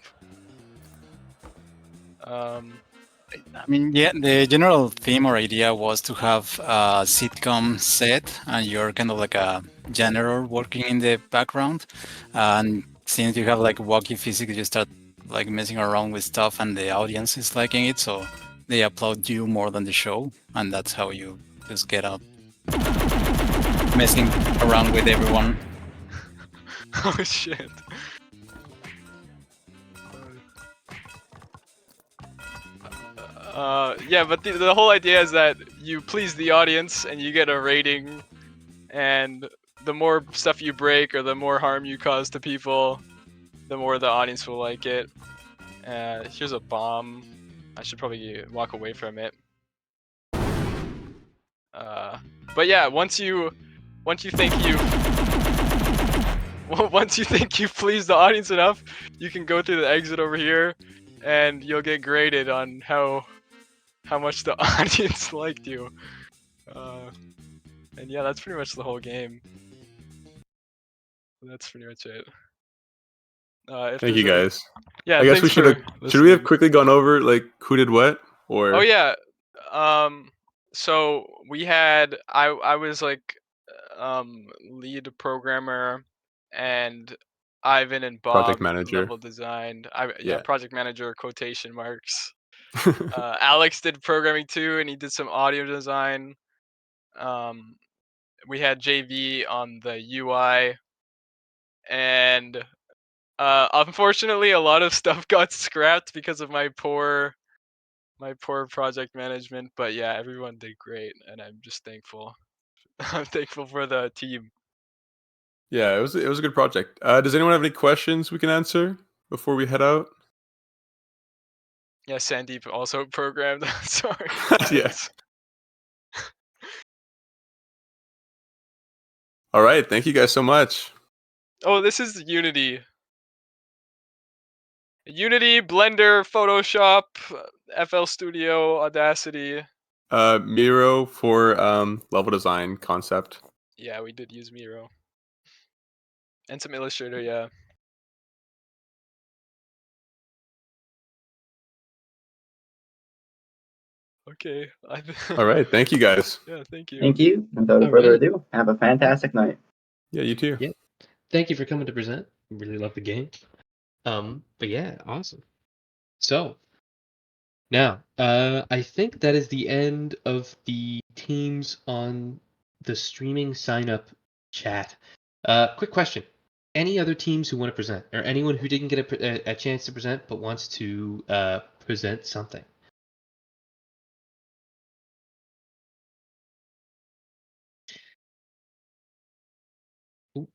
I mean, yeah, the general theme or idea was to have a sitcom set, and you're kind of like a janitor working in the background. And since you have like wacky physics, you start like messing around with stuff, and the audience is liking it, so they applaud you more than the show, and that's how you just get a messing around with everyone. Oh shit. Yeah, but the whole idea is that you please the audience and you get a rating, and the more stuff you break or the more harm you cause to people, the more the audience will like it. Here's a bomb. I should probably walk away from it. But yeah, once you think you've pleased the audience enough, you can go through the exit over here, and you'll get graded on how much the audience liked you. And yeah, that's pretty much the whole game. That's pretty much it. Thank you guys. Yeah, I guess we thanks for should we have listening. quickly gone over like who did what or Oh yeah. So we had I was like lead programmer, and Ivan and project Bob manager. level designed. Yeah. Project manager quotation marks. Alex did programming too, and he did some audio design. We had JV on the UI, and unfortunately a lot of stuff got scrapped because of my poor project management. But yeah, everyone did great, and I'm just thankful. I'm thankful for the team. Yeah, it was a good project. Does anyone have any questions we can answer before we head out? Yeah, Sandeep also programmed. Sorry. Yeah. All right, thank you guys so much. Oh, this is Unity. Unity, Blender, Photoshop, FL Studio, Audacity. Miro for level design concept. Yeah, we did use Miro. And some Illustrator, yeah. Okay. All right, thank you guys. Yeah, thank you. Thank you. Without All further right. ado, have a fantastic night. Yeah, you too. Yeah. Thank you for coming to present. Really love the game. But yeah, awesome. So now, I think that is the end of the teams on the streaming sign up chat. Quick question. Any other teams who want to present, or anyone who didn't get a chance to present but wants to present something? Ooh.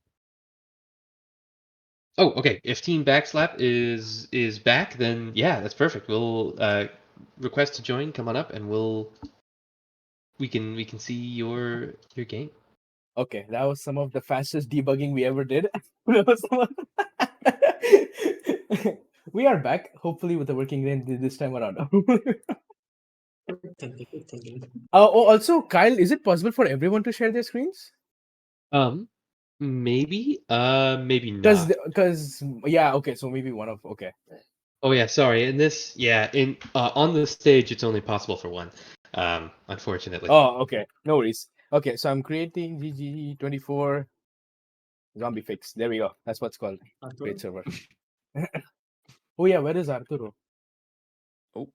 Oh, okay. If Team Backslap is back, then yeah, that's perfect. We'll request to join. Come on up, and we can see your game. Okay, that was some of the fastest debugging we ever did. That was some of- We are back, hopefully with a working game this time around. Also, Kyle, is it possible for everyone to share their screens? Maybe not. Because yeah, okay, so maybe one of okay. Oh yeah, sorry. In this, yeah, in on the stage, it's only possible for one. Unfortunately. Oh, okay, no worries. Okay, so I'm creating GG24 zombie fix. There we go. That's what's called. Great server. Oh yeah, where is Arturo? Oh.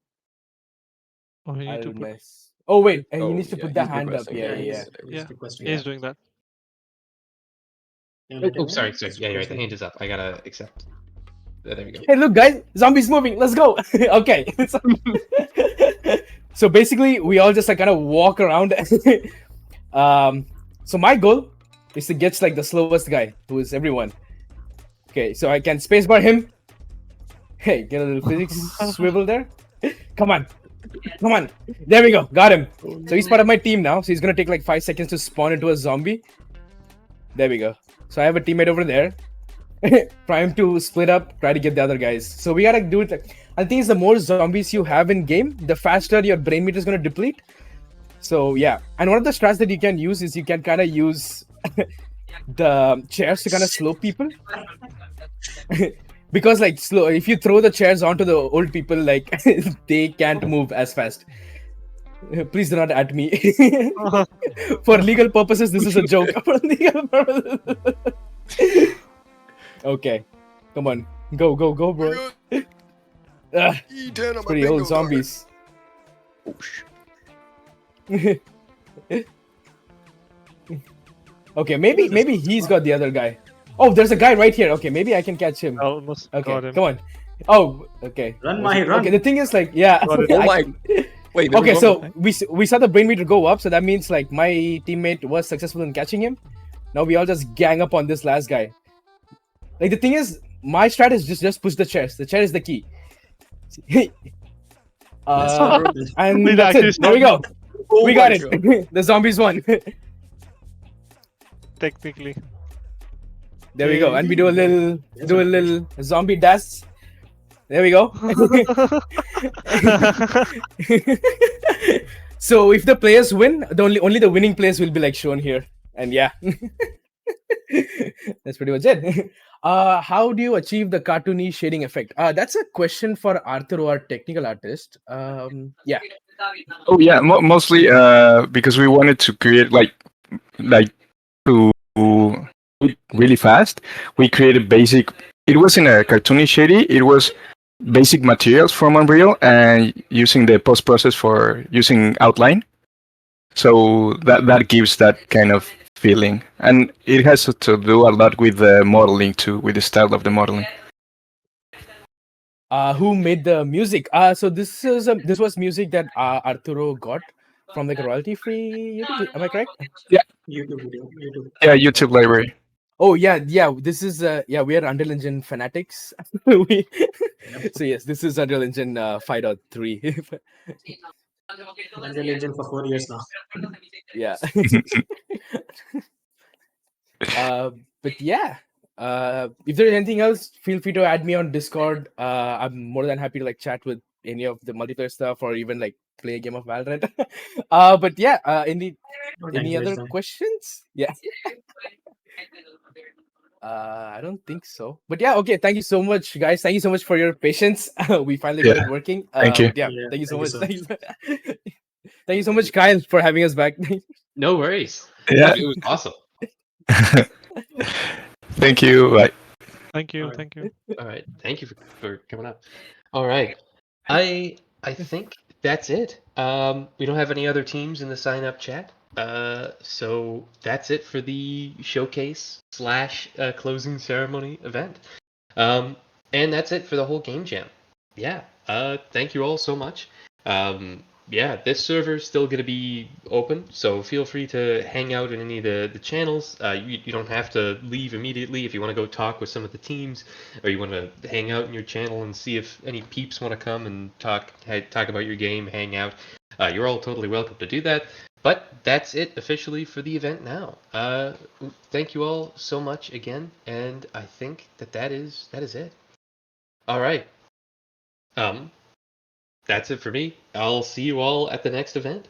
Oh, you need to I'll put... mess. Oh wait, he Oh, needs to yeah, put the he's hand up. requesting Yeah, it. yeah. Yeah, he's doing that. Oh, sorry. Yeah, you're right. The hand is up. I gotta accept. There we go. Hey, look, guys, zombies moving. Let's go. Okay. So basically, we all just like kind of walk around. So my goal is to get like the slowest guy, who is everyone. Okay, so I can spacebar him. Hey, get a little physics swivel there. Come on. Come on. There we go. Got him. So he's part of my team now. So he's going to take like 5 seconds to spawn into a zombie. There we go. So I have a teammate over there. Prime to split up, try to get the other guys. So we got to do it. I think the more zombies you have in game, the faster your brain meter is going to deplete. So yeah. And one of the strats that you can use is you can kind of use the chairs to kind of slow people. Because like slow, if you throw the chairs onto the old people, like they can't move as fast. Please do not at me. For legal purposes, this is a joke. For legal purposes. Okay, come on, go, bro. It's pretty old zombies. Okay, maybe he's got the other guy. Oh, there's a guy right here. Okay, maybe I can catch him. Almost Okay, got him. come on. Oh, okay. Run, Mahi, run. Okay, the thing is like, yeah. Got it. Oh my! Wait. Okay, so we saw the brain meter go up, so that means like my teammate was successful in catching him. Now we all just gang up on this last guy. Like the thing is, my strat is just push the chest. The chair is the key. And Did that's actually it. There we go. Oh We my got it. The zombies won. Technically. There we go. And we do a little zombie dance. There we go. So if the players win, only the winning players will be like shown here. And yeah. That's pretty much it. How do you achieve the cartoony shading effect? That's a question for Arthur, our technical artist. Yeah. Oh yeah, mostly because we wanted to create like to do it really fast. We created basic. It wasn't a cartoony shady. It was basic materials from Unreal and using the post process for using outline. So that gives that kind of feeling, and it has to do a lot with the modeling too, with the style of the modeling. Who made the music? So this was music that Arturo got from like a royalty-free YouTube. Am I correct? Yeah. YouTube. Yeah, YouTube library. Oh yeah. This is we are Unreal Engine fanatics. So yes, this is Unreal Engine 5.3. Unreal Engine for 4 years now. Yeah. But yeah. If there's anything else, feel free to add me on Discord. I'm more than happy to like chat with any of the multiplayer stuff or even like play a game of Valorant. But yeah, any other questions? Yeah. I don't think so. But yeah, okay. Thank you so much, guys. Thank you so much for your patience. We finally got it working. Thank you. But yeah, thank you so much. Thank you so much, Kyle, for having us back. No worries. Yeah. It was awesome. Thank you. Bye. Thank you. All right. Thank you for coming up. All right. I think that's it. We don't have any other teams in the sign up chat. So that's it for the showcase / closing ceremony event. And that's it for the whole game jam. Yeah. Thank you all so much. Yeah, this server is still going to be open, so feel free to hang out in any of the channels. You don't have to leave immediately if you want to go talk with some of the teams, or you want to hang out in your channel and see if any peeps want to come and talk about your game, hang out. You're all totally welcome to do that. But that's it officially for the event now. Thank you all so much again, and I think that is it. All right. That's it for me. I'll see you all at the next event.